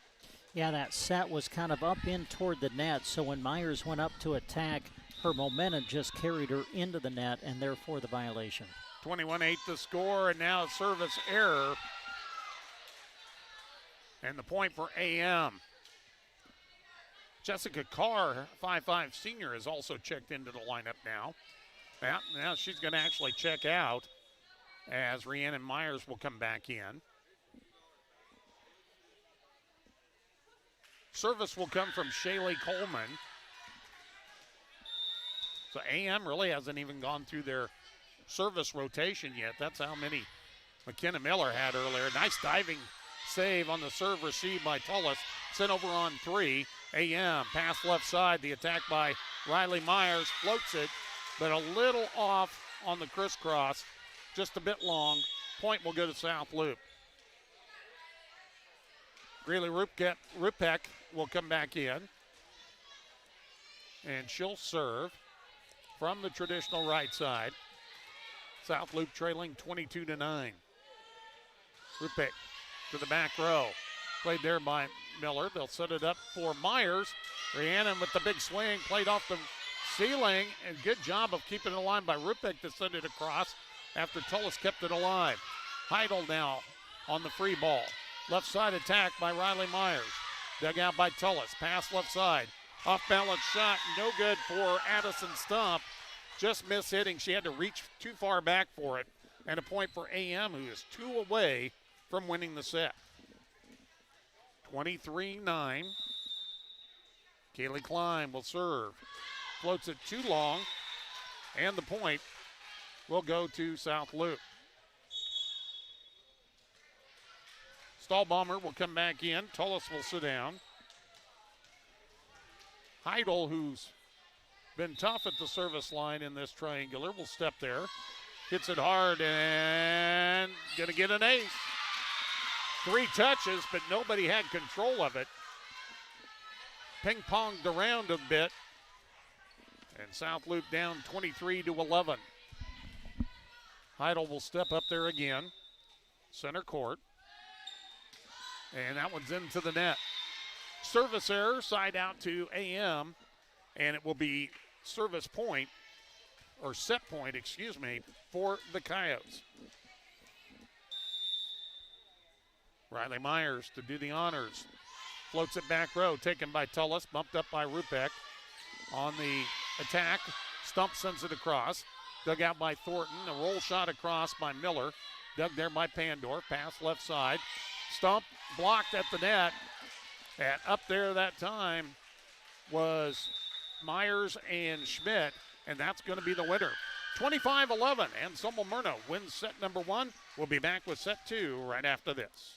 Yeah, that set was kind of up in toward the net, so when Myers went up to attack, her momentum just carried her into the net, and therefore the violation. 21-8 the score, and now a service error. And the point for AM. Jessica Carr, 5'5" senior, is also checked into the lineup now. Now she's going to actually check out as Rhiannon Myers will come back in. Service will come from Shaylee Coleman. So AM really hasn't even gone through their service rotation yet. That's how many McKenna Miller had earlier. Nice diving save on the serve receive by Tullis. Sent over on three. AM pass left side. The attack by Riley Myers. Floats it, but a little off on the crisscross. Just a bit long. Point will go to South Loup. Greeley Rupek will come back in. And she'll serve from the traditional right side. South Loup trailing 22-9. Rupek to the back row. Played there by Miller. They'll set it up for Myers. Rhiannon with the big swing. Played off the ceiling. And good job of keeping it alive by Rupek to send it across after Tullis kept it alive. Heidel now on the free ball. Left side attack by Riley Myers. Dug out by Tullis. Pass left side. Off balance shot. No good for Addison Stump. just missed hitting. She had to reach too far back for it. And a point for AM, who is 2 away from winning the set. 23-9. Kaylee Klein will serve. Floats it too long. And the point will go to South Loup. Stahlbaumer will come back in. Tullis will sit down. Heidel, who's been tough at the service line in this triangular, will step there. Hits it hard and going to get an ace. 3 touches, but nobody had control of it. Ping-ponged around a bit. And South Loup down 23-11. Heidel will step up there again. Center court. And that one's into the net. Service error, side out to AM. And it will be service point, or set point, excuse me, for the Coyotes. Riley Myers to do the honors. Floats it back row, taken by Tullis, bumped up by Rupek. On the attack, Stump sends it across. Dug out by Thornton, a roll shot across by Miller. Dug there by Pandor, pass left side. Stump blocked at the net. And up there that time was Myers and Schmidt, and that's going to be the winner. 25-11, and Myrna wins set number 1. We'll be back with set 2 right after this.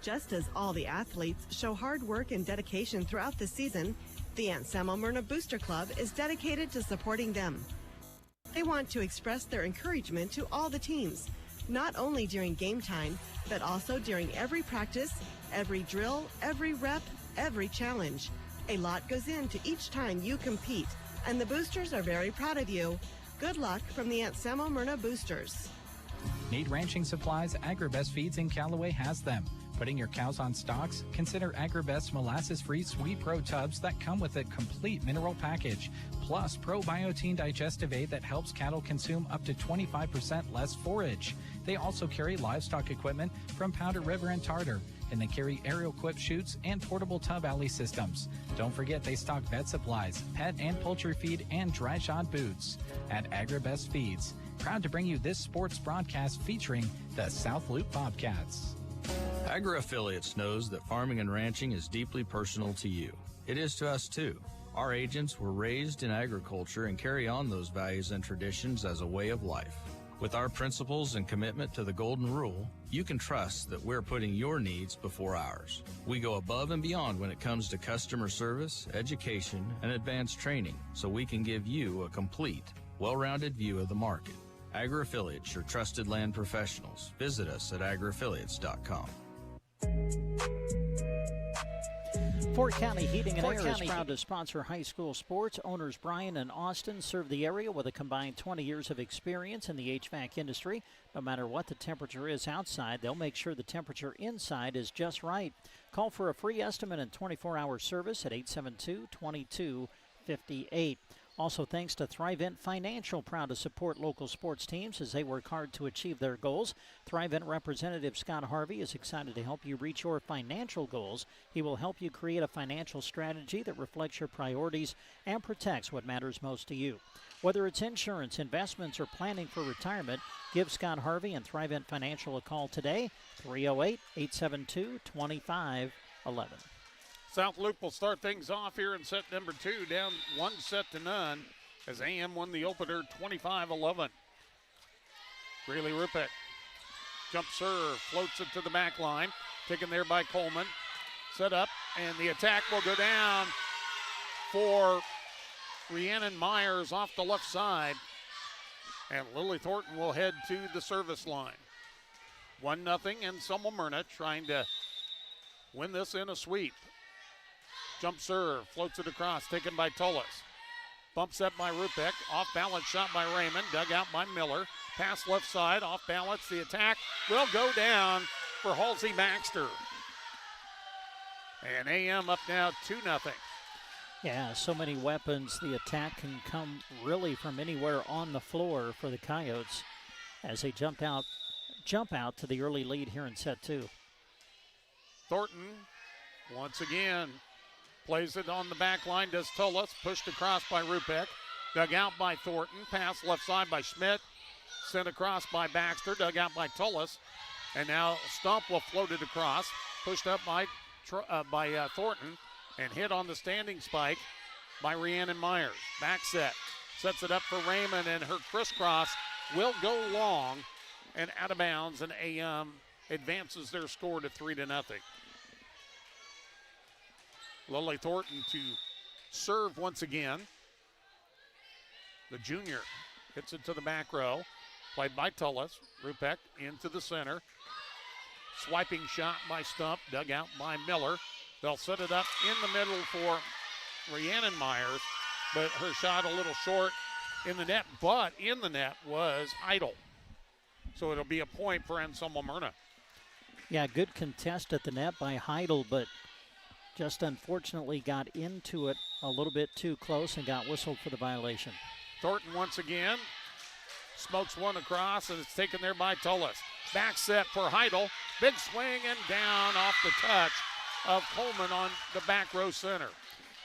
Just as all the athletes show hard work and dedication throughout the season, the Anselmo Myrna Booster Club is dedicated to supporting them. They want to express their encouragement to all the teams, not only during game time, but also during every practice, every drill, every rep, every challenge. A lot goes into each time you compete, and the boosters are very proud of you. Good luck from the Anselmo Myrna Boosters. Need ranching supplies? Agribest Feeds in Callaway has them. Putting your cows on stalks? Consider Agribest molasses-free Sweet Pro tubs that come with a complete mineral package, plus Probiotin digestive aid that helps cattle consume up to 25% less forage. They also carry livestock equipment from Powder River and Tartar, and they carry aerial quip chutes and portable tub alley systems. Don't forget they stock vet supplies, pet and poultry feed, and dry shod boots. At Agribest Feeds, proud to bring you this sports broadcast featuring the South Loup Bobcats. Agri Affiliates knows that farming and ranching is deeply personal to you. It is to us too. Our agents were raised in agriculture and carry on those values and traditions as a way of life. With our principles and commitment to the Golden Rule, you can trust that we're putting your needs before ours. We go above and beyond when it comes to customer service, education, and advanced training, so we can give you a complete, well-rounded view of the market. Agri-Affiliates, your trusted land professionals. Visit us at agriaffiliates.com. Fort County Heating and Air is proud to sponsor high school sports. Owners Brian and Austin serve the area with a combined 20 years of experience in the HVAC industry. No matter what the temperature is outside, they'll make sure the temperature inside is just right. Call for a free estimate and 24-hour service at 872-2258. Also, thanks to Thrivent Financial, proud to support local sports teams as they work hard to achieve their goals. Thrivent Representative Scott Harvey is excited to help you reach your financial goals. He will help you create a financial strategy that reflects your priorities and protects what matters most to you. Whether it's insurance, investments, or planning for retirement, give Scott Harvey and Thrivent Financial a call today, 308-872-2511. South Loup will start things off here in set number 2, down 1-0 as AM won the opener 25-11. Greeley Rupek, jump serve, floats it to the back line, taken there by Coleman. Set up, and the attack will go down for Rhiannon Myers off the left side. And Lily Thornton will head to the service line. 1-0, and Myrna trying to win this in a sweep. Jump serve, floats it across, taken by Tullis. Bumps up by Rupek, off balance shot by Raymond, dug out by Miller. Pass left side, off balance, the attack will go down for Halsey Baxter. And AM up now 2-0. Yeah, so many weapons. The attack can come really from anywhere on the floor for the Coyotes as they jump out to the early lead here in set 2. Thornton once again plays it on the back line, does Tullis, pushed across by Rupek. Dug out by Thornton. Pass left side by Schmidt. Sent across by Baxter. Dug out by Tullis. And now Stump will float it across. Pushed up by Thornton. And hit on the standing spike by Rhiannon Myers. Back set. Sets it up for Raymond. And her crisscross will go long and out of bounds. And AM advances their score to 3-0. Lily Thornton to serve once again. The junior hits it to the back row. Played by Tullis. Rupeck into the center. Swiping shot by Stump. Dug out by Miller. They'll set it up in the middle for Rhiannon Myers, but her shot a little short in the net. But in the net was Heidel. So it'll be a point for Anselmo Myrna. Yeah, good contest at the net by Heidel, but just unfortunately got into it a little bit too close and got whistled for the violation. Thornton once again smokes one across, and it's taken there by Tullis. Back set for Heidel. Big swing and down off the touch of Coleman on the back row center.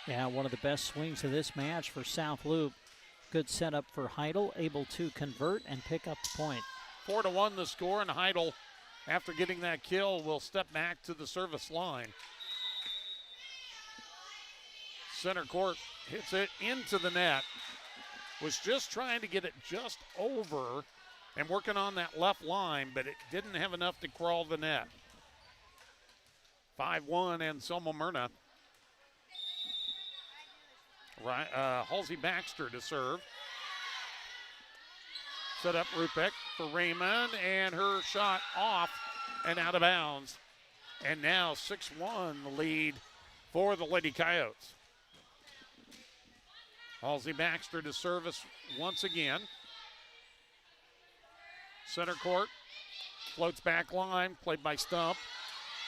Yeah, one of the best swings of this match for South Loup. Good setup for Heidel, able to convert and pick up the point. 4-1 the score, and Heidel, after getting that kill, will step back to the service line. Center court hits it into the net. Was just trying to get it just over and working on that left line, but it didn't have enough to crawl the net. 5-1 Anselmo Myrna. Right, Halsey Baxter to serve. Set up Rupeck for Raymond, and her shot off and out of bounds. And now 6-1 the lead for the Lady Coyotes. Halsey Baxter to service once again. Center court, floats back line, played by Stump.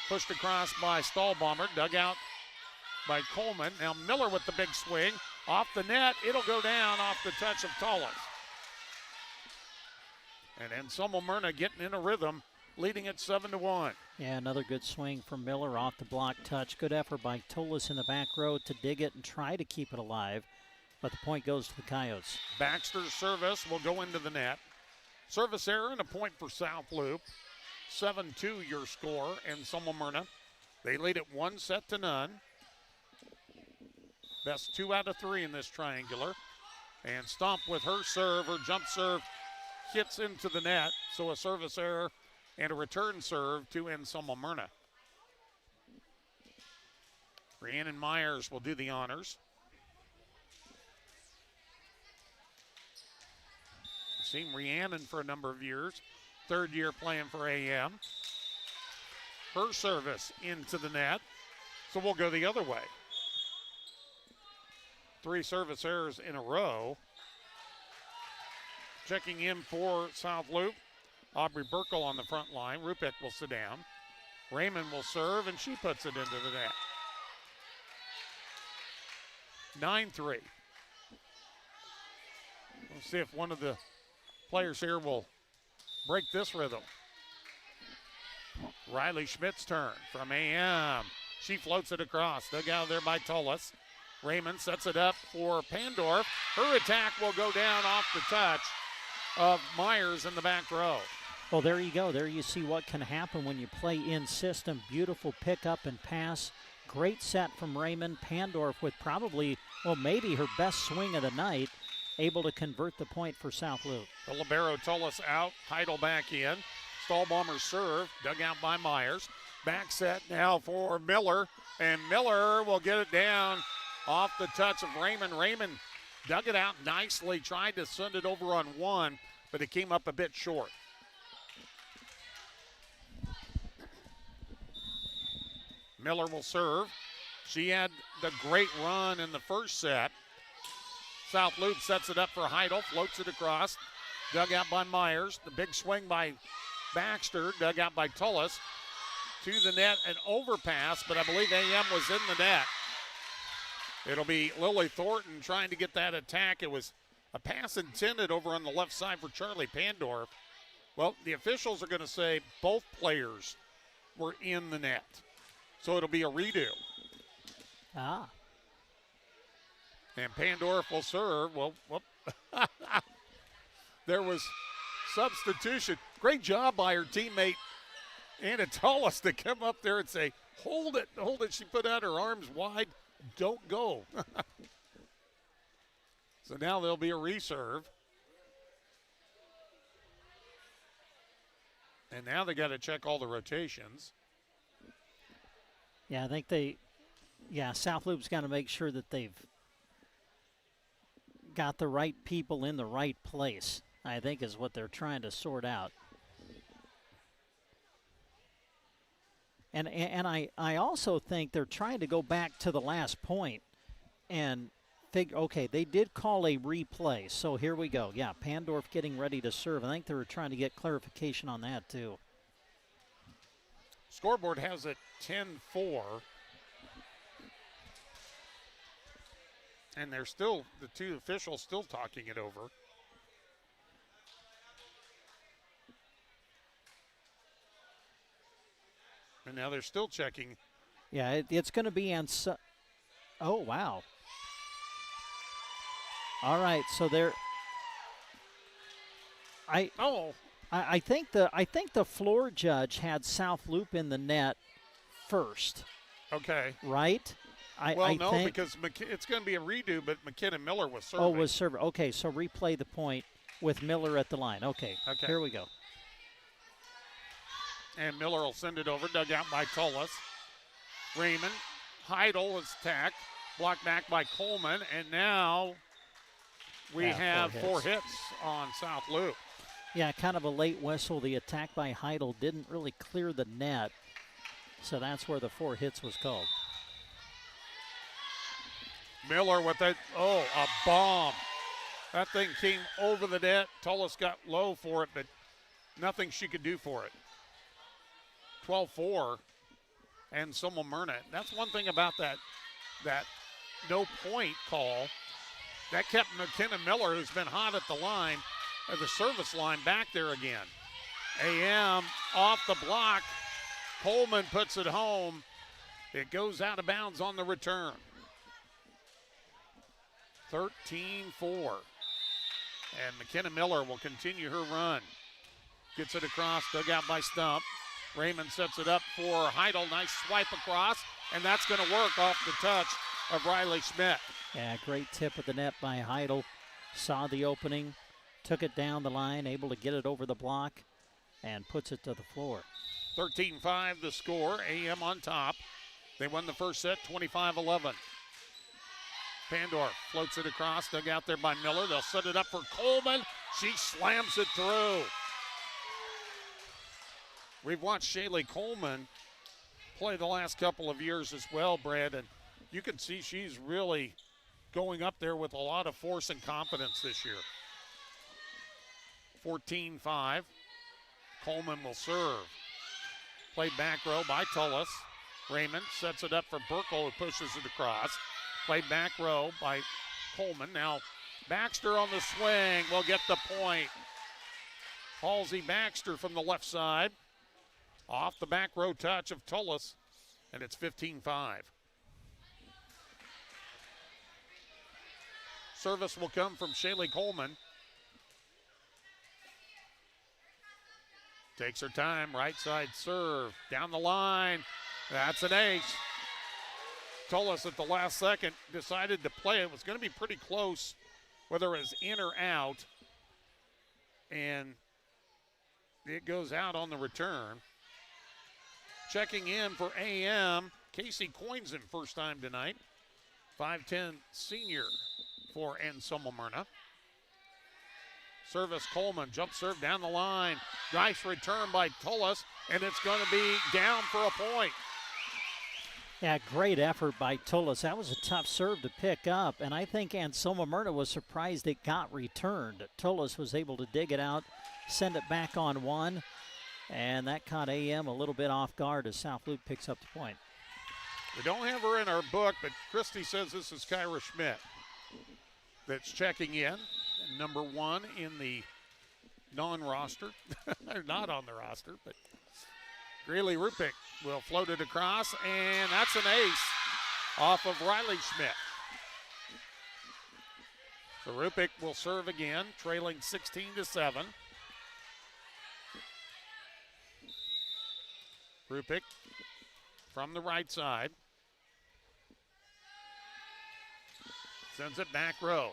Pushed across by Stahlbomber, dug out by Coleman. Now Miller with the big swing. Off the net, it'll go down off the touch of Tullis. And Anselmo Myrna getting in a rhythm, leading it 7-1. Yeah, another good swing from Miller off the block touch. Good effort by Tullis in the back row to dig it and try to keep it alive. But the point goes to the Coyotes. Baxter's service will go into the net. Service error and a point for South Loup. 7-2 your score, Anselmo Myrna. They lead it 1-0. Best 2 out of 3 in this triangular. And Stump with her serve, her jump serve hits into the net. So a service error and a return serve to Anselmo Myrna. Rhiannon Myers will do the honors. Seen Rhiannon for a number of years. Third year playing for AM. Her service into the net. So we'll go the other way. 3 service errors in a row. Checking in for South Loup, Aubrey Burkle on the front line. Rupeck will sit down. Raymond will serve, and she puts it into the net. 9-3. We'll see if one of the players here will break this rhythm. Riley Schmidt's turn from AM. She floats it across. Dug out there by Tullis. Raymond sets it up for Pandorf. Her attack will go down off the touch of Myers in the back row. Well, there you go. There you see what can happen when you play in system. Beautiful pickup and pass. Great set from Raymond. Pandorf with probably, well, maybe her best swing of the night, able to convert the point for South Loup. The libero Tullis out. Heidel back in. Stahlbomber serve. Dug out by Myers. Back set now for Miller. And Miller will get it down off the touch of Raymond. Raymond dug it out nicely. Tried to send it over on one, but it came up a bit short. Miller will serve. She had the great run in the first set. South Loup sets it up for Heidel, floats it across. Dug out by Myers. The big swing by Baxter, dug out by Tullis. To the net, an overpass, but I believe AM was in the net. It'll be Lily Thornton trying to get that attack. It was a pass intended over on the left side for Charlie Pandorf. Well, the officials are going to say both players were in the net. So it'll be a redo. And Pandorf will serve. Well, whoop. There was substitution. Great job by her teammate, Anna Tullis, to come up there and say, hold it, hold it. She put out her arms wide. Don't go. So now there'll be a reserve. And now they got to check all the rotations. Yeah, I think South Loop's got to make sure that they've got the right people in the right place, I think is what they're trying to sort out. And I also think they're trying to go back to the last point and figure, okay, they did call a replay, so here we go. Yeah, Pandorf getting ready to serve. I think they were trying to get clarification on that too. Scoreboard has it 10-4. And they're still, the two officials still talking it over. And now they're still checking. Yeah, it's going to be on. Oh, wow. All right, so they're. I think the floor judge had South Loop in the net first. Okay. Right? No, because it's going to be a redo, but McKenna Miller was serving. Oh, was serving. Okay, so replay the point with Miller at the line. Okay. Here we go. And Miller will send it over, dug out by Tullis. Raymond, Heidel is attacked, blocked back by Coleman, and now we have four hits on South Loop. Yeah, kind of a late whistle. The attack by Heidel didn't really clear the net, so that's where the 4 hits was called. Miller with a bomb. That thing came over the net. Tullis got low for it, but nothing she could do for it. 12-4, and Myrna. That's one thing about that no point call. That kept McKenna Miller, who's been hot at the line, at the service line, back there again. AM off the block. Coleman puts it home. It goes out of bounds on the return. 13-4. And McKenna Miller will continue her run. Gets it across, dug out by Stump. Raymond sets it up for Heidel. Nice swipe across, and that's going to work off the touch of Riley Schmidt. Yeah, great tip of the net by Heidel. Saw the opening, took it down the line, able to get it over the block, and puts it to the floor. 13-5 the score. AM on top. They won the first set, 25-11. Pandorf floats it across, dug out there by Miller. They'll set it up for Coleman. She slams it through. We've watched Shaylee Coleman play the last couple of years as well, Brad, and you can see she's really going up there with a lot of force and confidence this year. 14-5. Coleman will serve. Played back row by Tullis. Raymond sets it up for Burkle, who pushes it across. Played back row by Coleman. Now Baxter on the swing will get the point. Halsey Baxter from the left side. Off the back row touch of Tullis, and it's 15-5. Service will come from Shaylee Coleman. Takes her time, right side serve, down the line. That's an ace. Tullis at the last second decided to play. It was going to be pretty close, whether it was in or out. And it goes out on the return. Checking in for AM, Casey Coinson, first time tonight. 5'10" senior for Myrna. Service Coleman, jump serve down the line. Nice return by Tullis, and it's going to be down for a point. Yeah, great effort by Tullis. That was a tough serve to pick up, and I think Myrna was surprised it got returned. Tullis was able to dig it out, send it back on one. And that caught AM a little bit off guard as South Loop picks up the point. We don't have her in our book, but Christy says this is Kyra Schmidt that's checking in. Number 1 in the non-roster. They're not on the roster, but Greeley Rupick will float it across, and that's an ace off of Riley Schmidt. So Rupik will serve again, trailing 16-7. Rupik from the right side. Sends it back row.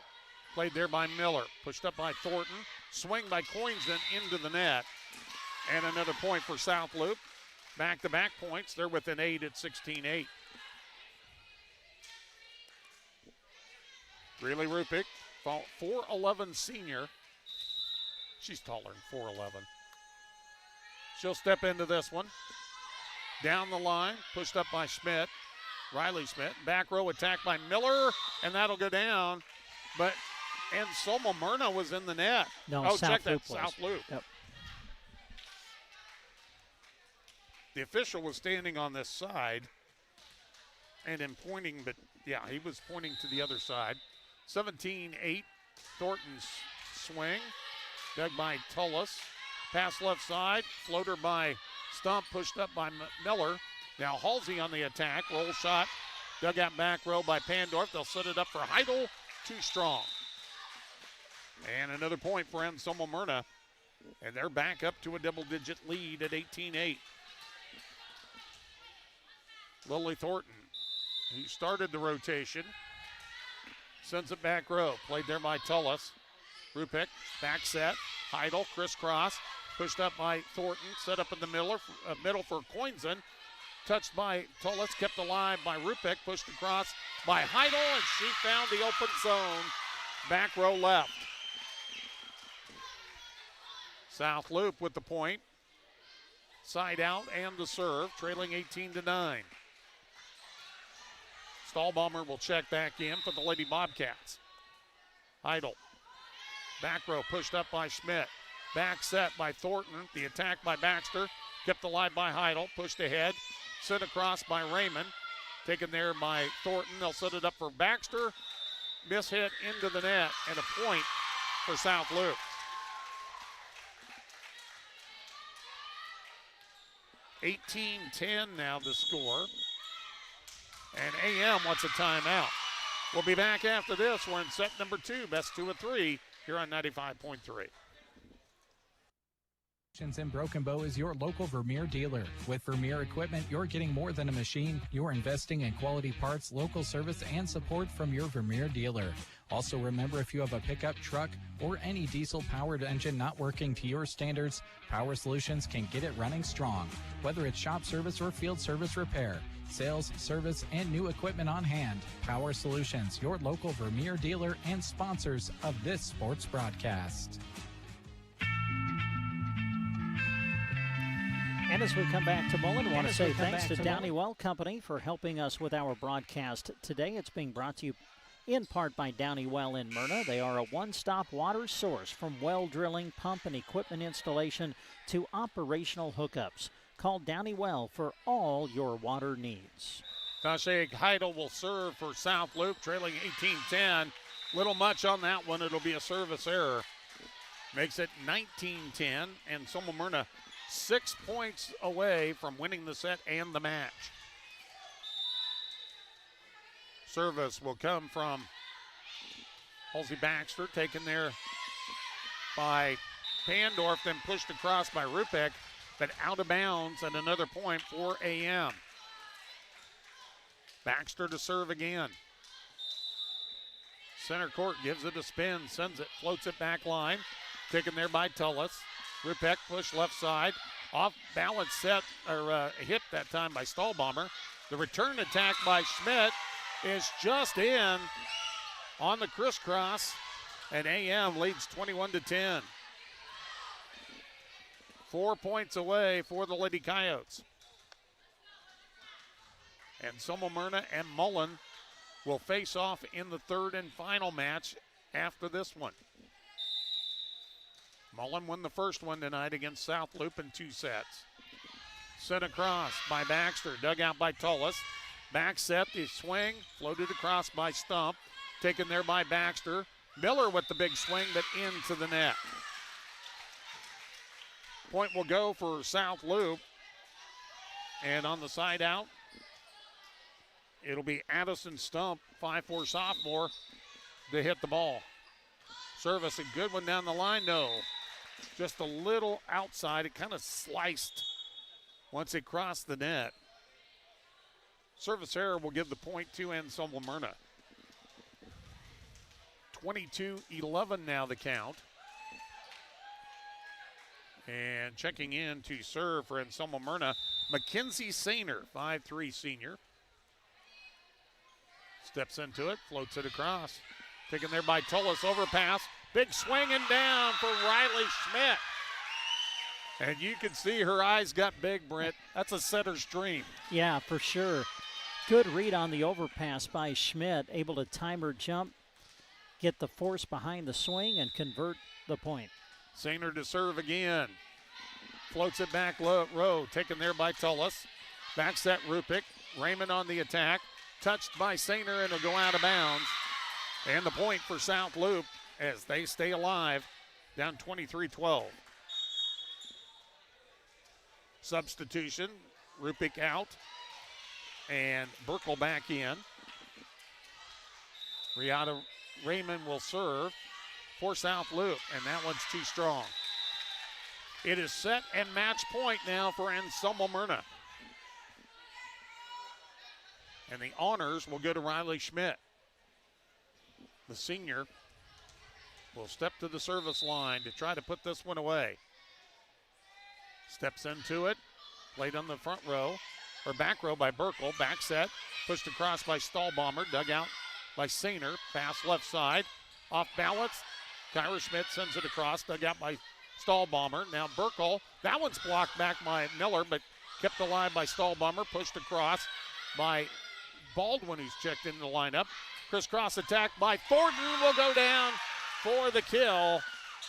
Played there by Miller. Pushed up by Thornton. Swing by Coinsden into the net. And another point for South Loup. Back-to-back points. They're within 8 at 16-8. Greeley Rupik, 4'11" senior. She's taller than 4'11". She'll step into this one. Down the line, pushed up by Schmidt. Riley Schmidt. Back row attack by Miller, and that'll go down. And Soma Myrna was in the net. No, check that. Loop South Loop. Yep. The official was standing on this side and pointing, but yeah, he was pointing to the other side. 17-8, Thornton's swing. Dug by Tullis. Pass left side, floater by Stump, pushed up by Miller. Now Halsey on the attack, roll shot, dug out back row by Pandorf. They'll set it up for Heidel, too strong. And another point for Ensoma Myrna, and they're back up to a double-digit lead at 18-8. Lily Thornton, who started the rotation, sends it back row. Played there by Tullis. Rupik, back set. Heidel, crisscross. Pushed up by Thornton. Set up in the middle for Coinson. Touched by Tullis. Kept alive by Rupik. Pushed across by Heidel, and she found the open zone. Back row left. South Loop with the point. Side out and the serve. Trailing 18-9. Stahlbaumer will check back in for the Lady Bobcats. Heidel. Back row pushed up by Schmidt. Back set by Thornton. The attack by Baxter. Kept alive by Heidel. Pushed ahead. Sent across by Raymond. Taken there by Thornton. They'll set it up for Baxter. Miss hit into the net and a point for South Loop. (18-10) now the score. And AM wants a timeout. We'll be back after this. We're in set number 2, best 2 of 3 here on 95.3. In Broken Bow is your local Vermeer dealer. With Vermeer equipment, you're getting more than a machine. You're investing in quality parts, local service, and support from your Vermeer dealer. Also remember, if you have a pickup truck or any diesel-powered engine not working to your standards, Power Solutions can get it running strong. Whether it's shop service or field service repair, sales, service, and new equipment on hand, Power Solutions, your local Vermeer dealer and sponsors of this sports broadcast. And as we come back to Mullen, I want to say thanks to Downey-Well Company for helping us with our broadcast today. It's being brought to you in part by Downey-Well in Myrna. They are a one-stop water source from well drilling, pump, and equipment installation to operational hookups. Call Downey-Well for all your water needs. Tasha Heidel will serve for South Loop, trailing 18-10. Little much on that one. It'll be a service error. Makes it 19-10, and Soma Myrna 6 points away from winning the set and the match. Service will come from Halsey Baxter, taken there by Pandorf, then pushed across by Rupik, but out of bounds, and another point for AM. Baxter to serve again. Center court gives it a spin, sends it, floats it back line, taken there by Tullis. Rupik push left side, off balance set, or hit that time by Stahlbaumer. The return attack by Schmidt is just in on the crisscross, and AM leads 21-10. 4 points away for the Lady Coyotes. And Soma Myrna and Mullen will face off in the third and final match after this one. Mullen won the first one tonight against South Loop in 2 sets. Sent across by Baxter, dug out by Tullis. Back set, the swing, floated across by Stump. Taken there by Baxter. Miller with the big swing, but into the net. Point will go for South Loop. And on the side out, it'll be Addison Stump, 5'4" sophomore, to hit the ball. Service, a good one down the line. No, just a little outside. It kind of sliced once it crossed the net. Service error will give the point to Anselmo Myrna. 22-11 now the count. And checking in to serve for Anselmo Myrna, Mackenzie Sainer, 5'3" senior. Steps into it, floats it across. Taken there by Tullis, overpass. Big swinging down for Riley Schmidt. And you can see her eyes got big, Brent. That's a setter's dream. Yeah, for sure. Good read on the overpass by Schmidt, able to time her jump, get the force behind the swing, and convert the point. Sainer to serve again. Floats it back row, taken there by Tullis. Back set Rupik. Raymond on the attack. Touched by Sainer, and it'll go out of bounds. And the point for South Loup as they stay alive, down 23-12. Substitution, Rupik out, and Burkle back in. Rihanna Raymond will serve for South Loup, and that one's too strong. It is set and match point now for Anselmo Myrna. And the honors will go to Riley Schmidt. The senior will step to the service line to try to put this one away. Steps into it, played on the front row, or back row by Burkle, back set, pushed across by Stahlbomber, dug out by Sainer, pass left side, off balance, Kyra Schmidt sends it across, dug out by Stahlbomber. Now Burkle, that one's blocked back by Miller, but kept alive by Stahlbomber, pushed across by Baldwin, who's checked into the lineup. Crisscross attack by Thornton will go down for the kill.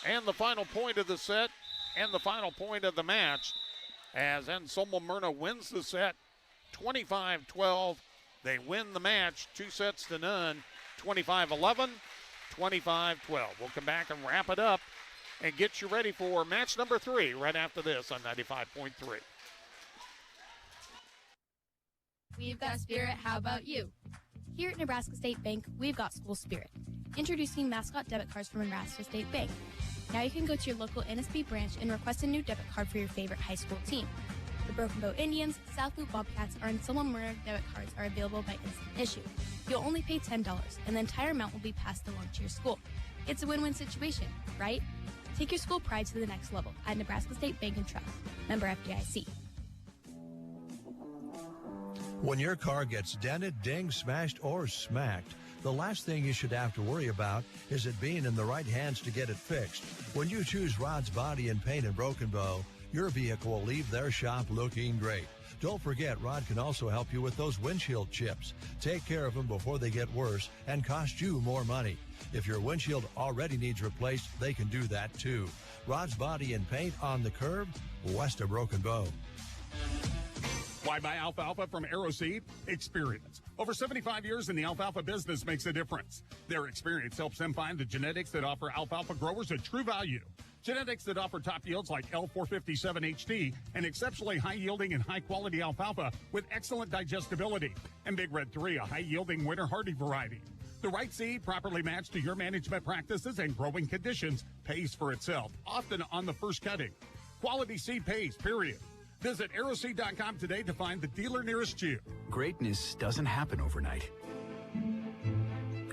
And the final point of the set and the final point of the match as Anselmo Myrna wins the set 25-12. They win the match 2-0, 25-11, 25-12. We'll come back and wrap it up and get you ready for match number 3 right after this on 95.3. We've got spirit, how about you? Here at Nebraska State Bank, we've got school spirit. Introducing mascot debit cards from Nebraska State Bank. Now you can go to your local NSB branch and request a new debit card for your favorite high school team. The Broken Bow Indians, South Loup Bobcats, or Anselmo Myrna debit cards are available by instant issue. You'll only pay $10, and the entire amount will be passed along to your school. It's a win-win situation, right? Take your school pride to the next level at Nebraska State Bank and Trust. Member FDIC. When your car gets dented, dinged, smashed, or smacked, the last thing you should have to worry about is it being in the right hands to get it fixed. When you choose Rod's Body and Paint in Broken Bow, your vehicle will leave their shop looking great. Don't forget, Rod can also help you with those windshield chips. Take care of them before they get worse and cost you more money. If your windshield already needs replaced, they can do that too. Rod's Body and Paint on the curb, west of Broken Bow. Why buy alfalfa from Aeroseed? Experience. Over 75 years in the alfalfa business makes a difference. Their experience helps them find the genetics that offer alfalfa growers a true value. Genetics that offer top yields like L457 HD and exceptionally high-yielding and high-quality alfalfa with excellent digestibility. And Big Red 3, a high-yielding winter hardy variety. The right seed, properly matched to your management practices and growing conditions, pays for itself, often on the first cutting. Quality seed pays, period. Visit Aeroseed.com today to find the dealer nearest you. Greatness doesn't happen overnight.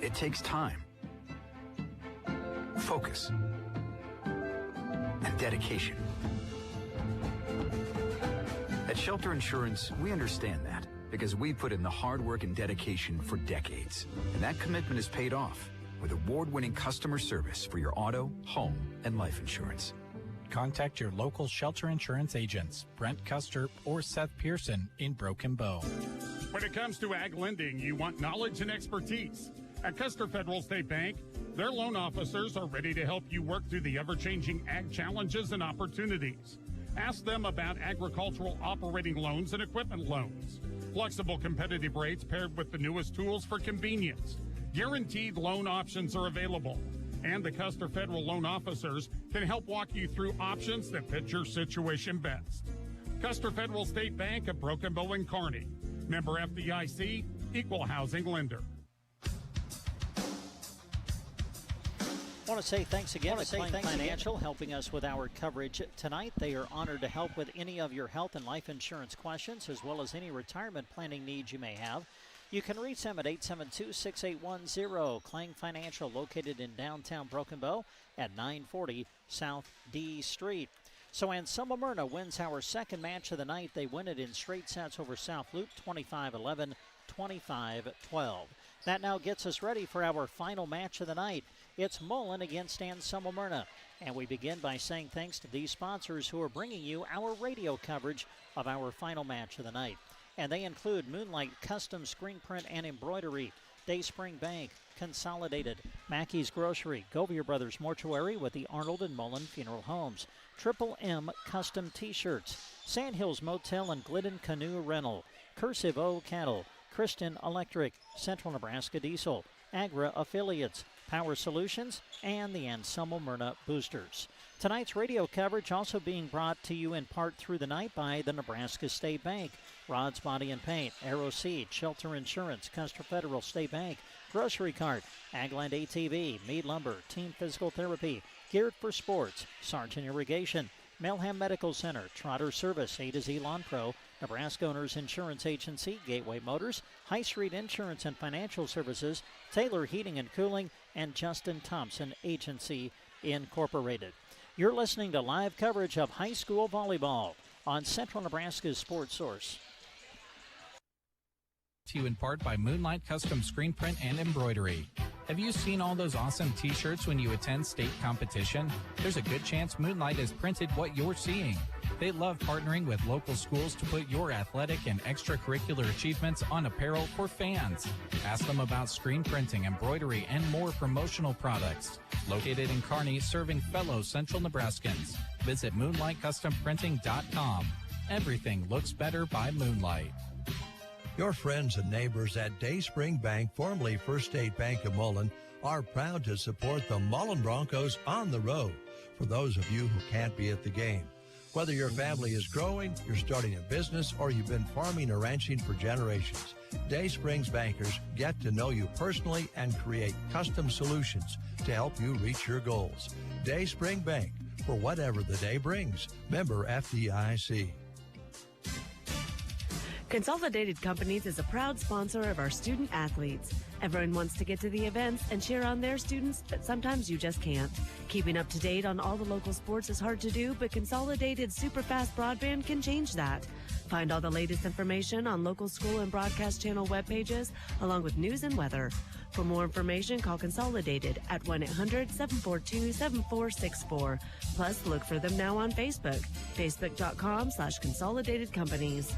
It takes time, focus, and dedication. At Shelter Insurance, we understand that because we put in the hard work and dedication for decades. And that commitment is paid off with award-winning customer service for your auto, home, and life insurance. Contact your local Shelter Insurance agents, Brent Custer or Seth Pearson in Broken Bow. When it comes to ag lending, you want knowledge and expertise. At Custer Federal State Bank, their loan officers are ready to help you work through the ever-changing ag challenges and opportunities. Ask them about agricultural operating loans and equipment loans. Flexible competitive rates paired with the newest tools for convenience. Guaranteed loan options are available. And the Custer Federal Loan Officers can help walk you through options that fit your situation best. Custer Federal State Bank of Broken Bow and Kearney. Member FDIC, Equal Housing Lender. I want to say thanks again to Clang Financial helping us with our coverage tonight. They are honored to help with any of your health and life insurance questions as well as any retirement planning needs you may have. You can reach them at 872-6810. Clang Financial, located in downtown Broken Bow at 940 South D Street. So Anselmo Myrna wins our second match of the night. They win it in straight sets over South Loup, 25-11, 25-12. That now gets us ready for our final match of the night. It's Mullen against Anselmo Myrna. And we begin by saying thanks to these sponsors who are bringing you our radio coverage of our final match of the night. And they include Moonlight Custom Screen Print and Embroidery, Dayspring Bank, Consolidated, Mackey's Grocery, Govier Brothers Mortuary with the Arnold and Mullen Funeral Homes, Triple M Custom T-Shirts, Sandhills Motel and Glidden Canoe Rental, Cursive O Cattle, Christian Electric, Central Nebraska Diesel, Agra Affiliates, Power Solutions, and the Anselmo Myrna Boosters. Tonight's radio coverage also being brought to you in part through the night by the Nebraska State Bank, Rod's Body and Paint, Arrow Seed, Shelter Insurance, Custer Federal State Bank, Grocery Cart, Agland ATV, Mead Lumber, Team Physical Therapy, Geared for Sports, Sargent Irrigation, Melham Medical Center, Trotter Service, A to Z Lawn Pro, Nebraska Owners Insurance Agency, Gateway Motors, High Street Insurance and Financial Services, Taylor Heating and Cooling, and Justin Thompson Agency Incorporated. You're listening to live coverage of high school volleyball on Central Nebraska's Sports Source. To you in part by Moonlight Custom Screen Print and Embroidery. Have you seen all those awesome t-shirts when you attend state competition? There's a good chance Moonlight has printed what you're seeing. They love partnering with local schools to put your athletic and extracurricular achievements on apparel for fans. Ask them about screen printing, embroidery, and more promotional products. Located in Kearney, serving fellow Central Nebraskans. Visit MoonlightCustomPrinting.com. Everything looks better by Moonlight. Your friends and neighbors at Dayspring Bank, formerly First State Bank of Mullen, are proud to support the Mullen Broncos on the road. For those of you who can't be at the game, whether your family is growing, you're starting a business, or you've been farming or ranching for generations, Dayspring's bankers get to know you personally and create custom solutions to help you reach your goals. Dayspring Bank, for whatever the day brings. Member FDIC. Consolidated Companies is a proud sponsor of our student athletes. Everyone wants to get to the events and cheer on their students, but sometimes you just can't. Keeping up to date on all the local sports is hard to do, but Consolidated Superfast Broadband can change that. Find all the latest information on local school and broadcast channel web pages, along with news and weather. For more information, call Consolidated at 1-800-742-7464. Plus, look for them now on Facebook, facebook.com/Consolidated Companies.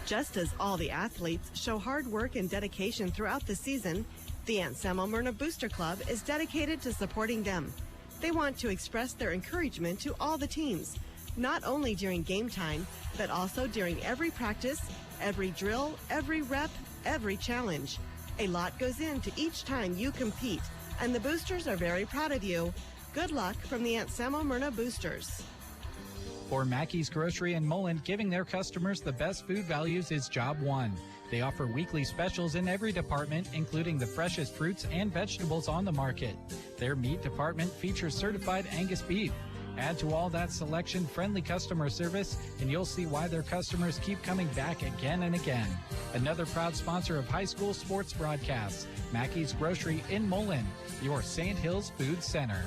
Just as all the athletes show hard work and dedication throughout the season, the Anselmo Myrna Booster Club is dedicated to supporting them. They want to express their encouragement to all the teams, not only during game time, but also during every practice, every drill, every rep, every challenge. A lot goes into each time you compete, and the boosters are very proud of you. Good luck from the Anselmo Myrna Boosters. For Mackey's Grocery and Mullen, giving their customers the best food values is job one. They offer weekly specials in every department, including the freshest fruits and vegetables on the market. Their meat department features certified Angus beef. Add to all that selection friendly customer service, and you'll see why their customers keep coming back again and again. Another proud sponsor of high school sports broadcasts, Mackey's Grocery in Mullen, your Sandhills Food Center.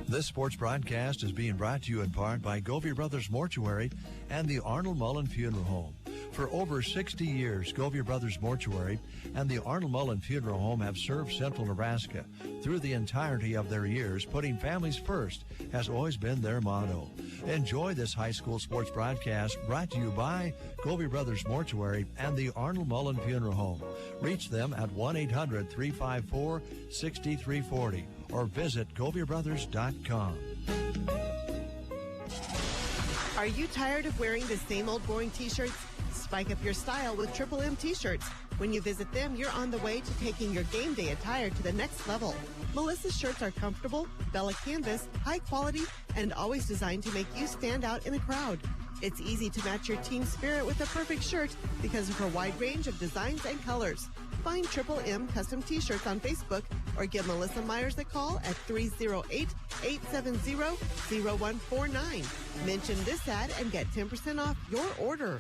This sports broadcast is being brought to you in part by Govier Brothers Mortuary and the Arnold Mullen Funeral Home. For over 60 years, Govier Brothers Mortuary and the Arnold Mullen Funeral Home have served Central Nebraska. Through the entirety of their years, putting families first has always been their motto. Enjoy this high school sports broadcast brought to you by Govier Brothers Mortuary and the Arnold Mullen Funeral Home. Reach them at 1-800-354-6340 or visit GovierBrothers.com. Are you tired of wearing the same old boring t-shirts? Spike up your style with Triple M t-shirts. When you visit them, you're on the way to taking your game day attire to the next level. Melissa's shirts are comfortable, Bella canvas, high quality, and always designed to make you stand out in a crowd. It's easy to match your team spirit with a perfect shirt because of her wide range of designs and colors. Find Triple M Custom T-shirts on Facebook or give Melissa Myers a call at 308-870-0149. Mention this ad and get 10% off your order.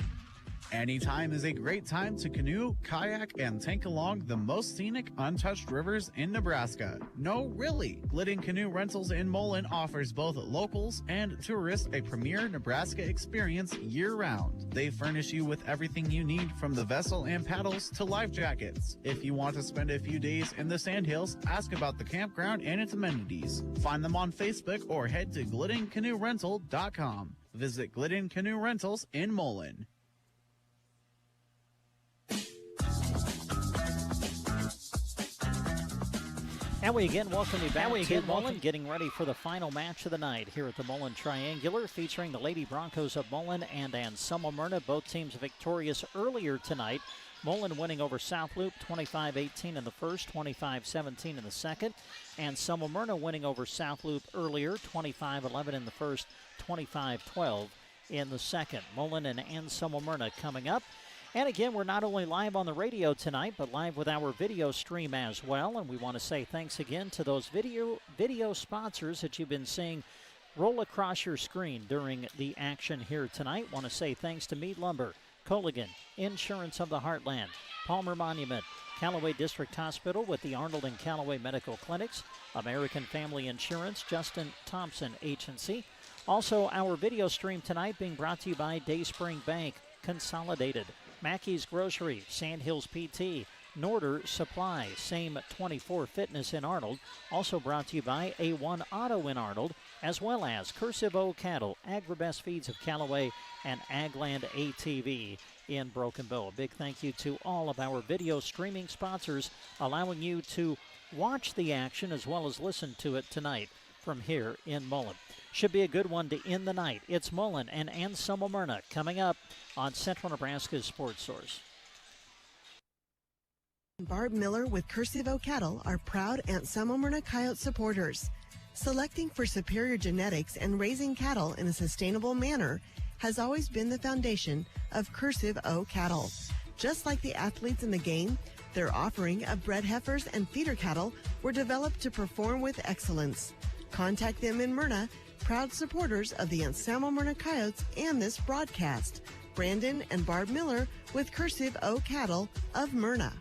Anytime is a great time to canoe, kayak, and tank along the most scenic, untouched rivers in Nebraska. No, really. Glidden Canoe Rentals in Mullen offers both locals and tourists a premier Nebraska experience year-round. They furnish you with everything you need from the vessel and paddles to life jackets. If you want to spend a few days in the Sandhills, ask about the campground and its amenities. Find them on Facebook or head to gliddencanoerental.com. Visit Glidden Canoe Rentals in Mullen. And we again welcome you back to Mullen, getting ready for the final match of the night here at the Mullen Triangular, featuring the Lady Broncos of Mullen and Anselmo Myrna. Both teams victorious earlier tonight. Mullen winning over South Loup 25-18 in the first, 25-17 in the second. Anselmo Myrna winning over South Loup earlier, 25-11 in the first, 25-12 in the second. Mullen and Anselmo Myrna coming up. And again, we're not only live on the radio tonight, but live with our video stream as well. And we want to say thanks again to those video sponsors that you've been seeing roll across your screen during the action here tonight. Want to say thanks to Meade Lumber, Colligan, Insurance of the Heartland, Palmer Monument, Callaway District Hospital with the Arnold and Callaway Medical Clinics, American Family Insurance, Justin Thompson Agency. Also, our video stream tonight being brought to you by Dayspring Bank, Consolidated, Mackey's Grocery, Sandhills PT, Norder Supply, Same 24 Fitness in Arnold. Also brought to you by A1 Auto in Arnold, as well as Cursive O Cattle, Agribest Feeds of Callaway, and Agland ATV in Broken Bow. A big thank you to all of our video streaming sponsors, allowing you to watch the action as well as listen to it tonight from here in Mullen. Should be a good one to end the night. It's Mullen and Anselmo Myrna coming up on Central Nebraska's Sports Source. Barb Miller with Cursive O Cattle are proud Anselmo Myrna Coyote supporters. Selecting for superior genetics and raising cattle in a sustainable manner has always been the foundation of Cursive O Cattle. Just like the athletes in the game, their offering of bred heifers and feeder cattle were developed to perform with excellence. Contact them in Myrna, proud supporters of the Anselmo Myrna Coyotes and this broadcast. Brandon and Barb Miller with Cursive O Cattle of Myrna.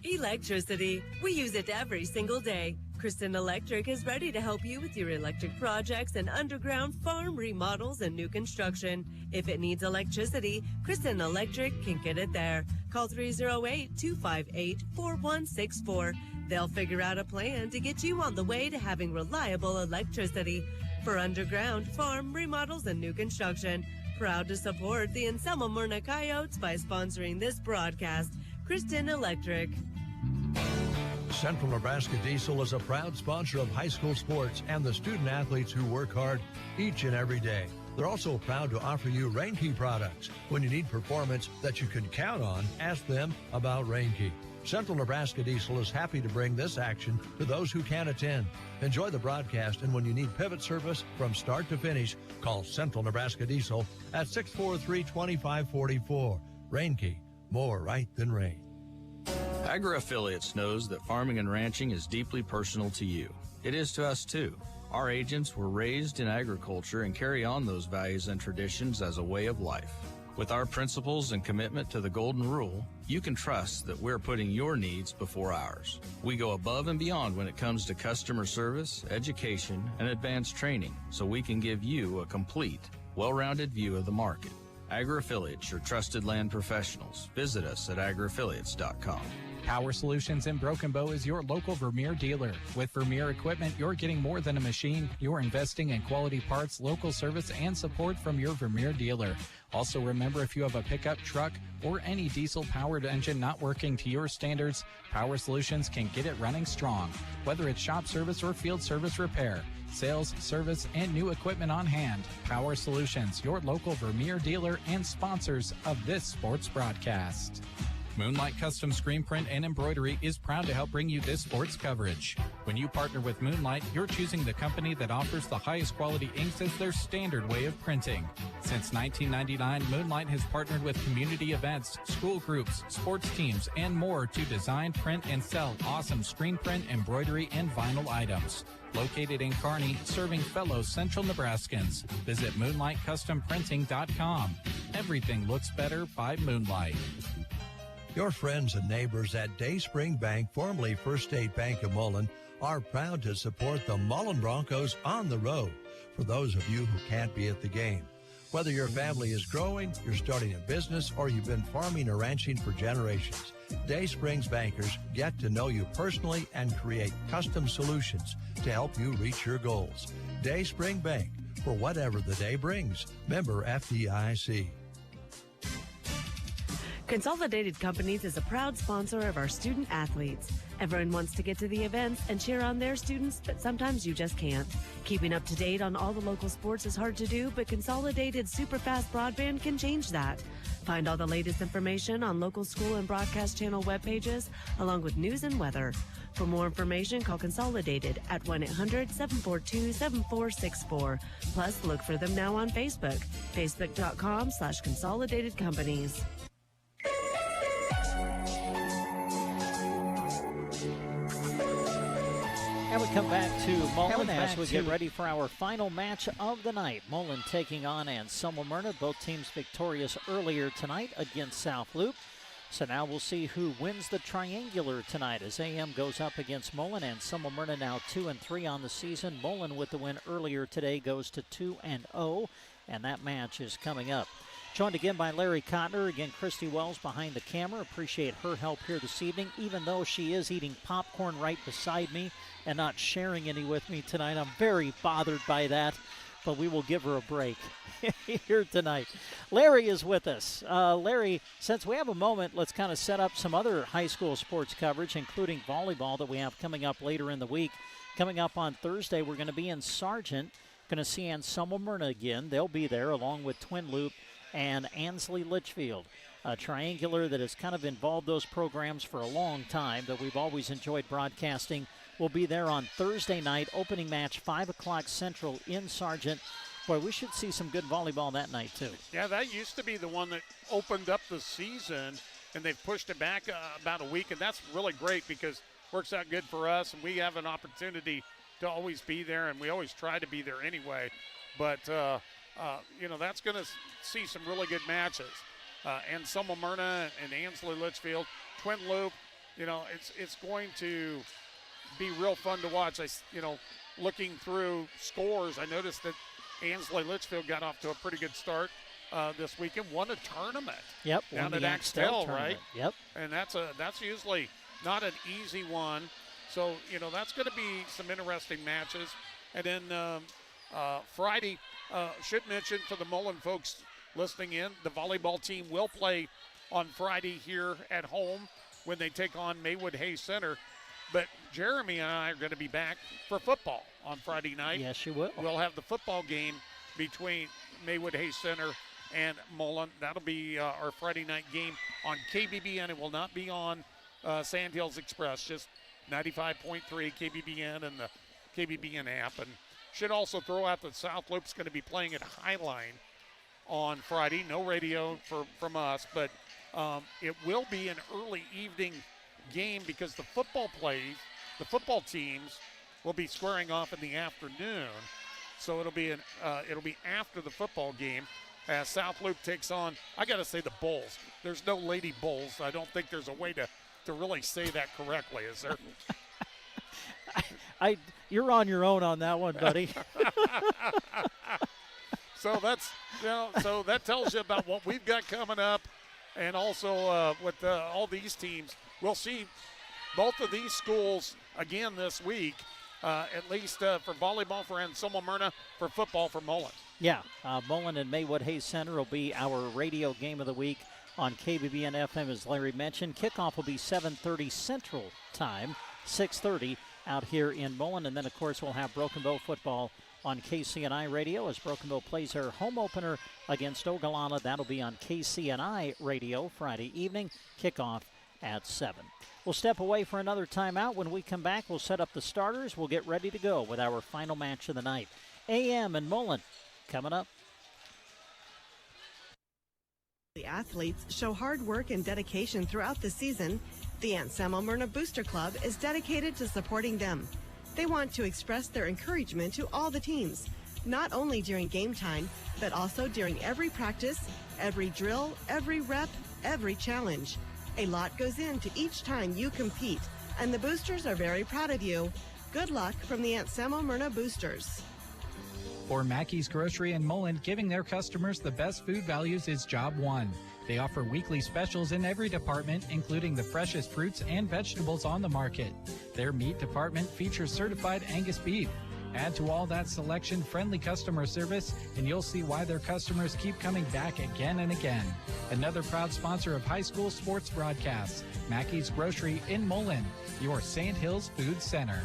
Electricity. We use it every single day. Kristen Electric is ready to help you with your electric projects and underground farm remodels and new construction. If it needs electricity, Kristen Electric can get it there. Call 308-258-4164. They'll figure out a plan to get you on the way to having reliable electricity. For underground, farm, remodels, and new construction. Proud to support the Anselmo Myrna Coyotes by sponsoring this broadcast. Kristen Electric. Central Nebraska Diesel is a proud sponsor of high school sports and the student athletes who work hard each and every day. They're also proud to offer you Rainkey products. When you need performance that you can count on, ask them about Rainkey. Central Nebraska Diesel is happy to bring this action to those who can attend. Enjoy the broadcast, and when you need pivot service from start to finish, call Central Nebraska Diesel at 643-2544. Rainkey, more right than rain. Agri-Affiliates knows that farming and ranching is deeply personal to you. It is to us too. Our agents were raised in agriculture and carry on those values and traditions as a way of life. With our principles and commitment to the Golden Rule, you can trust that we're putting your needs before ours. We go above and beyond when it comes to customer service, education, and advanced training, so we can give you a complete, well-rounded view of the market. Agri-Affiliates, your trusted land professionals. Visit us at agriaffiliates.com. Power Solutions in Broken Bow is your local Vermeer dealer. With Vermeer equipment, you're getting more than a machine. You're investing in quality parts, local service, and support from your Vermeer dealer. Also, remember, if you have a pickup truck or any diesel-powered engine not working to your standards, Power Solutions can get it running strong. Whether it's shop service or field service repair, sales, service, and new equipment on hand, Power Solutions, your local Vermeer dealer and sponsors of this sports broadcast. Moonlight Custom Screen Print and Embroidery is proud to help bring you this sports coverage. When you partner with Moonlight, you're choosing the company that offers the highest quality inks as their standard way of printing. Since 1999, Moonlight has partnered with community events, school groups, sports teams, and more to design, print, and sell awesome screen print, embroidery, and vinyl items. Located in Kearney, serving fellow Central Nebraskans. Visit MoonlightCustomPrinting.com. Everything looks better by Moonlight. Your friends and neighbors at Dayspring Bank, formerly First State Bank of Mullen, are proud to support the Mullen Broncos on the road for those of you who can't be at the game. Whether your family is growing, you're starting a business, or you've been farming or ranching for generations, Dayspring's bankers get to know you personally and create custom solutions to help you reach your goals. Dayspring Bank, for whatever the day brings. Member FDIC. Consolidated Companies is a proud sponsor of our student athletes. Everyone wants to get to the events and cheer on their students, but sometimes you just can't. Keeping up to date on all the local sports is hard to do, but Consolidated Superfast Broadband can change that. Find all the latest information on local school and broadcast channel web pages, along with news and weather. For more information, call Consolidated at 1-800-742-7464. Plus, look for them now on Facebook, facebook.com/Consolidated Companies. And we come back to Mullen as we get ready for our final match of the night. Mullen taking on Anselmo-Myrna. Both teams victorious earlier tonight against South Loup. So now we'll see who wins the triangular tonight as AM goes up against Mullen. Anselmo-Myrna now 2-3 on the season. Mullen with the win earlier today goes to 2-0, and that match is coming up. Joined again by Larry Cotner. Again, Christy Wells behind the camera. Appreciate her help here this evening, even though she is eating popcorn right beside me and not sharing any with me tonight. I'm very bothered by that, but we will give her a break here tonight. Larry is with us. Larry, since we have a moment, let's kind of set up some other high school sports coverage, including volleyball that we have coming up later in the week. Coming up on Thursday, we're going to be in Sargent. Going to see Anselmo-Myrna again. They'll be there along with Twin Loup and Ansley Litchfield. A triangular that has kind of involved those programs for a long time, that we've always enjoyed broadcasting. We'll be there on Thursday night, opening match 5 o'clock Central in Sargent. Boy, we should see some good volleyball that night, too. Yeah, that used to be the one that opened up the season, and they've pushed it back about a week, and that's really great because it works out good for us, and we have an opportunity to always be there, and we always try to be there anyway. But, that's going to see some really good matches. Anselmo-Myrna and Ansley Litchfield, Twin Loup, it's going to be real fun to watch. Looking through scores, I noticed that Ansley Litchfield got off to a pretty good start this weekend. Won a tournament. Yep, down at Axtell, right? Yep. And that's usually not an easy one. So, that's going to be some interesting matches. And then Friday, should mention for the Mullen folks listening in, the volleyball team will play on Friday here at home when they take on Maywood Hayes Center. But Jeremy and I are going to be back for football on Friday night. Yes, you will. We'll have the football game between Maywood Hayes Center and Mullen. That'll be our Friday night game on KBBN. It will not be on Sandhills Express, just 95.3 KBBN and the KBBN app. And should also throw out that South Loop's going to be playing at Highline on Friday. No radio from us, but it will be an early evening game because the football teams will be squaring off in the afternoon. So it'll be after the football game as South Loup takes on, I got to say, the Bulls. There's no Lady Bulls. I don't think there's a way to really say that correctly, is there? You're on your own on that one, buddy. So that tells you about what we've got coming up, and also with all these teams. We'll see both of these schools again this week, at least for volleyball for Anselmo-Myrna, for football for Mullen. Yeah, Mullen and Maywood Hayes Center will be our radio game of the week on KBBN FM, as Larry mentioned. Kickoff will be 7:30 Central Time, 6:30 out here in Mullen. And then, of course, we'll have Broken Bow football on KCNI Radio as Brokenville plays their home opener against Ogallala. That'll be on KCNI Radio Friday evening, kickoff at 7. We'll step away for another timeout. When we come back, we'll set up the starters. We'll get ready to go with our final match of the night. AM and Mullen coming up. The athletes show hard work and dedication throughout the season. The Anselmo Myrna Booster Club is dedicated to supporting them. They want to express their encouragement to all the teams, not only during game time, but also during every practice, every drill, every rep, every challenge. A lot goes into each time you compete, and the Boosters are very proud of you. Good luck from the Anselmo Myrna Boosters. For Mackey's Grocery in Mullen, giving their customers the best food values is job one. They offer weekly specials in every department, including the freshest fruits and vegetables on the market. Their meat department features certified Angus beef. Add to all that selection friendly customer service, and you'll see why their customers keep coming back again and again. Another proud sponsor of high school sports broadcasts, Mackey's Grocery in Mullen, your St. Hills Food Center.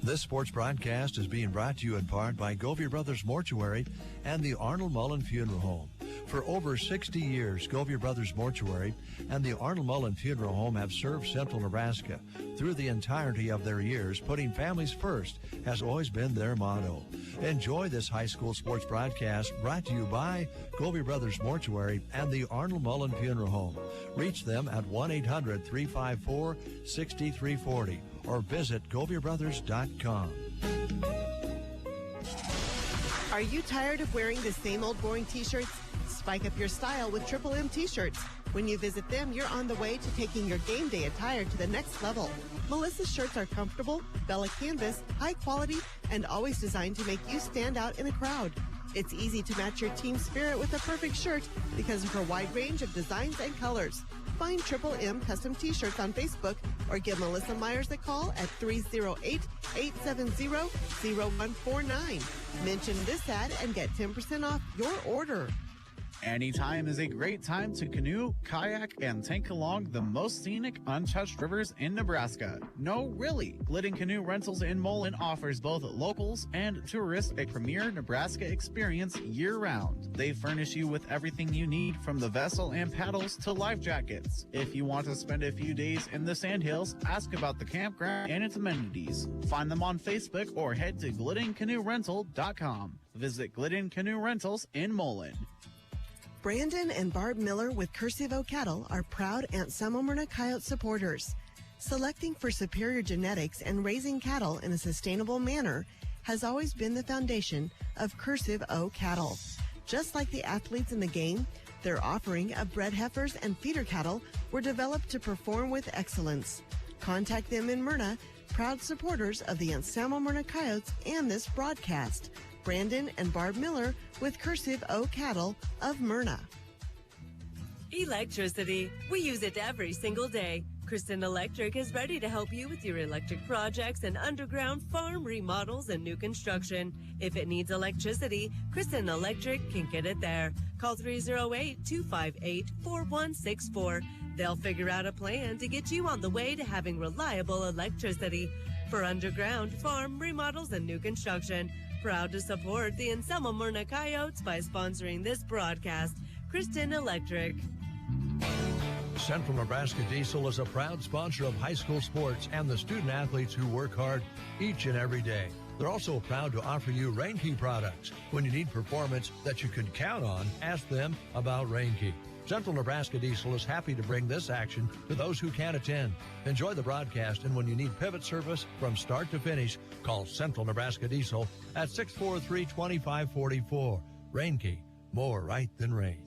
This sports broadcast is being brought to you in part by Govey Brothers Mortuary and the Arnold Mullen Funeral Home. For over 60 years, Govey Brothers Mortuary and the Arnold Mullen Funeral Home have served Central Nebraska. Through the entirety of their years, putting families first has always been their motto. Enjoy this high school sports broadcast brought to you by Govey Brothers Mortuary and the Arnold Mullen Funeral Home. Reach them at 1-800-354-6340 or visit GoveyBrothers.com. Are you tired of wearing the same old boring t-shirts? Spike up your style with Triple M t-shirts. When you visit them, you're on the way to taking your game day attire to the next level. Melissa's shirts are comfortable, Bella canvas, high quality, and always designed to make you stand out in a crowd. It's easy to match your team spirit with a perfect shirt because of her wide range of designs and colors. Find Triple M Custom T-shirts on Facebook or give Melissa Myers a call at 308-870-0149. Mention this ad and get 10% off your order. Anytime is a great time to canoe, kayak, and tank along the most scenic, untouched rivers in Nebraska. No, really. Glidden Canoe Rentals in Mullen offers both locals and tourists a premier Nebraska experience year-round. They furnish you with everything you need from the vessel and paddles to life jackets. If you want to spend a few days in the Sandhills, ask about the campground and its amenities. Find them on Facebook or head to GliddenCanoeRental.com. Visit Glidden Canoe Rentals in Mullen. Brandon and Barb Miller with Cursive O Cattle are proud Anselmo Myrna Coyote supporters. Selecting for superior genetics and raising cattle in a sustainable manner has always been the foundation of Cursive O Cattle. Just like the athletes in the game, their offering of bred heifers and feeder cattle were developed to perform with excellence. Contact them in Myrna, proud supporters of the Anselmo Myrna Coyotes and this broadcast. Brandon and Barb Miller with Cursive O Cattle of Myrna. Electricity. We use it every single day. Kristen Electric is ready to help you with your electric projects and underground farm remodels and new construction. If it needs electricity, Kristen Electric can get it there. Call 308-258-4164. They'll figure out a plan to get you on the way to having reliable electricity. For underground farm remodels and new construction, proud to support the Anselmo Myrna Coyotes by sponsoring this broadcast. Kristen Electric. Central Nebraska Diesel is a proud sponsor of high school sports and the student athletes who work hard each and every day. They're also proud to offer you Rainkey products. When you need performance that you can count on, ask them about Rainkey. Central Nebraska Diesel is happy to bring this action to those who can't attend. Enjoy the broadcast, and when you need pivot service from start to finish, call Central Nebraska Diesel at 643-2544. Rainkey, more right than rain.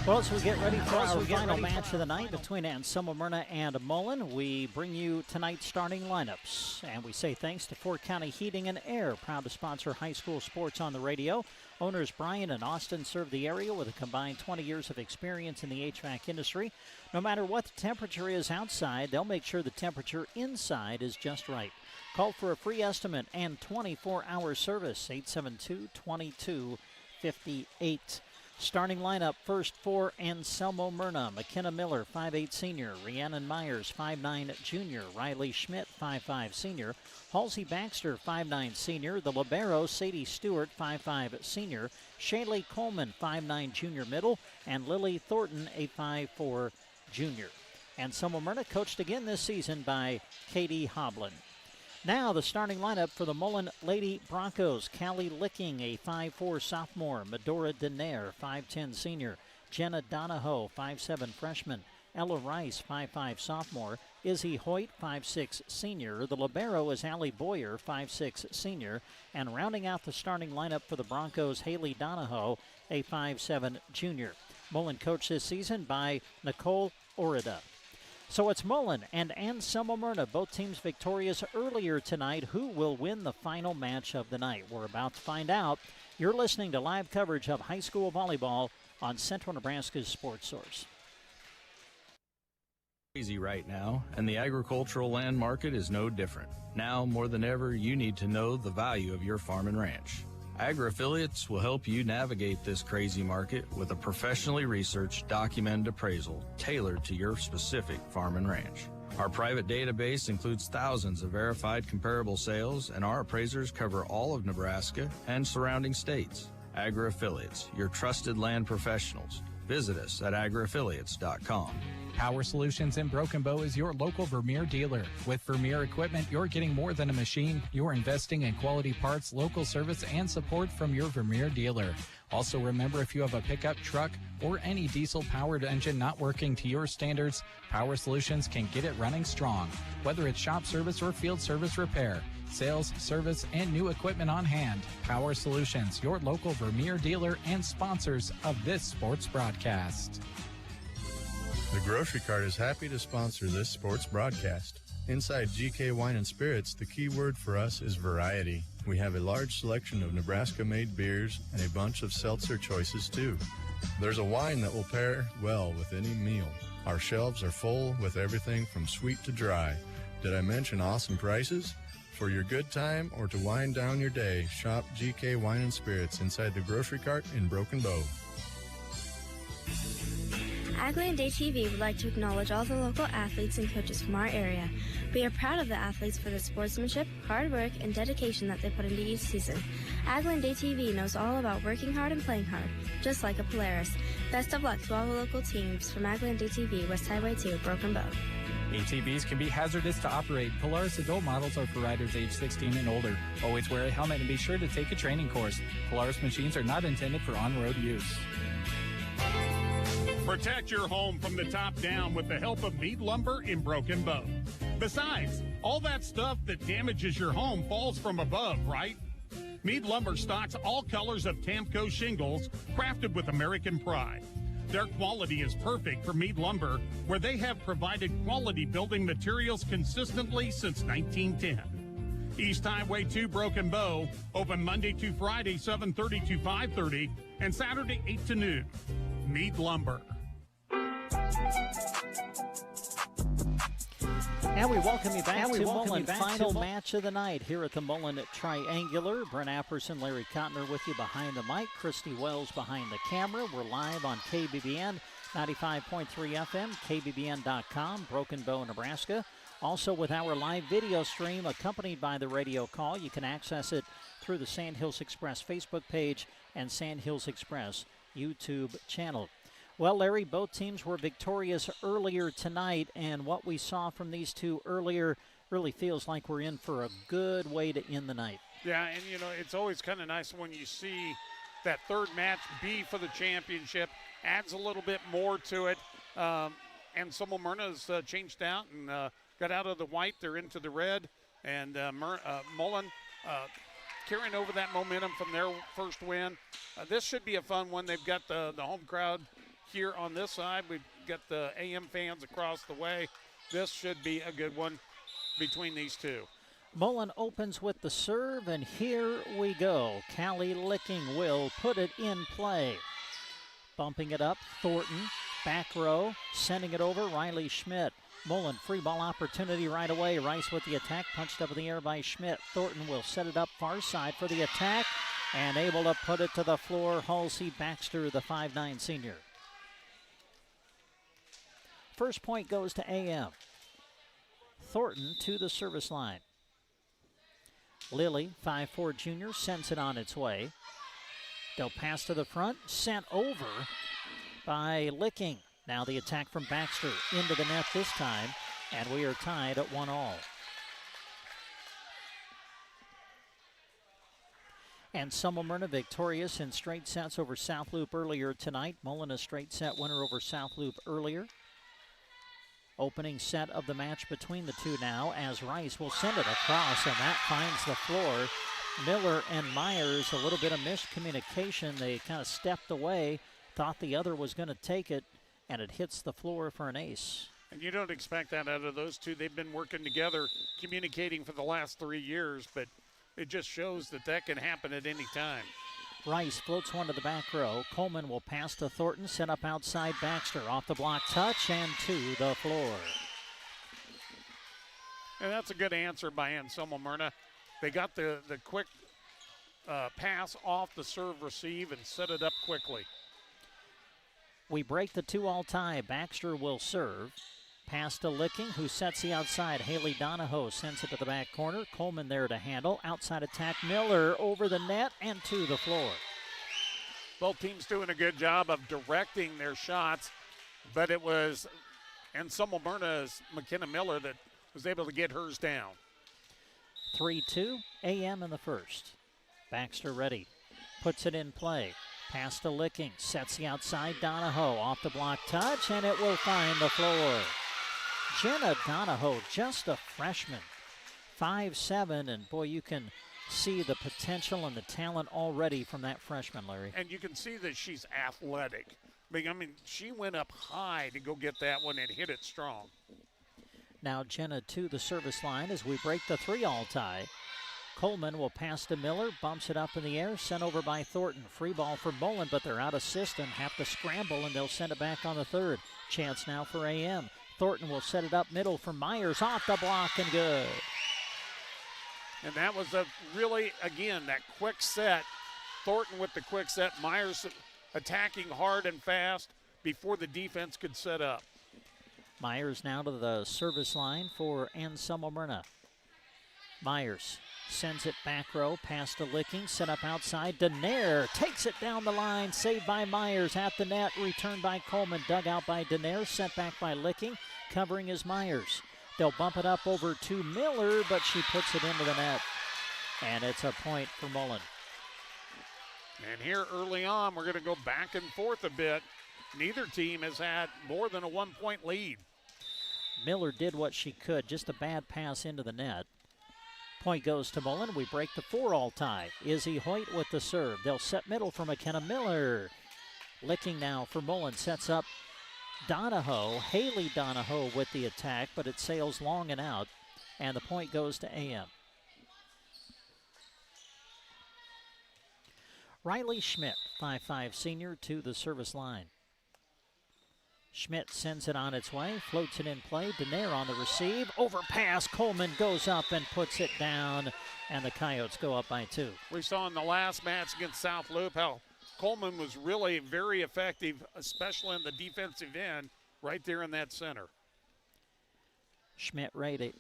Well, as we get ready for our final match of the night between Anselmo Myrna and Mullen, we bring you tonight's starting lineups. And we say thanks to Fort County Heating and Air, proud to sponsor high school sports on the radio. Owners Brian and Austin serve the area with a combined 20 years of experience in the HVAC industry. No matter what the temperature is outside, they'll make sure the temperature inside is just right. Call for a free estimate and 24-hour service, 872-2258. Starting lineup first for Anselmo Myrna, McKenna Miller, 5'8 senior, Rhiannon Myers, 5'9 junior, Riley Schmidt, 5'5 senior, Halsey Baxter, 5'9 senior, the libero Sadie Stewart, 5'5 senior, Shaylee Coleman, 5'9 junior middle, and Lily Thornton, a 5'4 junior. Anselmo Myrna coached again this season by Katie Hoblin. Now the starting lineup for the Mullen Lady Broncos. Callie Licking, a 5'4 sophomore. Medora Denaire, 5'10 senior. Jenna Donahoe, 5'7 freshman. Ella Rice, 5'5 sophomore. Izzy Hoyt, 5'6 senior. The libero is Allie Boyer, 5'6 senior. And rounding out the starting lineup for the Broncos, Haley Donahoe, a 5'7 junior. Mullen coached this season by Nicole Orida. So it's Mullen and Anselmo Myrna, both teams victorious earlier tonight. Who will win the final match of the night? We're about to find out. You're listening to live coverage of high school volleyball on Central Nebraska's Sports Source. Crazy right now, and the agricultural land market is no different. Now, more than ever, you need to know the value of your farm and ranch. Agri-affiliates will help you navigate this crazy market with a professionally researched, documented appraisal tailored to your specific farm and ranch. Our private database includes thousands of verified comparable sales, and our appraisers cover all of Nebraska and surrounding states. Agri-affiliates, your trusted land professionals. Visit us at agriaffiliates.com. Power Solutions in Broken Bow is your local Vermeer dealer. With Vermeer equipment, you're getting more than a machine. You're investing in quality parts, local service, and support from your Vermeer dealer. Also remember, if you have a pickup truck or any diesel-powered engine not working to your standards, Power Solutions can get it running strong. Whether it's shop service or field service repair, sales, service, and new equipment on hand, Power Solutions, your local Vermeer dealer and sponsors of this sports broadcast. The Grocery Cart is happy to sponsor this sports broadcast. Inside GK Wine and Spirits, the key word for us is variety. We have a large selection of Nebraska-made beers and a bunch of seltzer choices, too. There's a wine that will pair well with any meal. Our shelves are full with everything from sweet to dry. Did I mention awesome prices? For your good time or to wind down your day, shop GK Wine and Spirits inside the Grocery Cart in Broken Bow. Agland ATV would like to acknowledge all the local athletes and coaches from our area. We are proud of the athletes for the sportsmanship, hard work, and dedication that they put into each season. Agland ATV knows all about working hard and playing hard, just like a Polaris. Best of luck to all the local teams from Agland ATV, West Highway 2, Broken Bow. ATVs can be hazardous to operate. Polaris adult models are for riders age 16 and older. Always wear a helmet and be sure to take a training course. Polaris machines are not intended for on-road use. Protect your home from the top down with the help of Mead Lumber in Broken Bow. Besides, all that stuff that damages your home falls from above, right? Mead Lumber stocks all colors of Tamco shingles crafted with American pride. Their quality is perfect for Mead Lumber, where they have provided quality building materials consistently since 1910. East Highway 2 Broken Bow, open Monday to Friday, 7:30 to 5:30, and Saturday, 8 to noon. Mead Lumber. And we welcome you back to Mullen, final match of the night here at the Mullen Triangular. Brent Apperson, Larry Kottner with you behind the mic. Christy Wells behind the camera. We're live on KBBN 95.3 FM, KBBN.com, Broken Bow, Nebraska. Also with our live video stream accompanied by the radio call. You can access it through the Sandhills Express Facebook page and Sandhills Express YouTube channel. Well, Larry, both teams were victorious earlier tonight, and what we saw from these two earlier really feels like we're in for a good way to end the night. Yeah, and, you know, it's always kind of nice when you see that third match be for the championship. Adds a little bit more to it. And Anselmo Myrna's changed out and got out of the white. They're into the red. And Mullen carrying over that momentum from their first win. This should be a fun one. They've got the home crowd here on this side. We've got the AM fans across the way. This should be a good one between these two. Mullen opens with the serve, and here we go. Callie Licking will put it in play. Bumping it up, Thornton, back row, sending it over, Riley Schmidt. Mullen, free ball opportunity right away. Rice with the attack, punched up in the air by Schmidt. Thornton will set it up far side for the attack. And able to put it to the floor, Halsey Baxter, the 5'9" senior. First point goes to AM. Thornton to the service line. Lilly, 5'4" junior, sends it on its way. They'll pass to the front, sent over by Licking. Now the attack from Baxter into the net this time, and we are tied at 1-1. And Myrna victorious in straight sets over South Loup earlier tonight. Mullen a straight set winner over South Loup earlier. Opening set of the match between the two now as Rice will send it across, and that finds the floor. Miller and Myers, a little bit of miscommunication. They kind of stepped away, thought the other was going to take it, and it hits the floor for an ace. And you don't expect that out of those two. They've been working together, communicating for the last 3 years, but it just shows that that can happen at any time. Rice floats one to the back row. Coleman will pass to Thornton, set up outside Baxter. Off the block touch and to the floor. And that's a good answer by Myrna. They got the quick pass off the serve receive and set it up quickly. We break the 2-all tie. Baxter will serve. Pass to Licking, who sets the outside. Haley Donahoe sends it to the back corner. Coleman there to handle. Outside attack, Miller over the net and to the floor. Both teams doing a good job of directing their shots, but it was Myrna's McKenna Miller that was able to get hers down. 3-2, AM in the first. Baxter ready, puts it in play. Pass to Licking, sets the outside, Donahoe off the block touch, and it will find the floor. Jenna Donahoe, just a freshman, 5'7", and boy, you can see the potential and the talent already from that freshman, Larry. And you can see that she's athletic. I mean, she went up high to go get that one and hit it strong. Now Jenna to the service line as we break the 3-all tie. Coleman will pass to Miller, bumps it up in the air, sent over by Thornton. Free ball for Mullen, but they're out of system, have to scramble, and they'll send it back on the third. Chance now for AM. Thornton will set it up middle for Myers, off the block and good. And that was again, that quick set. Thornton with the quick set. Myers attacking hard and fast before the defense could set up. Myers now to the service line for Myrna. Myers sends it back row, pass to Licking, set up outside. Denaire takes it down the line, saved by Myers at the net, returned by Coleman, dug out by Denaire, sent back by Licking, covering is Myers. They'll bump it up over to Miller, but she puts it into the net, and it's a point for Mullen. And here early on, we're going to go back and forth a bit. Neither team has had more than a 1-point lead. Miller did what she could, just a bad pass into the net. Point goes to Mullen. We break the 4-all tie. Izzy Hoyt with the serve. They'll set middle for McKenna Miller. Licking now for Mullen. Sets up Donahoe. Haley Donahoe with the attack, but it sails long and out. And the point goes to AM. Riley Schmidt, 5'5" senior, to the service line. Schmidt sends it on its way, floats it in play. Denaire on the receive, overpass. Coleman goes up and puts it down, and the Coyotes go up by 2. We saw in the last match against South Loup how Coleman was really very effective, especially in the defensive end, right there in that center. Schmidt ready.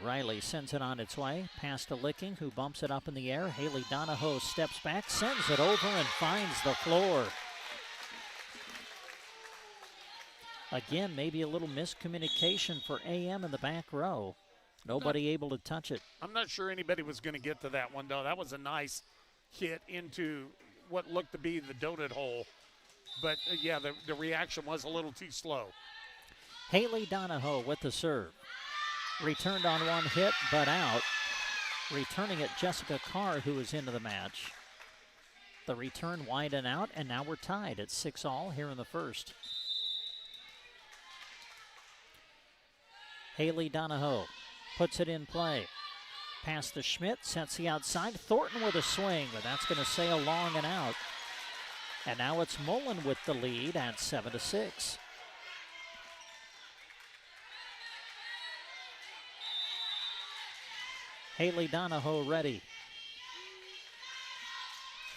Riley sends it on its way. Pass to Licking, who bumps it up in the air. Haley Donahoe steps back, sends it over, and finds the floor. Again, maybe a little miscommunication for AM in the back row. Nobody able to touch it. I'm not sure anybody was going to get to that one, though. That was a nice hit into what looked to be the donut hole. But, yeah, the reaction was a little too slow. Haley Donahoe with the serve. Returned on one hit, but out. Returning it, Jessica Carr, who is into the match. The return wide and out, and now we're tied at 6-all here in the first. Haley Donahoe puts it in play. Pass to Schmidt, sets the outside. Thornton with a swing, but that's going to sail long and out. And now it's Mullen with the lead at 7-6. Haley Donahoe ready.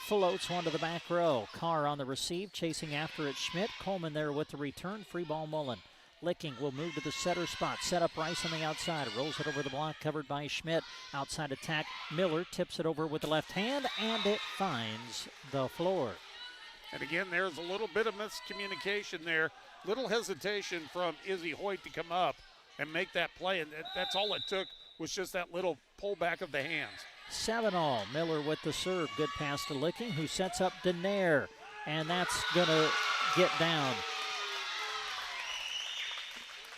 floats one to the back row. Carr on the receive, chasing after it Schmidt. Coleman there with the return. Free ball Mullen. Licking will move to the setter spot. Set up Rice on the outside. Rolls it over the block, covered by Schmidt. Outside attack. Miller tips it over with the left hand, and it finds the floor. And again, there's a little bit of miscommunication there. Little hesitation from Izzy Hoyt to come up and make that play, and that's all it took was just that little pullback of the hands. 7-all. Miller with the serve. Good pass to Licking, who sets up Denaire, and that's going to get down.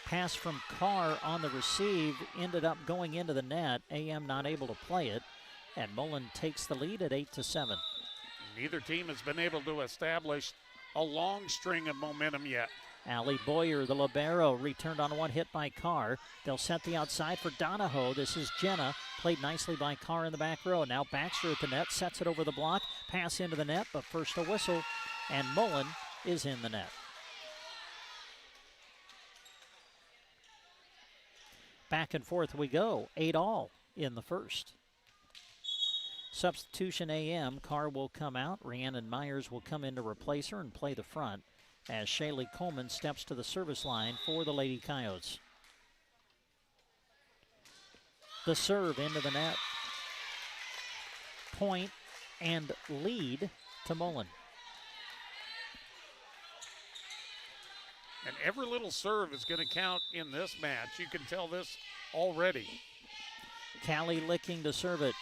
Pass from Carr on the receive ended up going into the net. AM not able to play it, and Mullen takes the lead at 8-7. Neither team has been able to establish a long string of momentum yet. Allie Boyer, the libero, returned on one hit by Carr. They'll set the outside for Donahoe. This is Jenna, played nicely by Carr in the back row. Now Baxter at the net, sets it over the block, pass into the net, but first a whistle, and Mullen is in the net. Back and forth we go, 8-all in the first. Substitution AM, Carr will come out. Rhiannon Myers will come in to replace her and play the front as Shaylee Coleman steps to the service line for the Lady Coyotes. The serve into the net. Point and lead to Mullen. And every little serve is going to count in this match. You can tell this already. Callie Licking to serve it.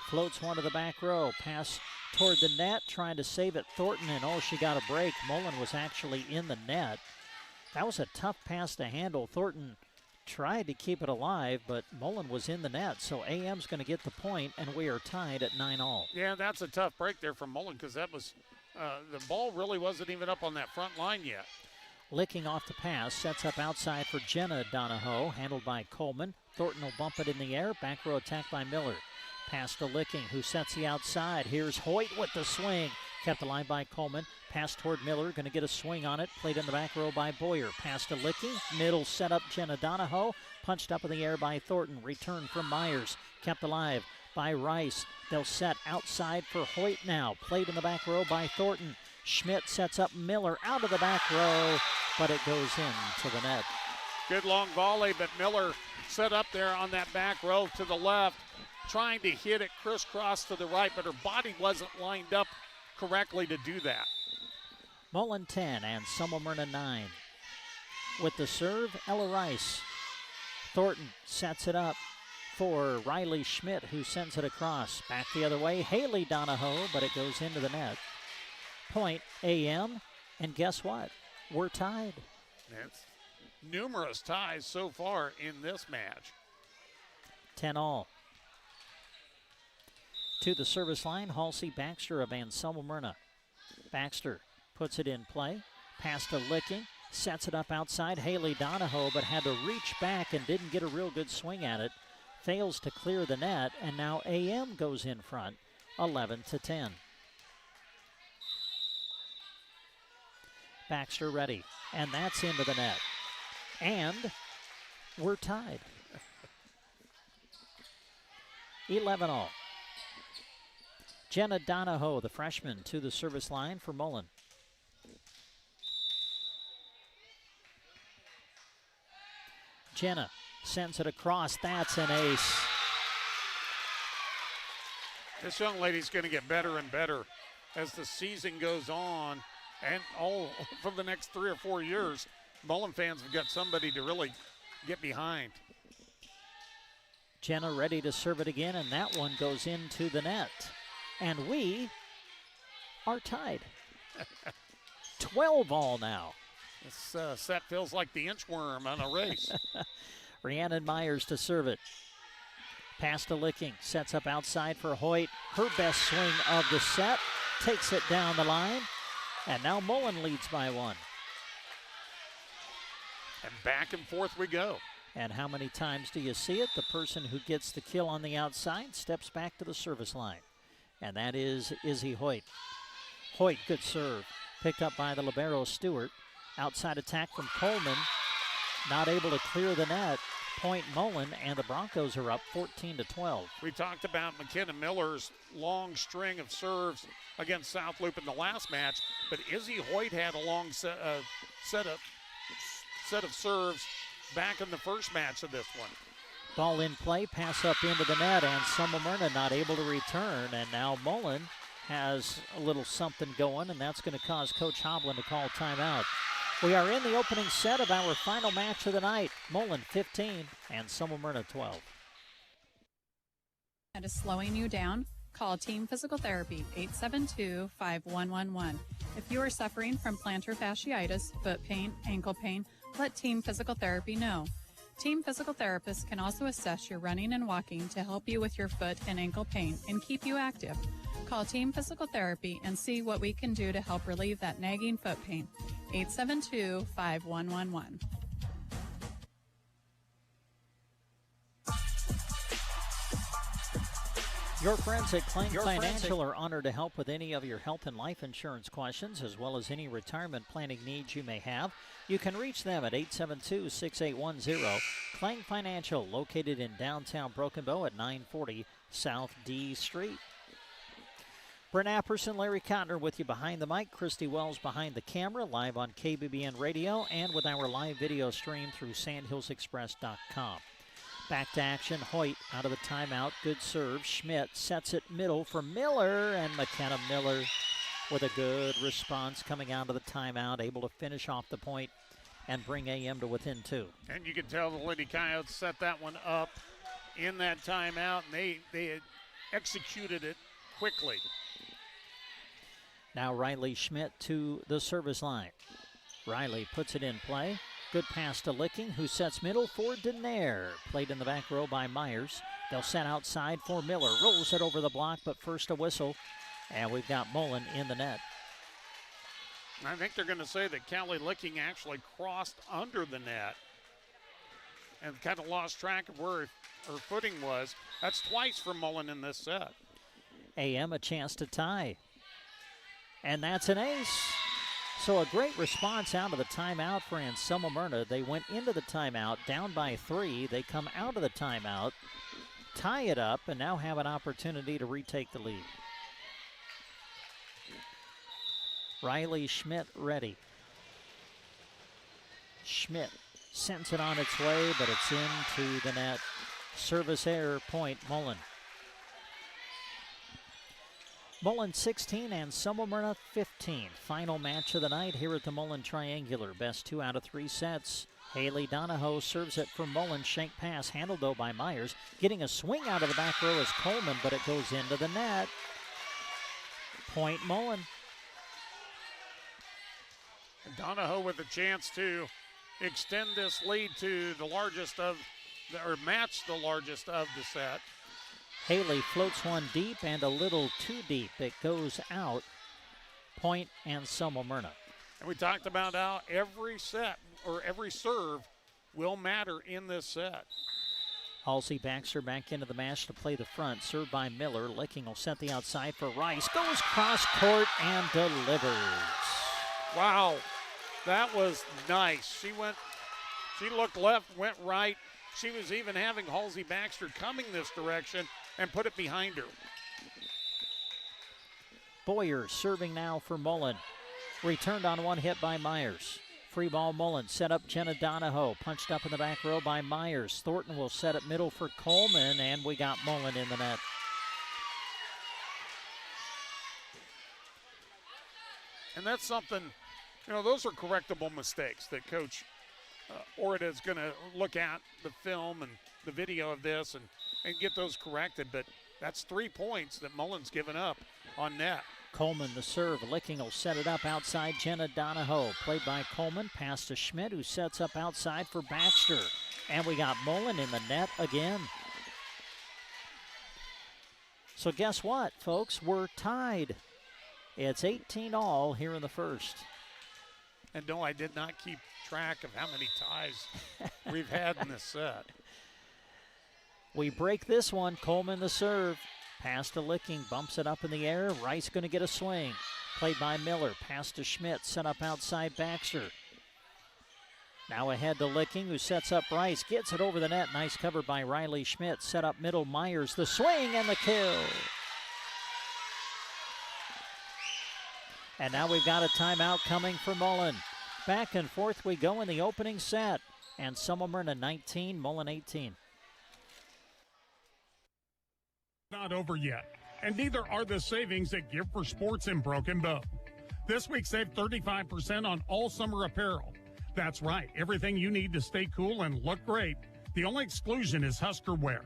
Floats one to the back row. Pass toward the net, trying to save it. Thornton, and she got a break. Mullen was actually in the net. That was a tough pass to handle. Thornton tried to keep it alive, but Mullen was in the net. So AM's going to get the point, and we are tied at 9-all. Yeah, that's a tough break there from Mullen because that was the ball really wasn't even up on that front line yet. Licking off the pass, sets up outside for Jenna Donahoe, handled by Coleman. Thornton will bump it in the air. Back row attack by Miller. Pass to Licking, who sets the outside. Here's Hoyt with the swing. Kept alive by Coleman. Pass toward Miller, going to get a swing on it. Played in the back row by Boyer. Pass to Licking. Middle set up Jenna Donahoe. Punched up in the air by Thornton. Return from Myers. Kept alive by Rice. They'll set outside for Hoyt now. Played in the back row by Thornton. Schmidt sets up Miller out of the back row, but it goes into the net. Good long volley, but Miller set up there on that back row to the left, trying to hit it crisscross to the right, but her body wasn't lined up correctly to do that. Mullen 10 and Summermyrna 9. With the serve, Ella Rice. Thornton sets it up for Riley Schmidt, who sends it across. Back the other way, Haley Donahoe, but it goes into the net. Point AM, and guess what? We're tied. It's numerous ties so far in this match. 10-all. To the service line, Halsey Baxter of Anselmo Myrna. Baxter puts it in play. Pass to Licking. Sets it up outside. Haley Donahoe, but had to reach back and didn't get a real good swing at it. Fails to clear the net, and now AM goes in front, 11-10. Baxter ready, and that's into the net. And we're tied. 11-all. Jenna Donahoe, the freshman, to the service line for Mullen. Jenna sends it across. That's an ace. This young lady's going to get better and better as the season goes on. And all for the next 3 or 4 years, Mullen fans have got somebody to really get behind. Jenna ready to serve it again, and that one goes into the net. And we are tied. 12-all now. This set feels like the inchworm on a race. Rhiannon Myers to serve it. Pass to Licking. Sets up outside for Hoyt. Her best swing of the set. Takes it down the line. And now Mullen leads by 1. And back and forth we go. And how many times do you see it? The person who gets the kill on the outside steps back to the service line. And that is Izzy Hoyt. Hoyt, good serve. Picked up by the libero Stewart. Outside attack from Coleman. Not able to clear the net. Point Mullen, and the Broncos are up 14-12. We talked about McKenna Miller's long string of serves against South Loup in the last match, but Izzy Hoyt had a long set of serves back in the first match of this one. Ball in play, pass up into the net, and Summermyrna not able to return, and now Mullen has a little something going, and that's going to cause Coach Hovland to call timeout. We are in the opening set of our final match of the night. Mullen 15 and Summermyrna 12. That is slowing you down? Call Team Physical Therapy 872-5111. If you are suffering from plantar fasciitis, foot pain, ankle pain, let Team Physical Therapy know. Team Physical Therapists can also assess your running and walking to help you with your foot and ankle pain and keep you active. Call Team Physical Therapy and see what we can do to help relieve that nagging foot pain. 872-5111. Your friends at Klang Financial are honored to help with any of your health and life insurance questions, as well as any retirement planning needs you may have. You can reach them at 872-6810. Klang Financial, located in downtown Broken Bow at 940 South D Street. Brent Apperson, Larry Cotner with you behind the mic. Christy Wells behind the camera, live on KBBN Radio and with our live video stream through sandhillsexpress.com. Back to action. Hoyt out of the timeout. Good serve. Schmidt sets it middle for Miller, and McKenna Miller with a good response coming out of the timeout, able to finish off the point and bring AM to within 2. And you can tell the Lady Coyotes set that one up in that timeout, and they had executed it quickly. Now Riley Schmidt to the service line. Riley puts it in play. Good pass to Licking, who sets middle for Denaire. Played in the back row by Myers. They'll set outside for Miller. Rolls it over the block, but first a whistle. And we've got Mullen in the net. I think they're going to say that Callie Licking actually crossed under the net and kind of lost track of where her footing was. That's twice for Mullen in this set. AM a chance to tie. And that's an ace. So a great response out of the timeout for Anselmo Myrna. They went into the timeout down by 3. They come out of the timeout, tie it up, and now have an opportunity to retake the lead. Riley Schmidt ready. Schmidt sends it on its way, but it's into the net. Service error, point Mullen. Mullen 16 and Summermyrna 15. Final match of the night here at the Mullen Triangular. Best 2 out of 3 sets. Haley Donahoe serves it for Mullen. Shank pass handled though by Myers. Getting a swing out of the back row is Coleman, but it goes into the net. Point Mullen. Donahoe with a chance to extend this lead to the largest of, or match the largest of the set. Haley floats one deep and a little too deep. It goes out. Point Anselmo Myrna. And we talked about how every set or every serve will matter in this set. Halsey Baxter back into the match to play the front. Served by Miller. Licking will set the outside for Rice. Goes cross court and delivers. Wow, that was nice. She looked left, went right. She was even having Halsey Baxter coming this direction and put it behind her. Boyer serving now for Mullen. Returned on one hit by Myers. Free ball Mullen. Set up Jenna Donahoe. Punched up in the back row by Myers. Thornton will set it middle for Coleman, and we got Mullen in the net. And that's something, those are correctable mistakes that Coach Orita is going to look at the film and the video of this and get those corrected. But that's 3 points that Mullen's given up on net. Coleman the serve. Licking will set it up outside Jenna Donahoe. Played by Coleman. Pass to Schmidt, who sets up outside for Baxter. And we got Mullen in the net again. So guess what, folks? We're tied. It's 18-all here in the first. And no, I did not keep track of how many ties we've had in this set. We break this one. Coleman the serve. Pass to Licking. Bumps it up in the air. Rice going to get a swing. Played by Miller. Pass to Schmidt. Set up outside Baxter. Now ahead to Licking, who sets up Rice, gets it over the net. Nice cover by Riley Schmidt. Set up middle, Myers, the swing and the kill. And now we've got a timeout coming for Mullen. Back and forth we go in the opening set. And Smyrna 19, Mullen 18. Not over yet, and neither are the savings at Gear for Sports in Broken Bow. This week, save 35% on all summer apparel. That's right, everything you need to stay cool and look great. The only exclusion is Husker wear.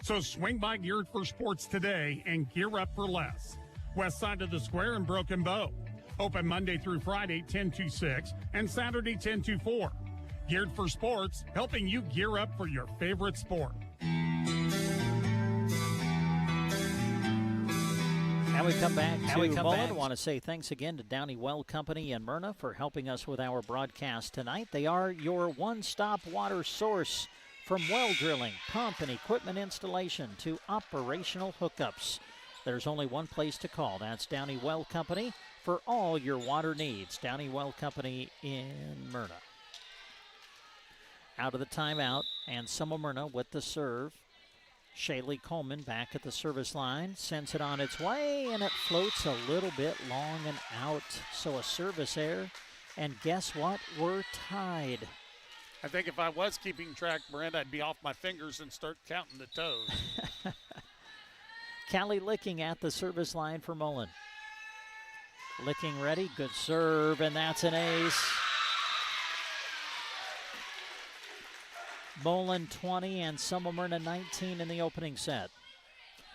So swing by Geared for Sports today and gear up for less. West side of the square in Broken Bow. Open Monday through Friday, 10 to 6, and Saturday, 10 to 4. Geared for Sports, helping you gear up for your favorite sport. Now we come back to Mullen. I want to say thanks again to Downey Well Company and Myrna for helping us with our broadcast tonight. They are your one-stop water source, from well drilling, pump, and equipment installation to operational hookups. There's only one place to call. That's Downey Well Company for all your water needs. Downey Well Company in Myrna. Out of the timeout, and Smyrna with the serve. Shaylee Coleman back at the service line, sends it on its way, and it floats a little bit long and out. So a service error, and guess what? We're tied. I think if I was keeping track, Brent, I'd be off my fingers and start counting the toes. Callie Licking at the service line for Mullen. Licking ready, good serve, and that's an ace. Mullen 20 and Smyrna 19 in the opening set.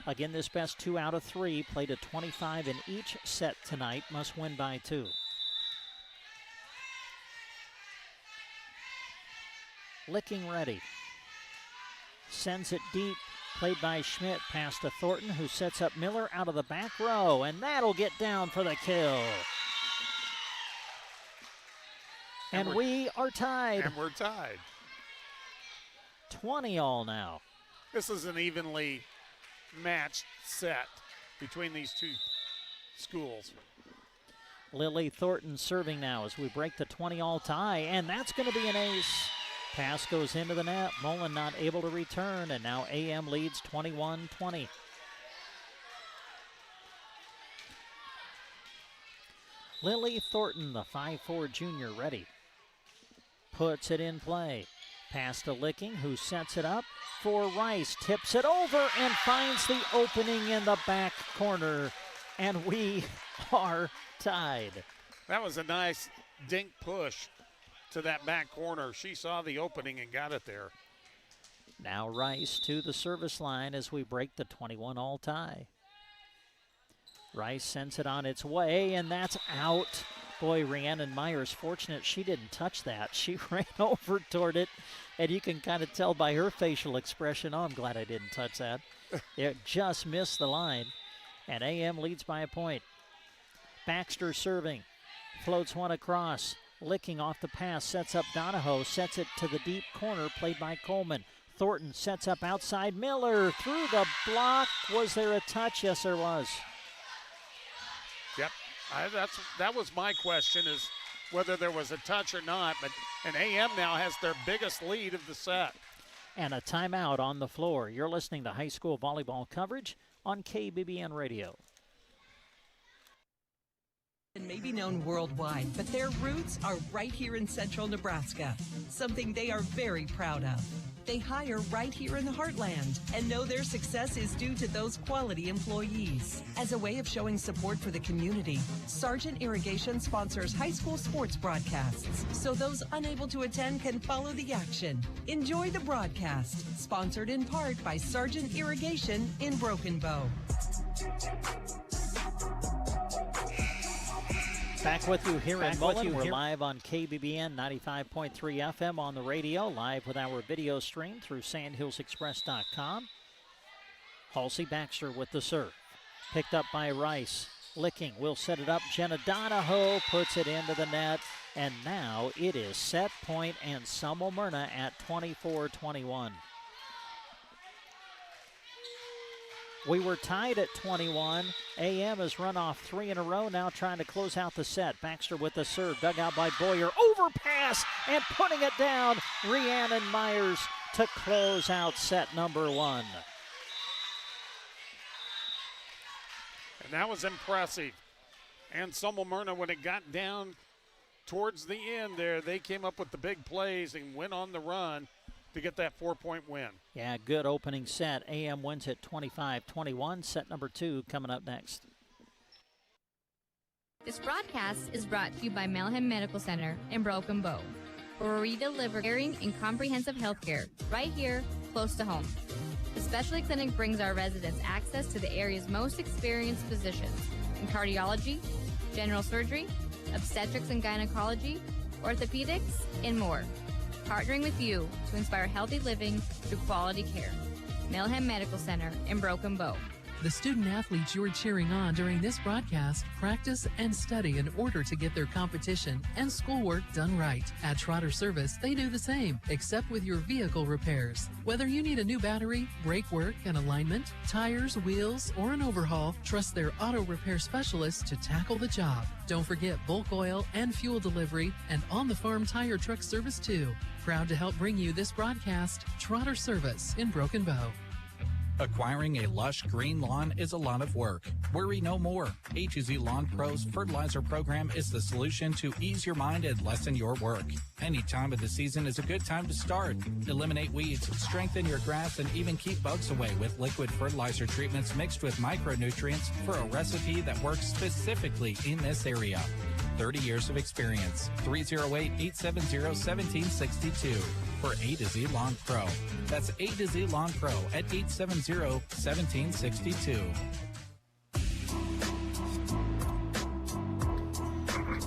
Again, this best 2 out of 3, played a 25 in each set tonight, must win by 2. Licking ready. Sends it deep, played by Schmidt, past to Thornton, who sets up Miller out of the back row, and that'll get down for the kill. And we are tied. And we're tied. 20 all now. This is an evenly matched set between these two schools. Lily Thornton serving now as we break the 20 all tie, and that's going to be an ace. Pass goes into the net. Mullen not able to return, and now AM leads 21-20. Lily Thornton, the 5'4" junior, ready. Puts it in play. Pass to Licking, who sets it up for Rice. Tips it over and finds the opening in the back corner. And we are tied. That was a nice dink push to that back corner. She saw the opening and got it there. Now Rice to the service line as we break the 21 all tie. Rice sends it on its way, and that's out. Boy, Rhiannon Myers, fortunate she didn't touch that. She ran over toward it, and you can kind of tell by her facial expression, oh, I'm glad I didn't touch that. It just missed the line, and AM leads by a point. Baxter serving, floats one across. Licking off the pass, sets up Donahoe, sets it to the deep corner, played by Coleman. Thornton sets up outside Miller, through the block. Was there a touch? Yes, there was. Yep. That was my question, is whether there was a touch or not. But and AM now has their biggest lead of the set. And a timeout on the floor. You're listening to high school volleyball coverage on KBBN Radio. And may be known worldwide, but their roots are right here in central Nebraska, something they are very proud of. They hire right here in the heartland and know their success is due to those quality employees. As a way of showing support for the community, Sargent Irrigation sponsors high school sports broadcasts, so those unable to attend can follow the action. Enjoy the broadcast, sponsored in part by Sargent Irrigation in Broken Bow. Back with you here in Mullen. We're live on KBBN 95.3 FM on the radio, live with our video stream through sandhillsexpress.com. Halsey Baxter with the serve. Picked up by Rice. Licking will set it up. Jenna Donahoe puts it into the net. And now it is set point and Smyrna at 24-21. We were tied at 21. AM has run off 3 in a row, now trying to close out the set. Baxter with the serve, dug out by Boyer. Overpass and putting it down. Rhiannon Myers to close out set number 1. And that was impressive. And Myrna, when it got down towards the end there, they came up with the big plays and went on the run to get that 4-point win. Yeah, good opening set. AM wins at 25-21. Set number 2 coming up next. This broadcast is brought to you by Mullen Medical Center in Broken Bow, where we deliver caring and comprehensive health care right here, close to home. The specialty clinic brings our residents access to the area's most experienced physicians in cardiology, general surgery, obstetrics and gynecology, orthopedics, and more. Partnering with you to inspire healthy living through quality care. Mullen Medical Center in Broken Bow. The student athletes you are cheering on during this broadcast practice and study in order to get their competition and schoolwork done right. At Trotter Service, they do the same, except with your vehicle repairs. Whether you need a new battery, brake work and alignment, tires, wheels, or an overhaul, trust their auto repair specialists to tackle the job. Don't forget bulk oil and fuel delivery and on-the-farm tire truck service too. Proud to help bring you this broadcast, Trotter Service in Broken Bow. Acquiring a lush green lawn is a lot of work. Worry no more. A2Z Lawn Pro's fertilizer program is the solution to ease your mind and lessen your work. Any time of the season is a good time to start. Eliminate weeds, strengthen your grass, and even keep bugs away with liquid fertilizer treatments mixed with micronutrients for a recipe that works specifically in this area. 30 years of experience. 308-870-1762 for A to Z Lawn Pro. That's A to Z Lawn Pro at 870-1762.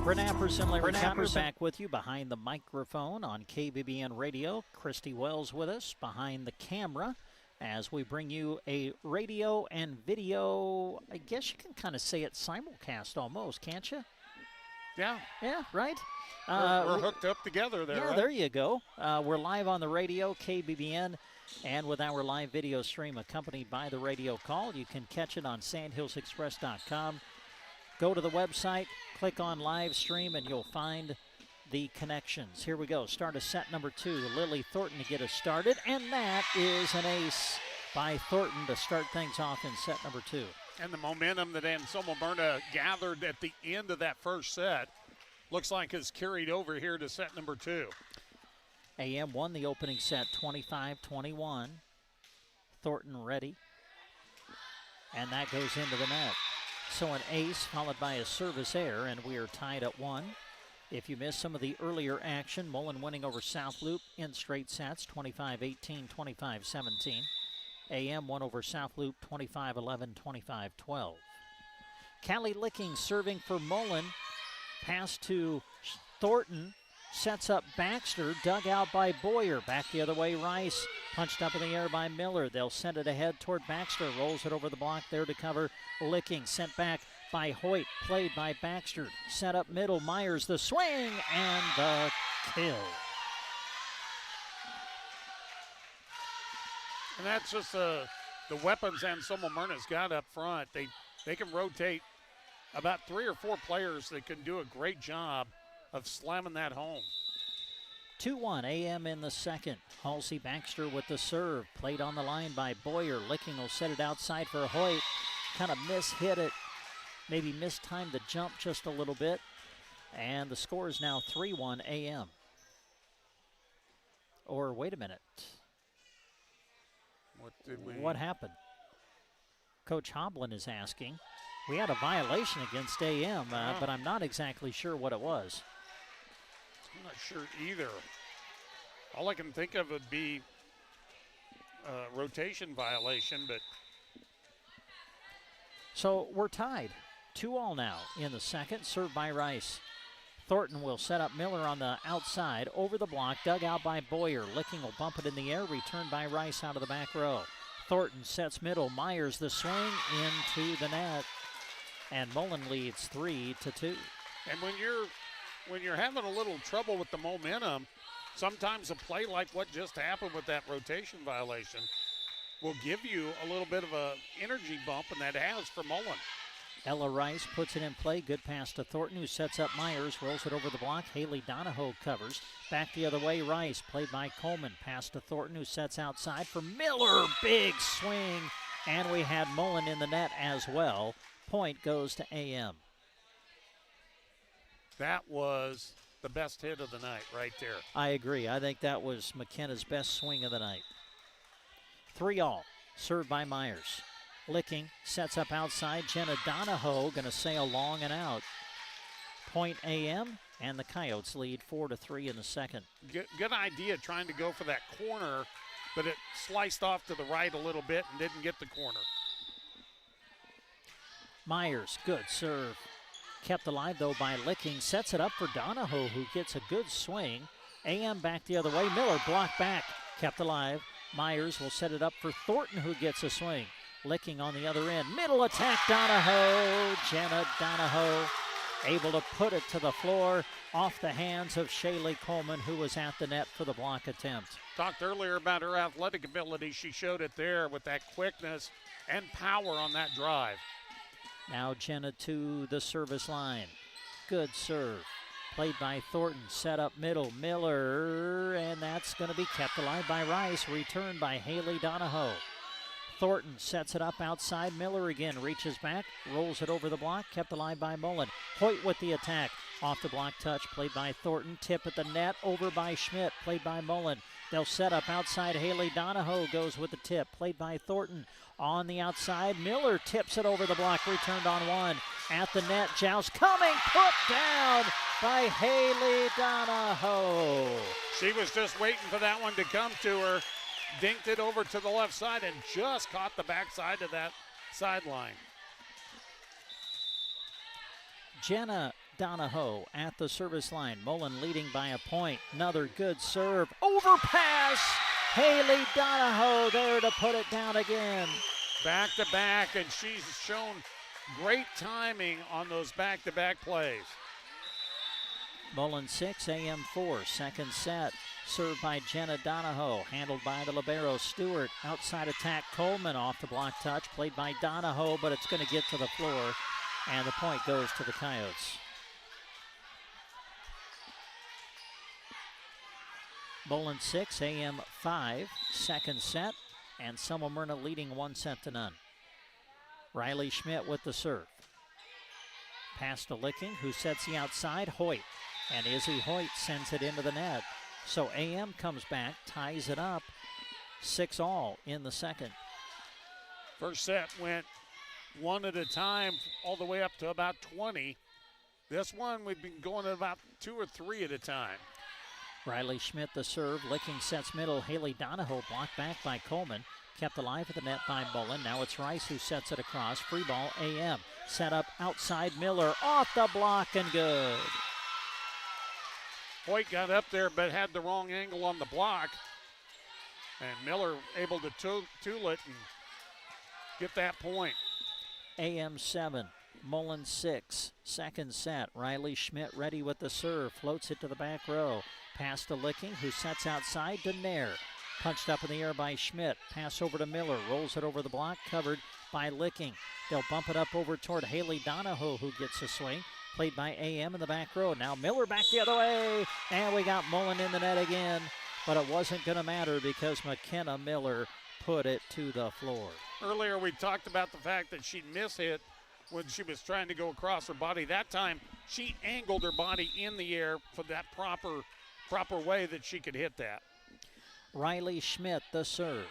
Brent Appers and Larry Connor back with you behind the microphone on KBBN Radio. Christy Wells with us behind the camera as we bring you a radio and video, I guess you can kind of say it simulcast almost, can't you? Yeah. Yeah, right? We're hooked up together there, Yeah, right? there you go. We're live on the radio, KBBN, and with our live video stream accompanied by the radio call. You can catch it on sandhillsexpress.com. Go to the website, click on live stream, and you'll find the connections. Here we go. Start of set number 2. Lily Thornton to get us started, and that is an ace by Thornton to start things off in set number 2. And the momentum that Myrna gathered at the end of that first set looks like is carried over here to set number 2. AM won the opening set 25-21. Thornton ready. And that goes into the net. So an ace followed by a service error, and we are tied at 1. If you missed some of the earlier action, Mullen winning over South Loup in straight sets, 25-18, 25-17. AM won over South Loup 25-11, 25-12. Callie Licking serving for Mullen. Pass to Thornton. Sets up Baxter. Dug out by Boyer. Back the other way, Rice. Punched up in the air by Miller. They'll send it ahead toward Baxter. Rolls it over the block there to cover Licking. Sent back by Hoyt. Played by Baxter. Set up middle. Myers the swing and the kill. And that's just the weapons Myrna's got up front. They can rotate about 3 or 4 players that can do a great job of slamming that home. 2-1 AM in the second. Halsey Baxter with the serve. Played on the line by Boyer. Licking will set it outside for Hoyt. Kind of mishit it. Maybe mistimed the jump just a little bit. And the score is now 3-1 AM. Or wait a minute. What happened? Coach Hoblin is asking. We had a violation against AM, but I'm not exactly sure what it was. I'm not sure either. All I can think of would be a rotation violation, but. So we're tied. 2-2 now in the second, served by Rice. Thornton will set up Miller on the outside, over the block, dug out by Boyer. Licking will bump it in the air, returned by Rice out of the back row. Thornton sets middle, Myers the swing into the net, and Mullen leads 3-2. And when you're having a little trouble with the momentum, sometimes a play like what just happened with that rotation violation will give you a little bit of a energy bump, and that has for Mullen. Ella Rice puts it in play. Good pass to Thornton, who sets up Myers, rolls it over the block. Haley Donahoe covers. Back the other way, Rice, played by Coleman. Pass to Thornton, who sets outside for Miller. Big swing, and we had Mullen in the net as well. Point goes to AM. That was the best hit of the night right there. I agree. I think that was McKenna's best swing of the night. 3-all, served by Myers. Licking, sets up outside. Jenna Donahoe going to sail long and out. Point AM, and the Coyotes lead 4-3 in the second. Good idea trying to go for that corner, but it sliced off to the right a little bit and didn't get the corner. Myers, good serve. Kept alive, though, by Licking. Sets it up for Donahoe, who gets a good swing. AM back the other way. Miller blocked back. Kept alive. Myers will set it up for Thornton, who gets a swing. Licking on the other end. Middle attack, Donahoe. Jenna Donahoe able to put it to the floor off the hands of Shaylee Coleman, who was at the net for the block attempt. Talked earlier about her athletic ability. She showed it there with that quickness and power on that drive. Now Jenna to the service line. Good serve. Played by Thornton. Set up middle. Miller. And that's going to be kept alive by Rice. Returned by Haley Donahoe. Thornton sets it up outside. Miller again reaches back, rolls it over the block, kept alive by Mullen. Hoyt with the attack. Off the block touch, played by Thornton. Tip at the net, over by Schmidt, played by Mullen. They'll set up outside. Haley Donahoe goes with the tip, played by Thornton. On the outside, Miller tips it over the block, returned on one. At the net, Joust coming, put down by Haley Donahoe. She was just waiting for that one to come to her. Dinked it over to the left side and just caught the backside of that sideline. Jenna Donahoe at the service line. Mullen leading by a point. Another good serve. Overpass. Haley Donahoe there to put it down again. Back to back, and she's shown great timing on those back-to-back plays. Mullen 6, AM 4, second set. Served by Jenna Donahoe, handled by the libero Stewart. Outside attack, Coleman off the block touch, played by Donahoe, but it's going to get to the floor, and the point goes to the Coyotes. Mullen 6, AM 5, second set, and Selma Myrna leading 1-0. Riley Schmidt with the serve. Pass to Licking, who sets the outside. Hoyt, and Izzy Hoyt sends it into the net. So AM comes back, ties it up, 6-all in the second. First set went one at a time all the way up to about 20. This one we've been going at about 2 or 3 at a time. Riley Schmidt the serve. Licking sets middle. Haley Donahoe blocked back by Coleman. Kept alive at the net by Mullen. Now it's Rice who sets it across. Free ball, AM. Set up outside Miller. Off the block and good. Hoyt got up there but had the wrong angle on the block. And Miller able to tool it and get that point. AM 7, Mullen 6, second set. Riley Schmidt ready with the serve. Floats it to the back row. Pass to Licking, who sets outside to Nair. Punched up in the air by Schmidt. Pass over to Miller. Rolls it over the block. Covered by Licking. They'll bump it up over toward Haley Donahoe, who gets a swing. Played by AM in the back row. Now Miller back the other way. And we got Mullen in the net again. But it wasn't going to matter because McKenna Miller put it to the floor. Earlier we talked about the fact that she mishit when she was trying to go across her body. That time she angled her body in the air for that proper way that she could hit that. Riley Schmidt the serve.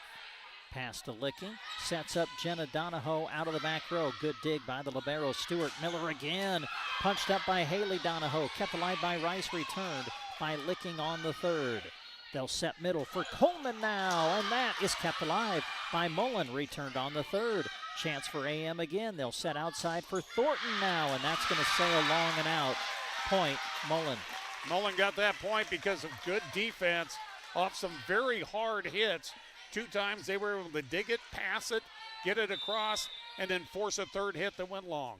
Pass to Licking. Sets up Jenna Donahoe out of the back row. Good dig by the libero Stewart. Miller again. Punched up by Haley Donahoe. Kept alive by Rice. Returned by Licking on the third. They'll set middle for Coleman now. And that is kept alive by Mullen. Returned on the third. Chance for AM again. They'll set outside for Thornton now. And that's going to sail long and out. Point Mullen. Mullen got that point because of good defense off some very hard hits. 2 times they were able to dig it, pass it, get it across, and then force a third hit that went long.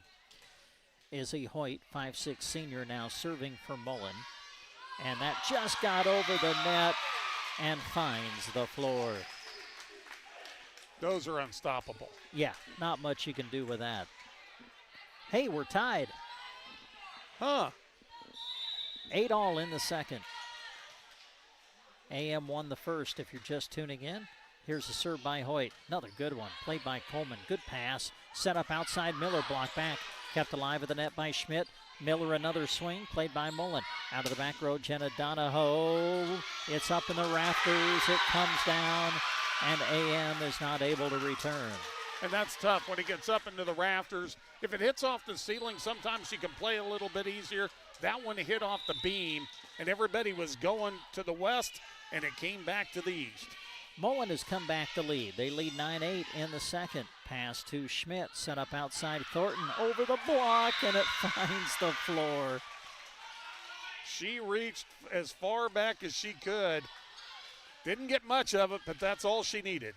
Izzy Hoyt, 5'6" senior, now serving for Mullen. And that just got over the net and finds the floor. Those are unstoppable. Yeah, not much you can do with that. Hey, we're tied. Huh. 8-all in the second. AM won the first if you're just tuning in. Here's a serve by Hoyt. Another good one. Played by Coleman. Good pass. Set up outside. Miller blocked back. Kept alive at the net by Schmidt. Miller another swing. Played by Mullen. Out of the back row, Jenna Donahoe. It's up in the rafters. It comes down. And AM is not able to return. And that's tough when it gets up into the rafters. If it hits off the ceiling, sometimes you can play a little bit easier. That one hit off the beam, and everybody was going to the west, and it came back to the east. Mullen has come back to lead. They lead 9-8 in the second. Pass to Schmidt, set up outside Thornton, over the block, and it finds the floor. She reached as far back as she could. Didn't get much of it, but that's all she needed.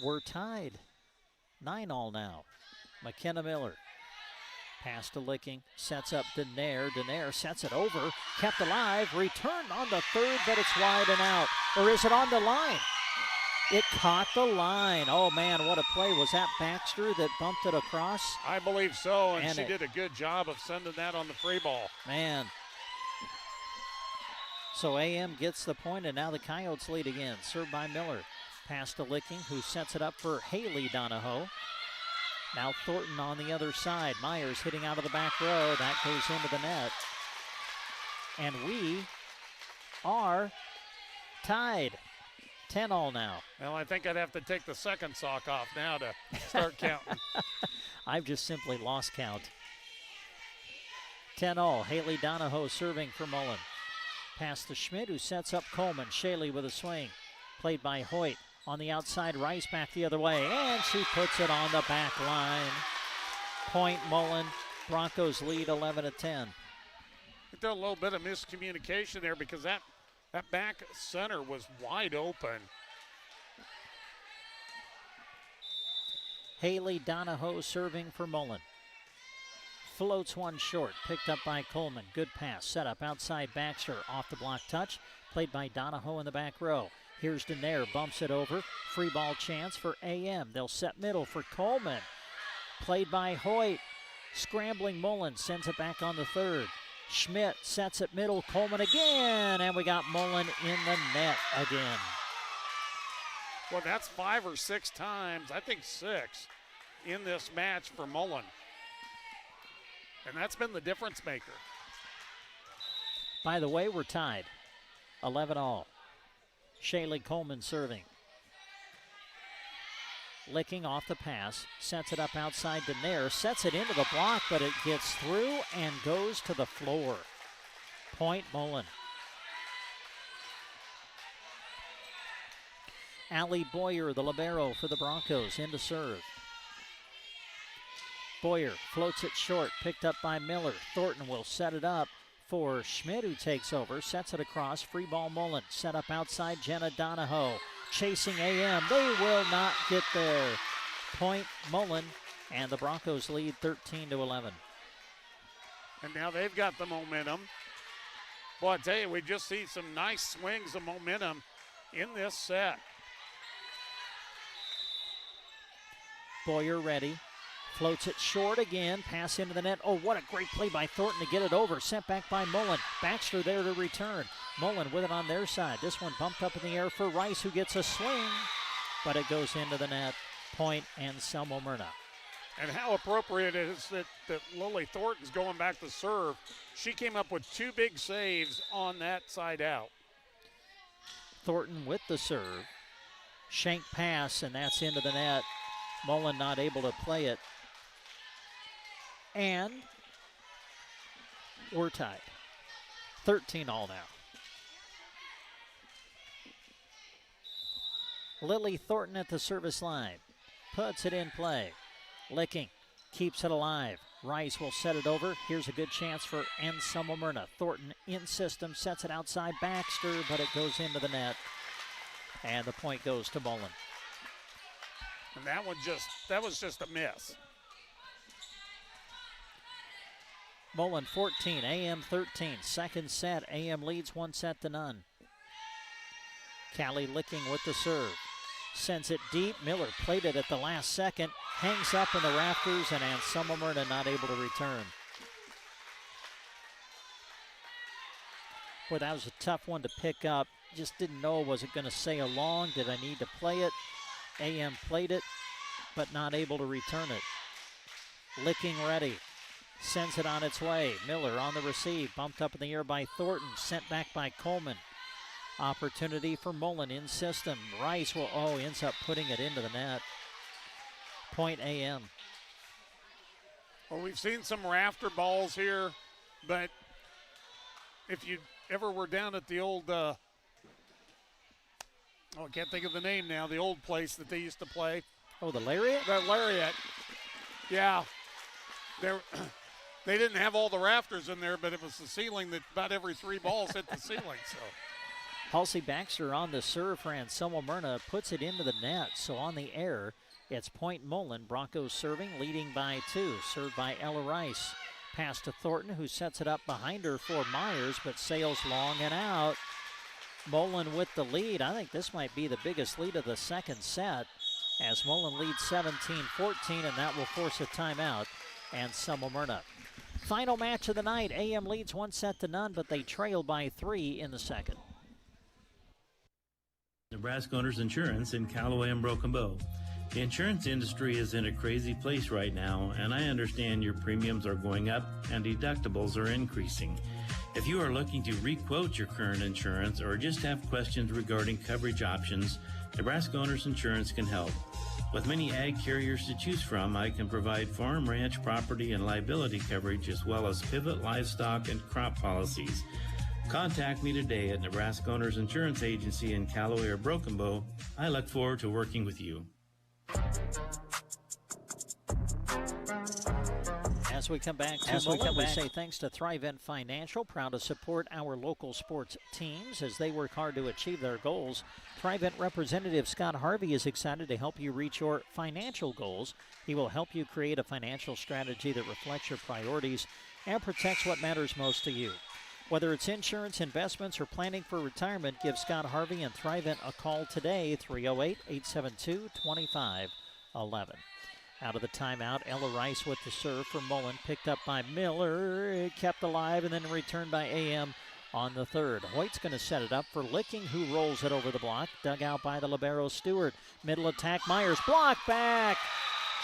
We're tied. 9-all now. McKenna Miller. Pass to Licking, sets up Denaire. Denaire sets it over, kept alive, returned on the third, but it's wide and out. Or is it on the line? It caught the line. Oh, man, what a play. Was that Baxter that bumped it across? I believe so, and she did a good job of sending that on the free ball. Man. So AM gets the point, and now the Coyotes lead again. Served by Miller. Pass to Licking, who sets it up for Haley Donahoe. Now Thornton on the other side. Myers hitting out of the back row. That goes into the net. And we are tied. 10-all now. Well, I think I'd have to take the second sock off now to start counting. I've just simply lost count. 10-all. Haley Donahoe serving for Mullen. Pass to Schmidt, who sets up Coleman. Shaley with a swing. Played by Hoyt. On the outside, Rice back the other way, and she puts it on the back line. Point Mullen. Broncos lead 11-10. I think there's a little bit of miscommunication there because that back center was wide open. Haley Donahoe serving for Mullen. Floats one short, picked up by Coleman. Good pass, set up outside Baxter. Off the block touch, played by Donahoe in the back row. Here's Denaire, bumps it over. Free ball chance for AM. They'll set middle for Coleman. Played by Hoyt. Scrambling Mullen, sends it back on the third. Schmidt sets it middle, Coleman again, and we got Mullen in the net again. Well, that's 5 or 6 times, I think 6, in this match for Mullen. And that's been the difference maker. By the way, we're tied. 11-all. Shaylee Coleman serving. Licking off the pass, sets it up outside Denaire, sets it into the block, but it gets through and goes to the floor. Point Mullen. Allie Boyer, the libero for the Broncos, into serve. Boyer floats it short, picked up by Miller. Thornton will set it up for Schmidt, who takes over, sets it across, free ball Mullen, set up outside Jenna Donahoe, chasing AM, they will not get there. Point Mullen, and the Broncos lead 13-11. And now they've got the momentum. Well, I tell you, we just see some nice swings of momentum in this set. Boyer ready. Floats it short again, pass into the net. Oh, what a great play by Thornton to get it over. Sent back by Mullen. Baxter there to return. Mullen with it on their side. This one bumped up in the air for Rice, who gets a swing, but it goes into the net. Point Anselmo Myrna. And how appropriate it is that Lily Thornton's going back to serve. She came up with 2 big saves on that side out. Thornton with the serve. Shank pass, and that's into the net. Mullen not able to play it. And we're tied. 13-all now. Lily Thornton at the service line. Puts it in play. Licking. Keeps it alive. Rice will set it over. Here's a good chance for Anselmo Myrna. Thornton in system. Sets it outside Baxter, but it goes into the net. And the point goes to Mullen. And that was just a miss. Mullen 14, AM 13. Second set, AM leads 1-0. Callie Licking with the serve. Sends it deep. Miller played it at the last second. Hangs up in the rafters, and Anselmo Myrna not able to return. Boy, that was a tough one to pick up. Just didn't know, was it going to sail long? Did I need to play it? AM played it, but not able to return it. Licking ready. Sends it on its way. Miller on the receive. Bumped up in the air by Thornton. Sent back by Coleman. Opportunity for Mullen in system. Rice will, ends up putting it into the net. Point AM. Well, we've seen some rafter balls here, but if you ever were down at the old, I can't think of the name now, the old place that they used to play. Oh, the Lariat? The Lariat. Yeah. They didn't have all the rafters in there, but it was the ceiling that about every 3 balls hit the ceiling. So Halsey Baxter on the serve for Anselmo Myrna puts it into the net. So on the air, it's point Mullen. Broncos serving, leading by 2. Served by Ella Rice. Pass to Thornton, who sets it up behind her for Myers, but sails long and out. Mullen with the lead. I think this might be the biggest lead of the second set, as Mullen leads 17-14, and that will force a timeout. Anselmo Myrna. Final match of the night. AM leads 1-0, but they trail by 3 in the second. Nebraska Owners Insurance in Callaway and Broken Bow. The insurance industry is in a crazy place right now, and I understand your premiums are going up and deductibles are increasing. If you are looking to re-quote your current insurance or just have questions regarding coverage options, Nebraska Owners Insurance can help. With many ag carriers to choose from, I can provide farm, ranch, property, and liability coverage, as well as pivot, livestock, and crop policies. Contact me today at Nebraska Owners Insurance Agency in Callaway or Broken Bow. I look forward to working with you. As we come back to Mullen, we say thanks to Thrivent Financial, proud to support our local sports teams as they work hard to achieve their goals. Thrivent Representative Scott Harvey is excited to help you reach your financial goals. He will help you create a financial strategy that reflects your priorities and protects what matters most to you. Whether it's insurance, investments, or planning for retirement, give Scott Harvey and Thrivent a call today, 308-872-2511. Out of the timeout, Ella Rice with the serve for Mullen, picked up by Miller, kept alive, and then returned by AM on the third. Hoyt's going to set it up for Licking, who rolls it over the block, dug out by the libero Stewart. Middle attack, Myers, block back!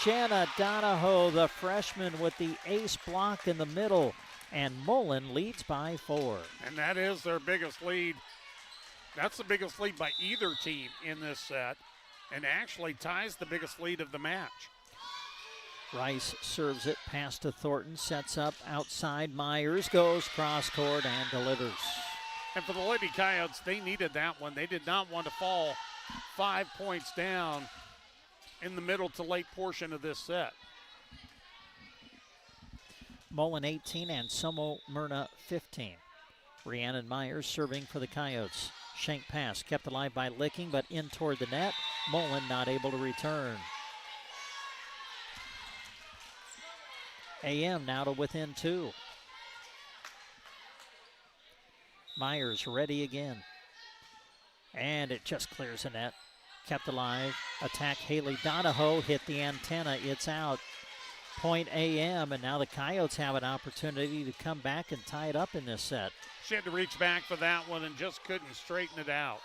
Jenna Donahoe, the freshman, with the ace block in the middle, and Mullen leads by 4. And that is their biggest lead. That's the biggest lead by either team in this set, and actually ties the biggest lead of the match. Rice serves it, pass to Thornton, sets up outside. Myers goes cross court and delivers. And for the Lady Coyotes, they needed that one. They did not want to fall 5 points down in the middle to late portion of this set. Mullen 18 and Anselmo Myrna 15. Rhiannon Myers serving for the Coyotes. Shank pass kept alive by Licking, but in toward the net. Mullen not able to return. AM now to within 2. Myers ready again. And it just clears the net. Kept alive. Attack Haley Donahoe. Hit the antenna. It's out. Point AM. And now the Coyotes have an opportunity to come back and tie it up in this set. She had to reach back for that one and just couldn't straighten it out.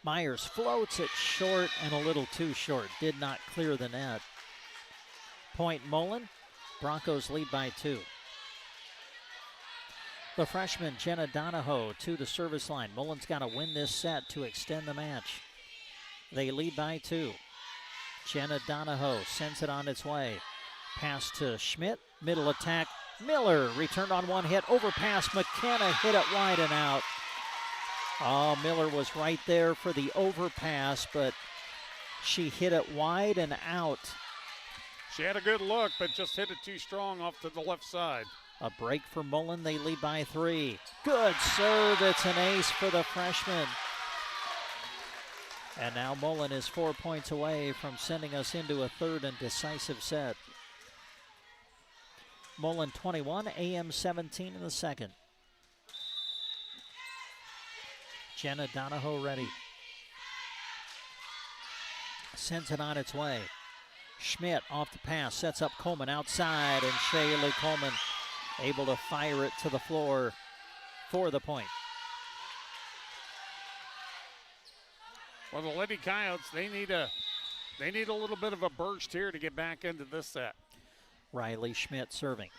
Myers floats it short and a little too short. Did not clear the net. Point Mullen. Broncos lead by 2. The freshman Jenna Donahoe to the service line. Mullen's got to win this set to extend the match. They lead by 2. Jenna Donahoe sends it on its way. Pass to Schmidt. Middle attack. Miller returned on one hit. Overpass. McKenna hit it wide and out. Oh, Miller was right there for the overpass, but she hit it wide and out. She had a good look, but just hit it too strong off to the left side. A break for Mullen. They lead by 3. Good serve. It's an ace for the freshman. And now Mullen is 4 points away from sending us into a third and decisive set. Mullen 21, AM 17 in the second. Jenna Donahoe ready. sends it on its way. Schmidt off the pass, sets up Coleman outside, and Shaylee Coleman able to fire it to the floor for the point. Well, the Lady Coyotes, they need a little bit of a burst here to get back into this set. Riley Schmidt serving.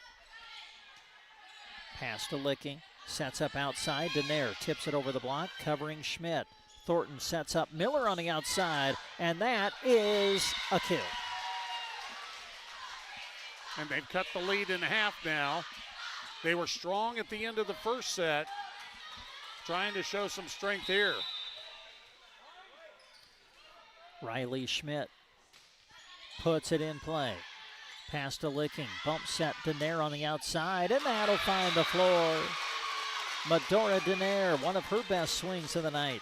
Pass to Licking, sets up outside. Denaire tips it over the block, covering Schmidt. Thornton sets up Miller on the outside, and that is a kill. And they've cut the lead in half now. They were strong at the end of the first set, trying to show some strength here. Riley Schmidt puts it in play. Pass to Licking, bump set Denaire on the outside, and that'll find the floor. Medora Denaire, one of her best swings of the night.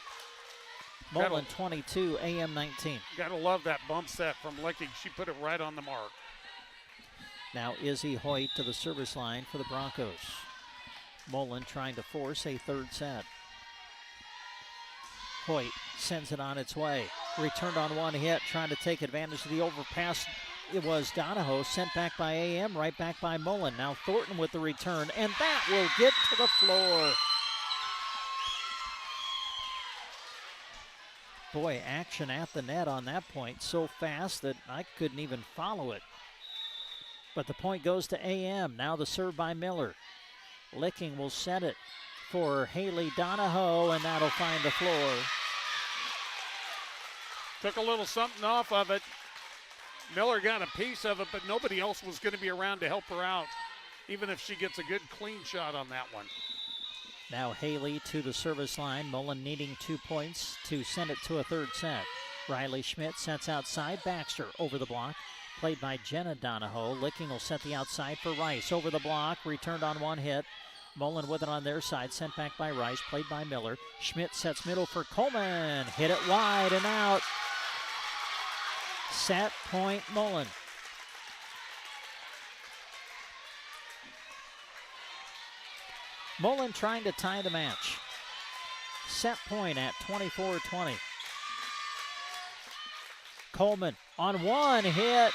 Mullen 22, AM 19. Gotta love that bump set from Licking. She put it right on the mark. Now Izzy Hoyt to the service line for the Broncos. Mullen trying to force a third set. Hoyt sends it on its way. Returned on one hit, trying to take advantage of the overpass. It was Donahoe, sent back by AM, right back by Mullen. Now Thornton with the return, and that will get to the floor. Boy, action at the net on that point so fast that I couldn't even follow it. But the point goes to AM. Now the serve by Miller. Licking will set it for Haley Donahoe, and that'll find the floor. Took a little something off of it. Miller got a piece of it, but nobody else was going to be around to help her out, even if she gets a good clean shot on that one. Now Haley to the service line. Mullen needing 2 points to send it to a third set. Riley Schmidt sets outside. Baxter over the block. Played by Jenna Donahoe. Licking will set the outside for Rice. Over the block, returned on one hit. Mullen with it on their side, sent back by Rice, played by Miller. Schmidt sets middle for Coleman. Hit it wide and out. Set point Mullen. Mullen trying to tie the match. Set point at 24-20. Coleman on one hit.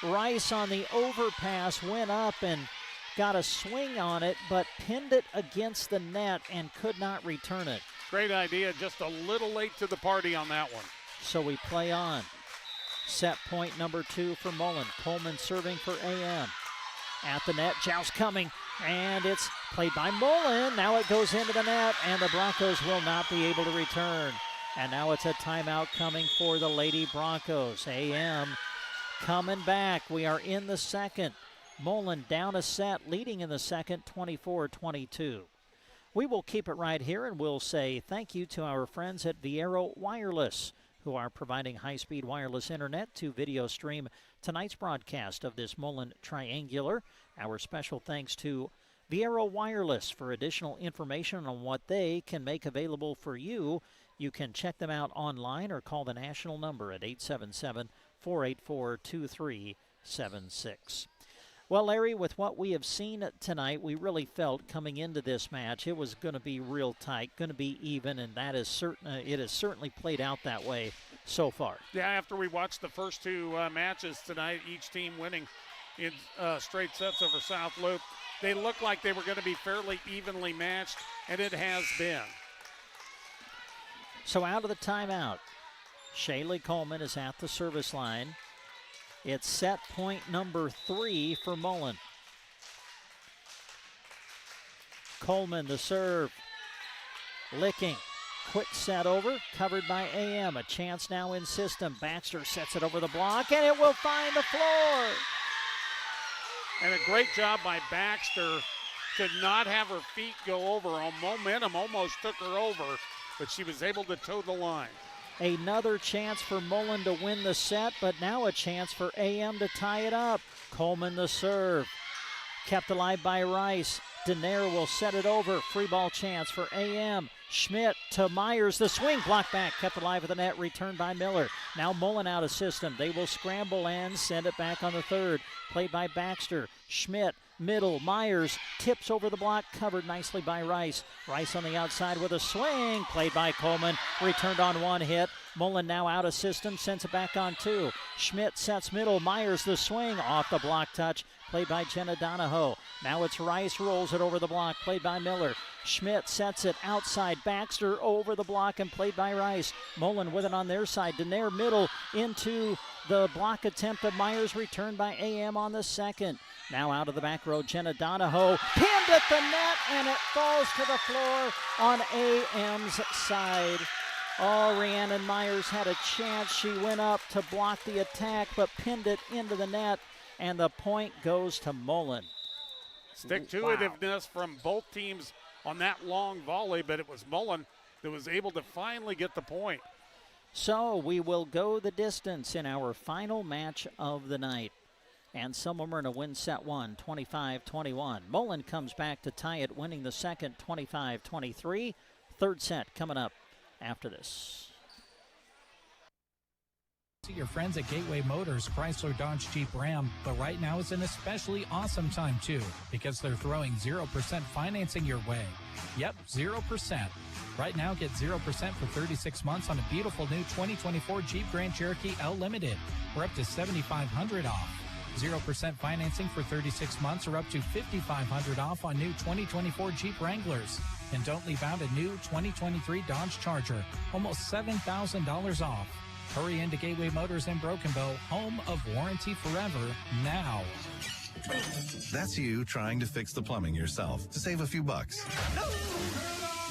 Rice on the overpass went up and got a swing on it, but pinned it against the net and could not return it. Great idea, just a little late to the party on that one. So we play on. Set point number 2 for Mullen. Coleman serving for AM. At the net, Joust coming, and it's played by Mullen. Now it goes into the net, and the Broncos will not be able to return. And now it's a timeout coming for the Lady Broncos. AM coming back. We are in the second. Mullen down a set, leading in the second, 24-22. We will keep it right here, and we'll say thank you to our friends at Viero Wireless, who are providing high-speed wireless internet to video stream tonight's broadcast of this Mullen Triangular. Our special thanks to Viero Wireless. For additional information on what they can make available for you, you can check them out online or call the national number at 877-484-2376. Well, Larry, with what we have seen tonight, we really felt coming into this match it was going to be real tight, going to be even, and that is it has certainly played out that way so far. Yeah, after we watched the first two matches tonight, each team winning in straight sets over South Loup, they looked like they were going to be fairly evenly matched, and it has been. So out of the timeout, Shaylee Coleman is at the service line. It's set point number 3 for Mullen. Coleman the serve. Licking. Quick set over. Covered by AM. A chance now in system. Baxter sets it over the block, and it will find the floor. And a great job by Baxter to not have her feet go over. Momentum almost took her over, but she was able to toe the line. Another chance for Mullen to win the set, but now a chance for AM to tie it up. Coleman the serve. Kept alive by Rice. Denaire will set it over. Free ball chance for AM. Schmidt to Myers. The swing blocked back. Kept alive at the net. Returned by Miller. Now Mullen out of system. They will scramble and send it back on the third. Played by Baxter. Schmidt. Middle, Myers tips over the block, covered nicely by Rice. Rice on the outside with a swing, played by Coleman, returned on one hit. Mullen now out of system, sends it back on 2. Schmidt sets middle, Myers the swing, off the block touch, played by Jenna Donahoe. Now it's Rice, rolls it over the block, played by Miller. Schmidt sets it outside, Baxter over the block and played by Rice. Mullen with it on their side, Denaire middle into the block attempt of Myers, returned by AM on the second. Now out of the back row, Jenna Donahoe, pinned at the net, and it falls to the floor on AM's side. Oh, Rhiannon Myers had a chance. She went up to block the attack, but pinned it into the net, and the point goes to Mullen. Stick-to-itiveness from both teams on that long volley, but it was Mullen that was able to finally get the point. So we will go the distance in our final match of the night. And Selma Myrna wins set 1, 25-21. Mullen comes back to tie it, winning the second, 25-23. Third set coming up after this. See your friends at Gateway Motors, Chrysler, Dodge, Jeep, Ram, but right now is an especially awesome time too, because they're throwing 0% financing your way. Yep, 0%. Right now, get 0% for 36 months on a beautiful new 2024 Jeep Grand Cherokee L Limited. We're up to $7,500 off. 0% financing for 36 months or up to $5,500 off on new 2024 Jeep Wranglers. And don't leave out a new 2023 Dodge Charger, almost $7,000 off. Hurry into Gateway Motors in Broken Bow, home of warranty forever, now. That's you trying to fix the plumbing yourself to save a few bucks.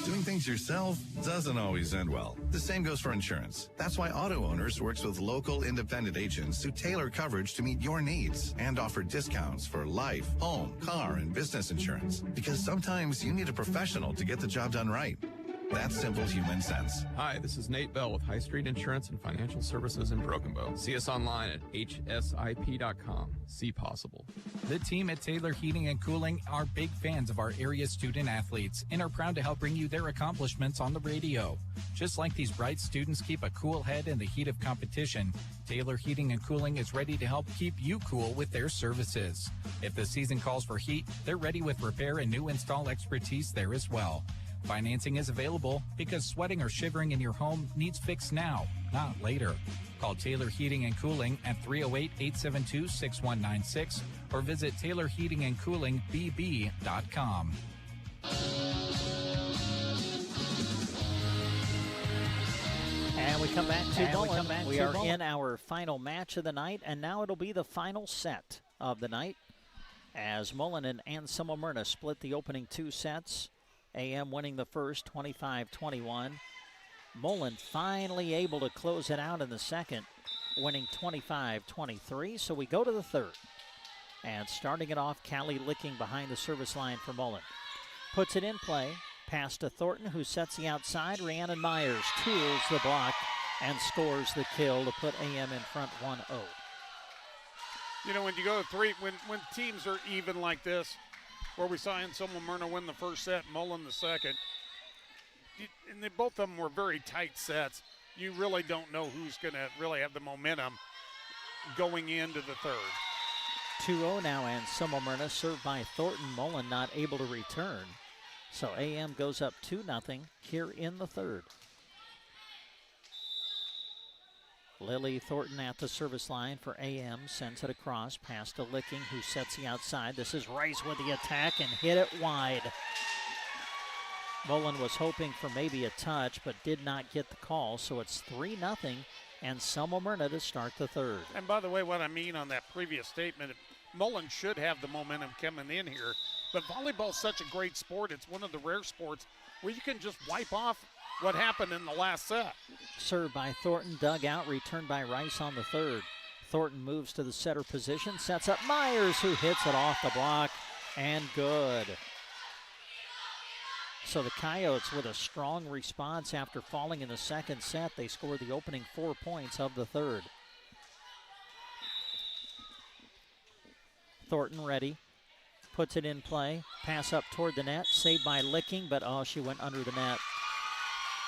Doing things yourself doesn't always end well. The same goes for insurance. That's why Auto Owners works with local independent agents who tailor coverage to meet your needs and offer discounts for life, home, car, and business insurance. Because sometimes you need a professional to get the job done right. That's simple human sense. Hi, this is Nate Bell with High Street Insurance and Financial Services in Broken Bow. See us online at hsip.com. See possible. The team at Taylor Heating and Cooling are big fans of our area student athletes and are proud to help bring you their accomplishments on the radio. Just like these bright students keep a cool head in the heat of competition, Taylor Heating and Cooling is ready to help keep you cool with their services. If the season calls for heat, they're ready with repair and new install expertise there as well. Financing is available because sweating or shivering in your home needs fixed now, not later. Call Taylor Heating and Cooling at 308-872-6196 or visit TaylorHeatingandCoolingBB.com. And we come back to Mullen. We are in our final match of the night, and now it'll be the final set of the night as Mullen and Anselmo Myrna split the opening two sets. AM winning the first, 25-21. Mullen finally able to close it out in the second, winning 25-23. So we go to the third. And starting it off, Callie Licking behind the service line for Mullen. Puts it in play, pass to Thornton, who sets the outside. Rhiannon Myers tools the block and scores the kill to put AM in front 1-0. You know, when you go to three, when teams are even like this, where we saw Anselmo Myrna win the first set, Mullen the second. And both of them were very tight sets. You really don't know who's going to really have the momentum going into the third. 2-0 now, Anselmo Myrna served by Thornton. Mullen not able to return. So AM goes up 2-0 here in the third. Lily Thornton at the service line for AM, sends it across, pass to Licking, who sets the outside. This is Rice with the attack and hit it wide. Mullen was hoping for maybe a touch, but did not get the call, so it's 3-0, and Selma Myrna to start the third. And by the way, what I mean on that previous statement, Mullen should have the momentum coming in here, but volleyball's such a great sport. It's one of the rare sports where you can just wipe off what happened in the last set. Served by Thornton, dug out, returned by Rice on the third. Thornton moves to the setter position, sets up Myers, who hits it off the block, and good. So the Coyotes with a strong response after falling in the second set. They scored the opening 4 points of the third. Thornton ready, puts it in play, pass up toward the net, saved by Licking, but she went under the net.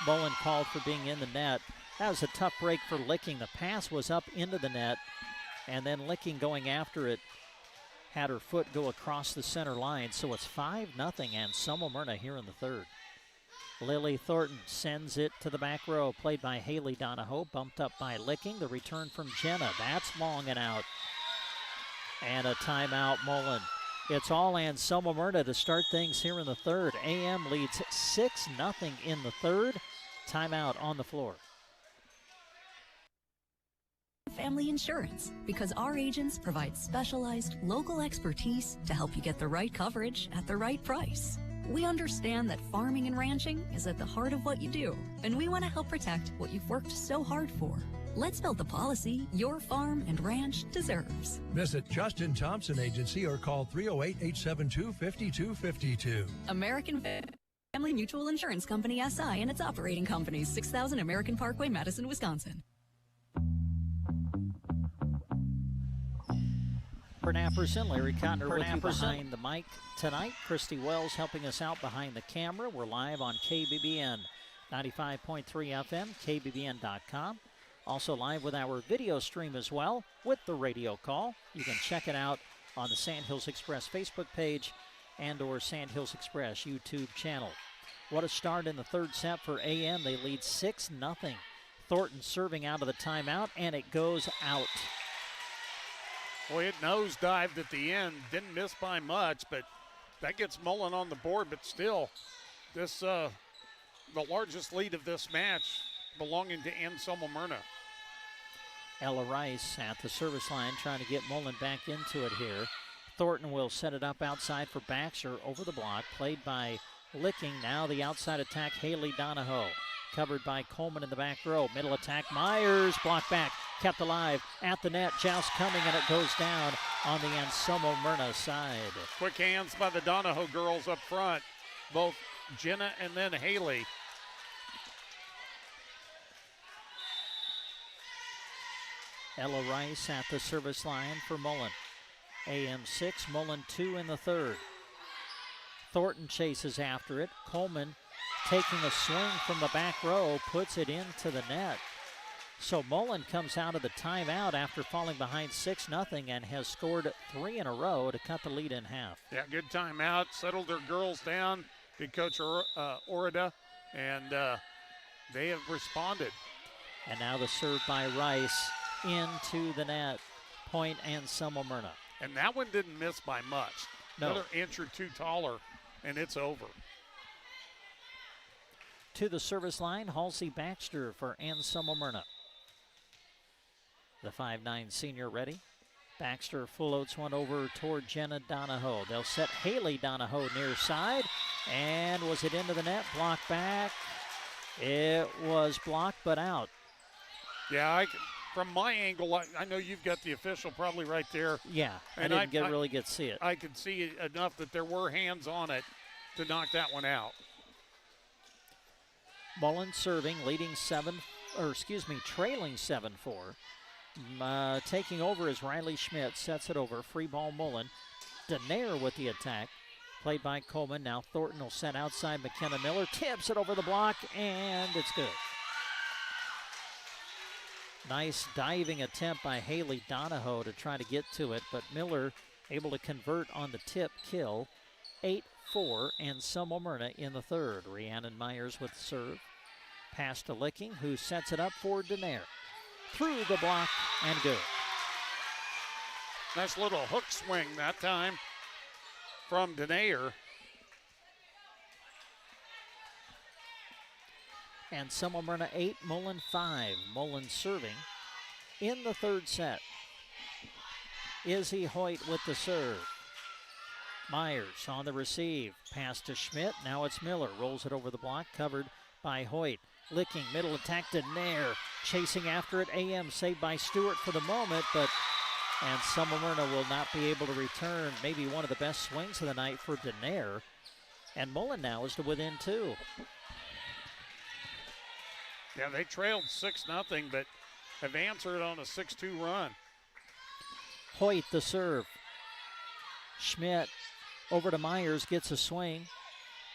Mullen called for being in the net. That was a tough break for Licking. The pass was up into the net, and then Licking going after it had her foot go across the center line. So it's 5-0 and Selma Myrna here in the third. Lily Thornton sends it to the back row, played by Haley Donahoe, bumped up by Licking. The return from Jenna, that's long and out. And a timeout, Mullen. It's all Anselmo Myrna to start things here in the third. AM leads 6-0 in the third. Timeout on the floor. Family insurance, because our agents provide specialized local expertise to help you get the right coverage at the right price. We understand that farming and ranching is at the heart of what you do, and we want to help protect what you've worked so hard for. Let's build the policy your farm and ranch deserves. Visit Justin Thompson Agency or call 308-872-5252. American Family Mutual Insurance Company SI and its operating companies, 6000 American Parkway, Madison, Wisconsin. Napperson, Larry Cotner with you behind the mic tonight. Christy Wells helping us out behind the camera. We're live on KBBN 95.3 FM, KBBN.com. Also live with our video stream as well with the radio call. You can check it out on the Sandhills Express Facebook page and or Sandhills Express YouTube channel. What a start in the third set for AM. They lead 6-0. Thornton serving out of the timeout, and it goes out. Boy, it nosedived at the end. Didn't miss by much, but that gets Mullen on the board. But still, this the largest lead of this match belonging to Anselmo Myrna. Ella Rice at the service line trying to get Mullen back into it here. Thornton will set it up outside for Baxter over the block, played by Licking. Now the outside attack, Haley Donahoe. Covered by Coleman in the back row. Middle attack, Myers, blocked back, kept alive at the net. Joust coming, and it goes down on the Anselmo Myrna side. Quick hands by the Donahoe girls up front. Both Jenna and then Haley. Ella Rice at the service line for Mullen. AM 6, Mullen 2 in the third. Thornton chases after it. Coleman taking a swing from the back row, puts it into the net. So Mullen comes out of the timeout after falling behind 6-0 and has scored 3 in a row to cut the lead in half. Yeah, good timeout. Settled their girls down. Good coach Orida, and they have responded. And now the serve by Rice into the net. Point Anselmo Myrna. And that one didn't miss by much. No. Another inch or two taller, and it's over. To the service line, Halsey Baxter for Anselmo Myrna. The 5'9" senior ready. Baxter floats one over toward Jenna Donahoe. They'll set Haley Donahoe near side. And was it into the net? Blocked back. It was blocked, but out. Yeah, from my angle, I know you've got the official probably right there. Yeah, and I didn't really get to see it. I could see enough that there were hands on it to knock that one out. Mullen serving, trailing 7-4. Taking over is Riley Schmidt, sets it over. Free ball Mullen. Denaire with the attack. Played by Coleman. Now Thornton will set outside McKenna Miller. Tips it over the block, and it's good. Nice diving attempt by Haley Donahoe to try to get to it, but Miller able to convert on the tip kill. 8-4, Anselmo Myrna in the third. Rhiannon Myers with the serve. Pass to Licking, who sets it up for Denaire. Through the block and good. Nice little hook swing that time from Denaire. Anselmo Myrna 8, Mullen 5. Mullen serving in the third set. Izzy Hoyt with the serve. Myers on the receive. Pass to Schmidt. Now it's Miller. Rolls it over the block. Covered by Hoyt. Licking. Middle attack to Nair. Chasing after it. AM saved by Stewart for the moment, but Anselmo Myrna will not be able to return. Maybe one of the best swings of the night for Denaire. And Mullen now is to within 2. Yeah, they trailed 6-0, but have answered on a 6-2 run. Hoyt the serve. Schmidt over to Myers, gets a swing.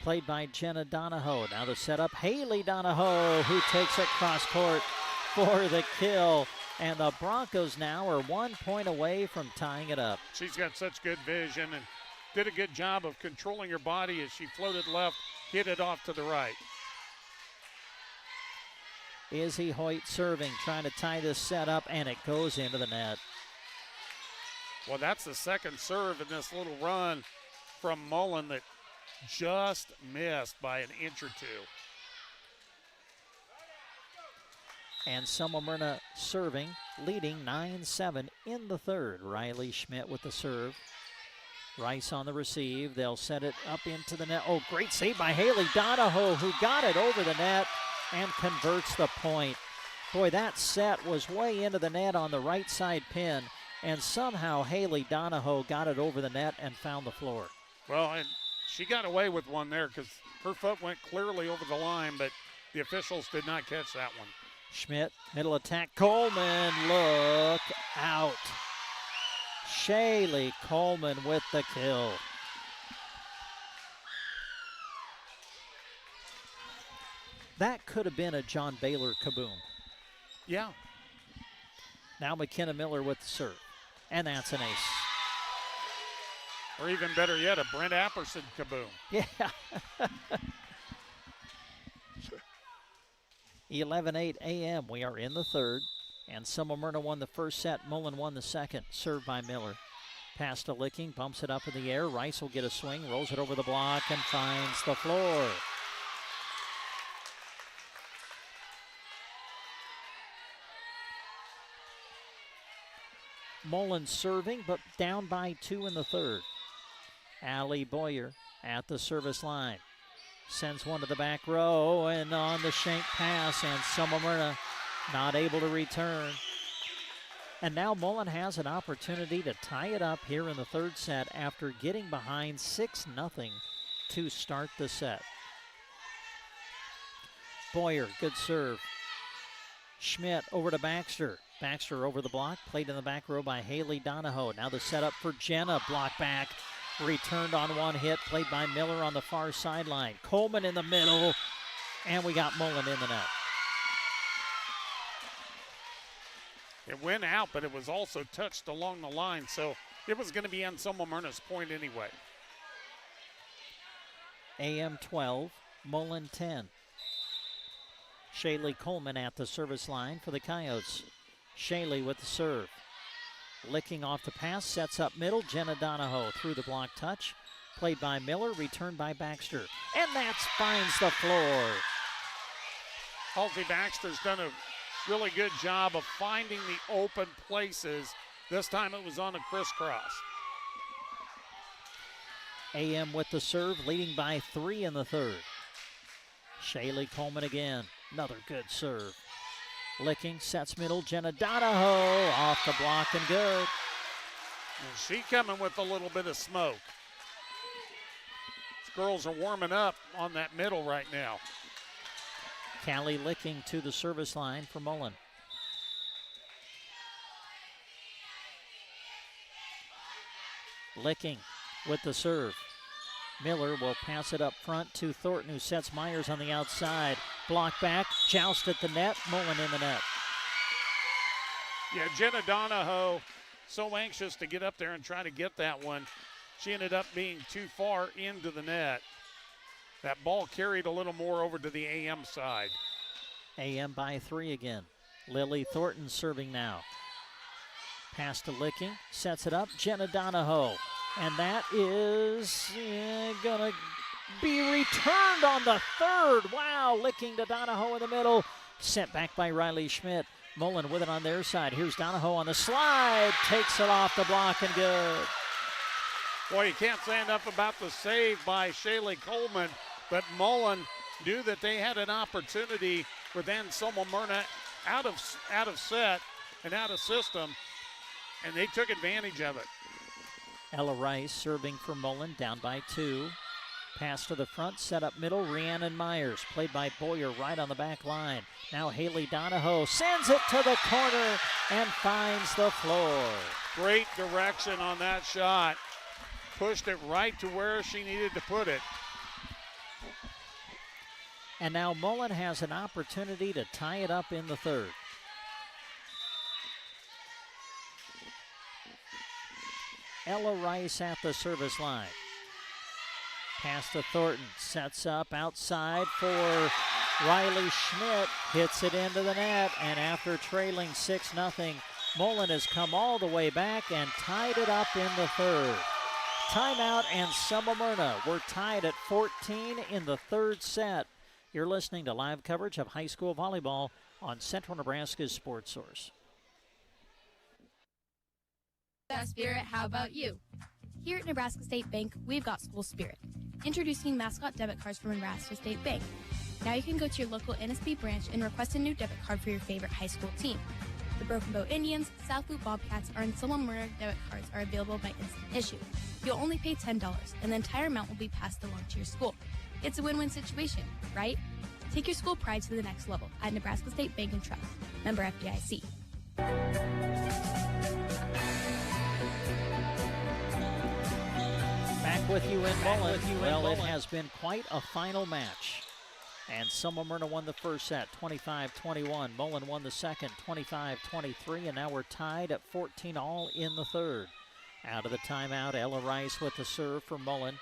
Played by Jenna Donahoe. Now the setup, Haley Donahoe, who takes it cross court for the kill. And the Broncos now are 1 point away from tying it up. She's got such good vision and did a good job of controlling her body as she floated left, hit it off to the right. Izzy Hoyt serving, trying to tie this set up, and it goes into the net. Well, that's the second serve in this little run from Mullen that just missed by an inch or two. And Selma serving, leading 9-7 in the third. Riley Schmidt with the serve. Rice on the receive. They'll set it up into the net. Oh, great save by Haley Donahoe, who got it over the net and converts the point. Boy, that set was way into the net on the right side pin, and somehow Haley Donahoe got it over the net and found the floor. Well, and she got away with one there because her foot went clearly over the line, but the officials did not catch that one. Schmidt, middle attack. Coleman, look out. Shaylee Coleman with the kill. That could have been a John Baylor kaboom. Yeah. Now McKenna Miller with the serve. And that's an ace. Or even better yet, a Brent Apperson kaboom. Yeah. 11:08 AM. We are in the third. And Selma Myrna won the first set. Mullen won the second. Served by Miller. Pass to Licking. Bumps it up in the air. Rice will get a swing. Rolls it over the block and finds the floor. Mullen serving, but down by 2 in the third. Allie Boyer at the service line. Sends one to the back row, and on the shank pass, and Selma Myrna not able to return. And now Mullen has an opportunity to tie it up here in the third set after getting behind 6-0 to start the set. Boyer, good serve. Schmidt over to Baxter. Baxter over the block, played in the back row by Haley Donahoe. Now the setup for Jenna, block back. Returned on one hit, played by Miller on the far sideline. Coleman in the middle, and we got Mullen in the net. It went out, but it was also touched along the line, so it was going to be on Selma Myrna's point anyway. AM 12, Mullen 10. Shaylee Coleman at the service line for the Coyotes. Shaylee with the serve. Licking off the pass, sets up middle. Jenna Donahoe through the block touch. Played by Miller, returned by Baxter. And that finds the floor. Halsey Baxter's done a really good job of finding the open places. This time it was on a crisscross. AM with the serve, leading by 3 in the third. Shaylee Coleman again. Another good serve. Licking, sets middle, Jenna Donahoe off the block and good. And she coming with a little bit of smoke. These girls are warming up on that middle right now. Callie Licking to the service line for Mullen. Licking with the serve. Miller will pass it up front to Thornton, who sets Myers on the outside. Block back, joust at the net, Mullen in the net. Yeah, Jenna Donahoe, so anxious to get up there and try to get that one. She ended up being too far into the net. That ball carried a little more over to the AM side. AM by 3 again. Lily Thornton serving now. Pass to Licking, sets it up, Jenna Donahoe. And that is going to be returned on the third. Wow, Licking to Donahoe in the middle. Sent back by Riley Schmidt. Mullen with it on their side. Here's Donahoe on the slide. Takes it off the block and good. Boy, you can't say enough about the save by Shaylee Coleman, but Mullen knew that they had an opportunity with Selma Myrna out of set and out of system, and they took advantage of it. Ella Rice serving for Mullen, down by 2. Pass to the front, set up middle, Rhiannon Myers, played by Boyer right on the back line. Now Haley Donahoe sends it to the corner and finds the floor. Great direction on that shot. Pushed it right to where she needed to put it. And now Mullen has an opportunity to tie it up in the third. Ella Rice at the service line. Pass to Thornton, sets up outside for Riley Schmidt hits it into the net, and after trailing 6-0, Mullen has come all the way back and tied it up in the third. Timeout and Smyrna. We're tied at 14 in the third set. You're listening to live coverage of high school volleyball on Central Nebraska's Sports Source. Spirit, how about you? Here at Nebraska State Bank, we've got school spirit. Introducing mascot debit cards from Nebraska State Bank. Now you can go to your local NSB branch and request a new debit card for your favorite high school team. The Broken Bow Indians, South Loup Bobcats, and Smyrna debit cards are available by instant issue. You'll only pay $10, and the entire amount will be passed along to your school. It's a win-win situation, right? Take your school pride to the next level at Nebraska State Bank and Trust. Member FDIC. Back with you in Mullen. Well, it has been quite a final match. And Smyrna won the first set, 25-21. Mullen won the second, 25-23. And now we're tied at 14 all in the third. Out of the timeout, Ella Rice with the serve for Mullen.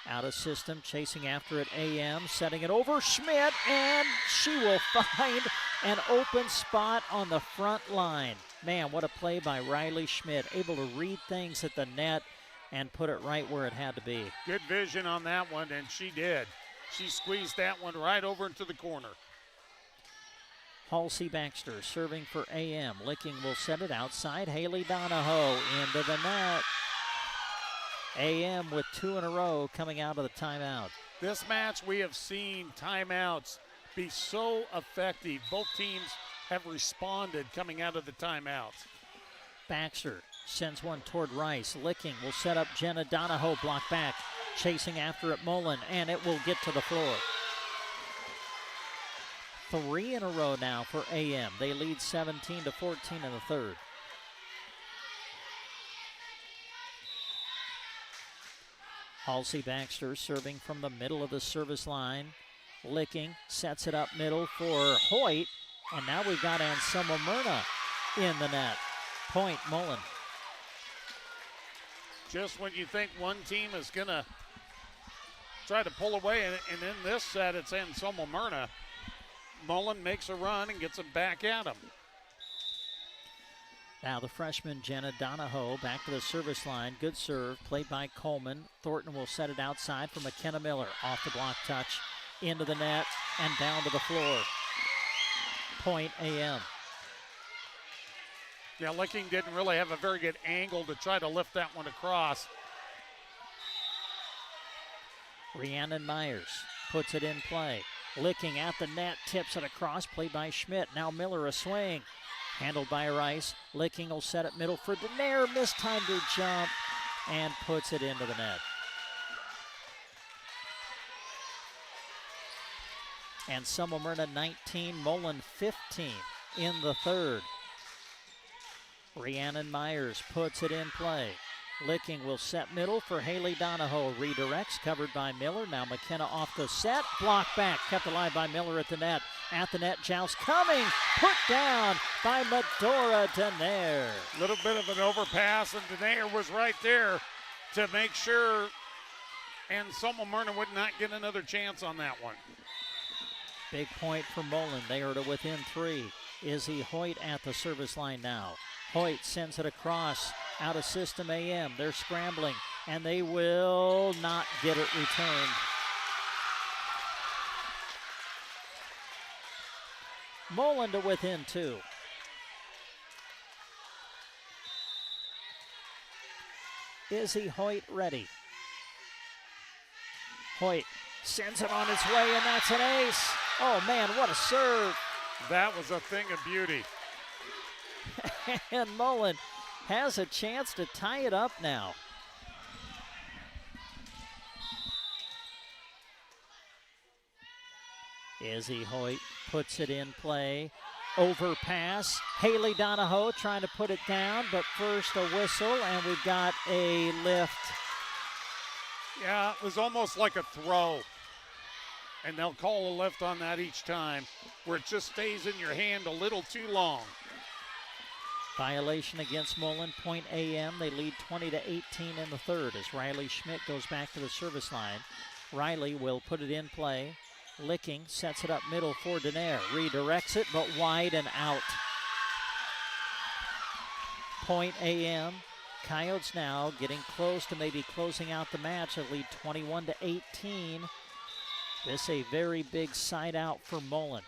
Out of system, chasing after it, AM, setting it over Schmidt, and she will find an open spot on the front line. Man, what a play by Riley Schmidt, able to read things at the net and put it right where it had to be. Good vision on that one, and she did. She squeezed that one right over into the corner. Halsey Baxter serving for AM. Licking will set it outside. Haley Donahoe into the net. AM with 2 in a row coming out of the timeout. This match, we have seen timeouts be so effective. Both teams have responded coming out of the timeouts. Baxter sends one toward Rice. Licking will set up Jenna Donahoe, block back. Chasing after it, Mullen, and it will get to the floor. 3 in a row now for AM. They lead 17-14 in the third. Halsey Baxter serving from the middle of the service line. Licking sets it up middle for Hoyt, and now we've got Smyrna in the net. Point Mullen. Just when you think one team is going to try to pull away, and in this set it's Smyrna. Mullen makes a run and gets it back at him. Now the freshman Jenna Donahoe back to the service line. Good serve, played by Coleman. Thornton will set it outside for McKenna Miller. Off the block touch, into the net, and down to the floor. Point AM. Yeah, Licking didn't really have a very good angle to try to lift that one across. Rhiannon Myers puts it in play. Licking at the net, tips it across, played by Schmidt. Now Miller a swing. Handled by Rice. Licking will set it middle for Denaire. Mistimed her jump and puts it into the net. And Smyrna 19, Mullen 15 in the third. Rhiannon Myers puts it in play. Licking will set middle for Haley Donahoe. Redirects, covered by Miller. Now McKenna off the set. Block back, kept alive by Miller at the net. At the net, Joust coming. Put down by Medora Denaire. Little bit of an overpass, and Denaire was right there to make sure, and Smyrna would not get another chance on that one. Big point for Mullen. They are to within 3. Izzy Hoyt at the service line now. Hoyt sends it across. Out of system AM. They're scrambling, and they will not get it returned. Mullen to within 2. Izzy Hoyt ready. Hoyt sends it on its way, and that's an ace. Oh, man, what a serve. That was a thing of beauty. And Mullen has a chance to tie it up now. Izzy Hoyt puts it in play. Overpass. Haley Donahoe trying to put it down, but first a whistle, and we've got a lift. Yeah, it was almost like a throw. And they'll call a lift on that each time, where it just stays in your hand a little too long. Violation against Mullen, point AM. They lead 20-18 in the third as Riley Schmidt goes back to the service line. Riley will put it in play. Licking sets it up middle for Denaire. Redirects it, but wide and out. Point AM. Coyotes now getting close to maybe closing out the match. A lead 21-18. This a very big side out for Mullen.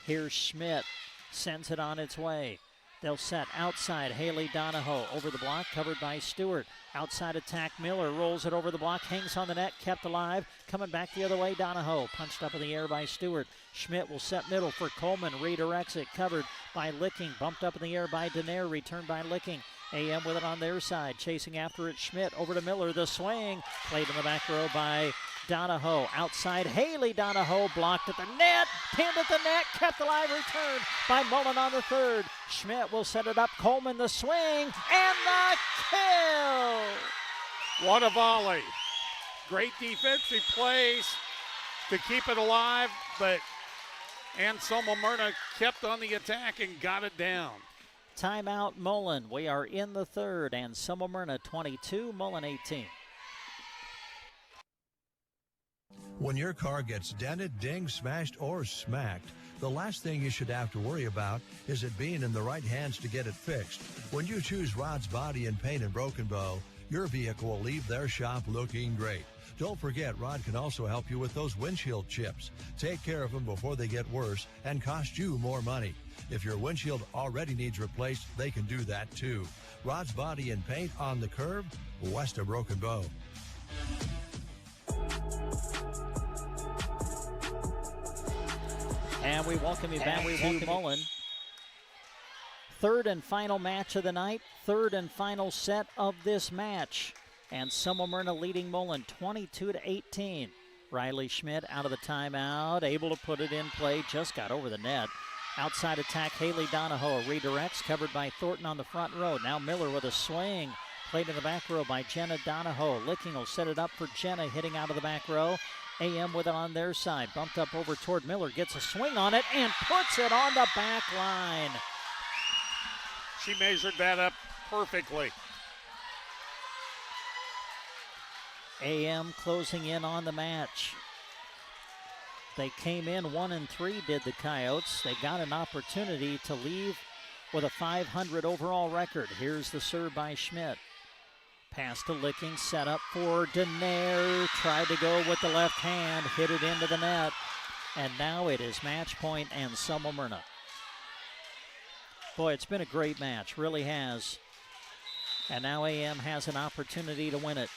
Here's Schmidt. Sends it on its way. They'll set outside. Haley Donahoe over the block, covered by Stewart. Outside attack, Miller rolls it over the block, hangs on the net, kept alive. Coming back the other way, Donahoe. Punched up in the air by Stewart. Schmidt will set middle for Coleman. Redirects it, covered by Licking. Bumped up in the air by Denaire, returned by Licking. AM with it on their side. Chasing after it, Schmidt over to Miller. The swing. Played in the back row by Donahoe. Outside, Haley Donahoe blocked at the net. Pinned at the net. Kept alive. Returned by Mullen on the third. Schmidt will set it up. Coleman the swing. And the kill. What a volley. Great defensive plays to keep it alive, but Anselmo Myrna kept on the attack and got it down. Timeout Mullen. We are in the third. Anselmo Myrna 22, Mullen 18. When your car gets dented, dinged, smashed, or smacked, the last thing you should have to worry about is it being in the right hands to get it fixed. When you choose Rod's Body and Paint in Broken Bow, your vehicle will leave their shop looking great. Don't forget, Rod can also help you with those windshield chips. Take care of them before they get worse and cost you more money. If your windshield already needs replaced, they can do that too. Rod's Body and Paint on the curve, west of Broken Bow. And we welcome you back to Mullen. Third and final match of the night. Third and final set of this match. And Anselmo Myrna leading Mullen 22-18. Riley Schmidt out of the timeout, able to put it in play, just got over the net. Outside attack, Haley Donahoe redirects, covered by Thornton on the front row. Now Miller with a swing, played in the back row by Jenna Donahoe. Licking will set it up for Jenna, hitting out of the back row. AM with it on their side, bumped up over toward Miller, gets a swing on it, and puts it on the back line. She measured that up perfectly. AM closing in on the match. They came in 1-3, did the Coyotes. They got an opportunity to leave with a 500 overall record. Here's the serve by Schmidt. Pass to Licking, set up for Denaire. Tried to go with the left hand, hit it into the net. And now it is match point and Anselmo Myrna. Boy, it's been a great match, really has. And now AM has an opportunity to win it.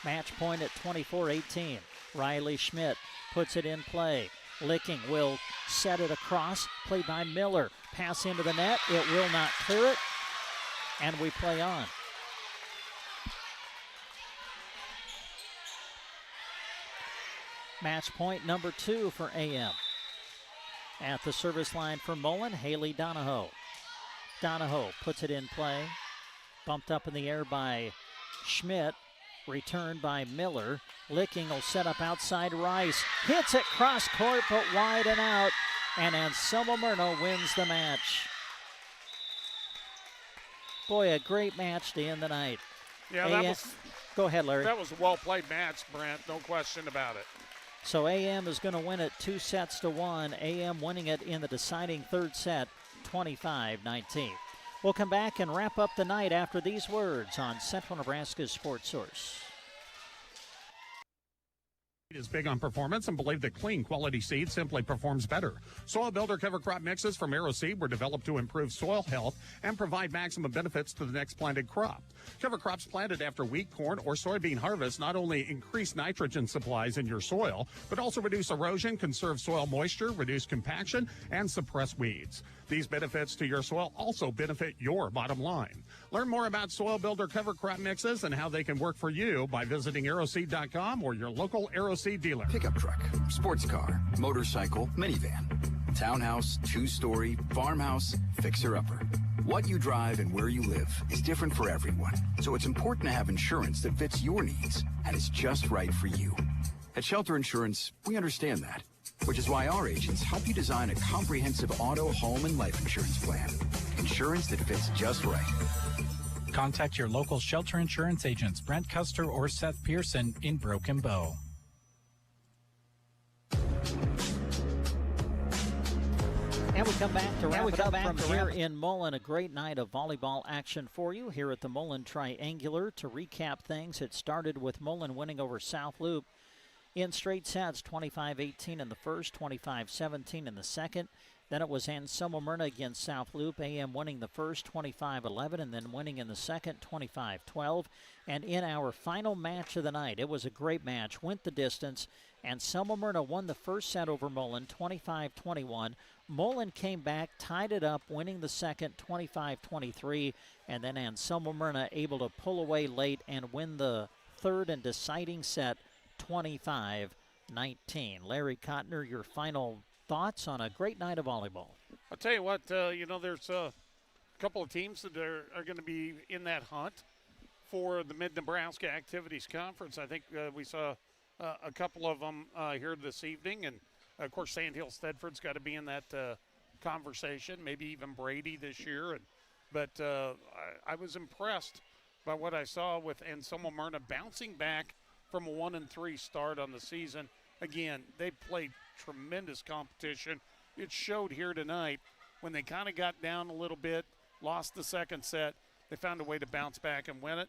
Match point at 24-18. Riley Schmidt puts it in play. Licking will set it across. Played by Miller. Pass into the net. It will not clear it. And we play on. Match point number 2 for AM. At the service line for Mullen, Haley Donahoe. Donahoe puts it in play. Bumped up in the air by Schmidt. Returned by Miller. Licking will set up outside Rice. Hits it cross court, but wide and out. And Anselmo Myrna wins the match. Boy, a great match to end the night. Yeah, that was. Go ahead, Larry. That was a well-played match, Brent. No question about it. So AM is going to win it 2-1. AM winning it in the deciding third set, 25-19. We'll come back and wrap up the night after these words on Central Nebraska's Sports Source. Is big on performance and believe that clean quality seed simply performs better. Soil Builder cover crop mixes from Aero Seed were developed to improve soil health and provide maximum benefits to the next planted crop. Cover crops planted after wheat, corn, or soybean harvest not only increase nitrogen supplies in your soil, but also reduce erosion, conserve soil moisture, reduce compaction, and suppress weeds. These benefits to your soil also benefit your bottom line. Learn more about Soil Builder cover crop mixes and how they can work for you by visiting aeroseed.com or your local Aeroseed dealer. Pickup truck, sports car, motorcycle, minivan, townhouse, two-story, farmhouse, fixer-upper. What you drive and where you live is different for everyone, so it's important to have insurance that fits your needs and is just right for you. At Shelter Insurance, we understand that, which is why our agents help you design a comprehensive auto, home, and life insurance plan. Insurance that fits just right. Contact your local Shelter Insurance agents, Brent Custer or Seth Pearson in Broken Bow. And we come back to wrap it up from here in Mullen. A great night of volleyball action for you here at the Mullen Triangular. To recap things, it started with Mullen winning over South Loup in straight sets, 25-18 in the first, 25-17 in the second. Then it was Anselmo Myrna against South Loup. AM winning the first, 25-11, and then winning in the second, 25-12. And in our final match of the night, it was a great match, went the distance. Anselmo Myrna won the first set over Mullen, 25-21. Mullen came back, tied it up, winning the second, 25-23. And then Anselmo Myrna able to pull away late and win the third and deciding set, 25-19. Larry Cotner, your final thoughts on a great night of volleyball? I'll tell you what, there's a couple of teams that are going to be in that hunt for the Mid-Nebraska Activities Conference. I think we saw a couple of them here this evening. And, of course, Sandhill Stedford's got to be in that conversation, maybe even Brady this year. But I was impressed by what I saw with Anselmo Myrna bouncing back from a 1-3 start on the season. Again, they played tremendous competition. It showed here tonight when they kind of got down a little bit, lost the second set. They found a way to bounce back and win it.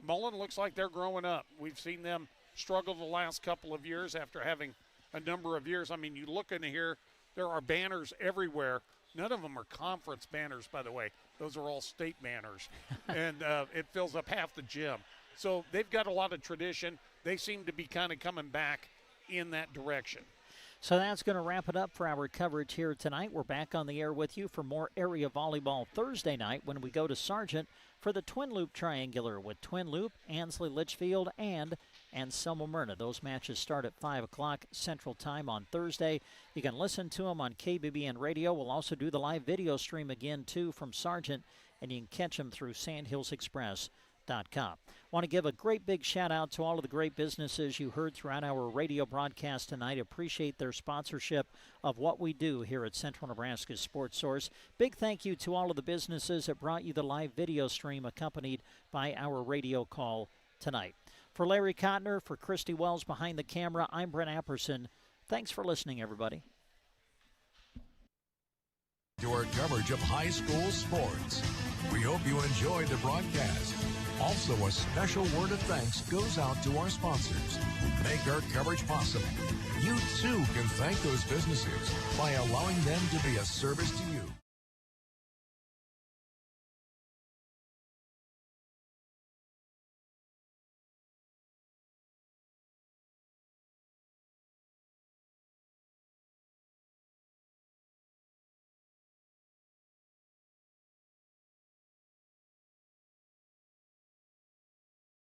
Mullen looks like they're growing up. We've seen them struggle the last couple of years after having a number of years. I mean, you look in here, there are banners everywhere. None of them are conference banners, by the way. Those are all state banners. And it fills up half the gym. So they've got a lot of tradition. They seem to be kind of coming back in that direction. So that's going to wrap it up for our coverage here tonight. We're back on the air with you for more area volleyball Thursday night when we go to Sargent for the Twin Loop Triangular with Twin Loop, Ansley Litchfield, and Anselmo Myrna. Those matches start at 5 o'clock Central Time on Thursday. You can listen to them on KBBN Radio. We'll also do the live video stream again, too, from Sargent, and you can catch them through SandhillsExpress.com. Want to give a great big shout out to all of the great businesses you heard throughout our radio broadcast tonight. Appreciate their sponsorship of what we do here at Central Nebraska Sports Source. Big thank you to all of the businesses that brought you the live video stream accompanied by our radio call tonight. For Larry Cotner, for Christy Wells behind the camera, I'm Brent Apperson. Thanks for listening, everybody. To our coverage of high school sports. We hope you enjoyed the broadcast. Also, a special word of thanks goes out to our sponsors who make our coverage possible. You, too, can thank those businesses by allowing them to be a service to you.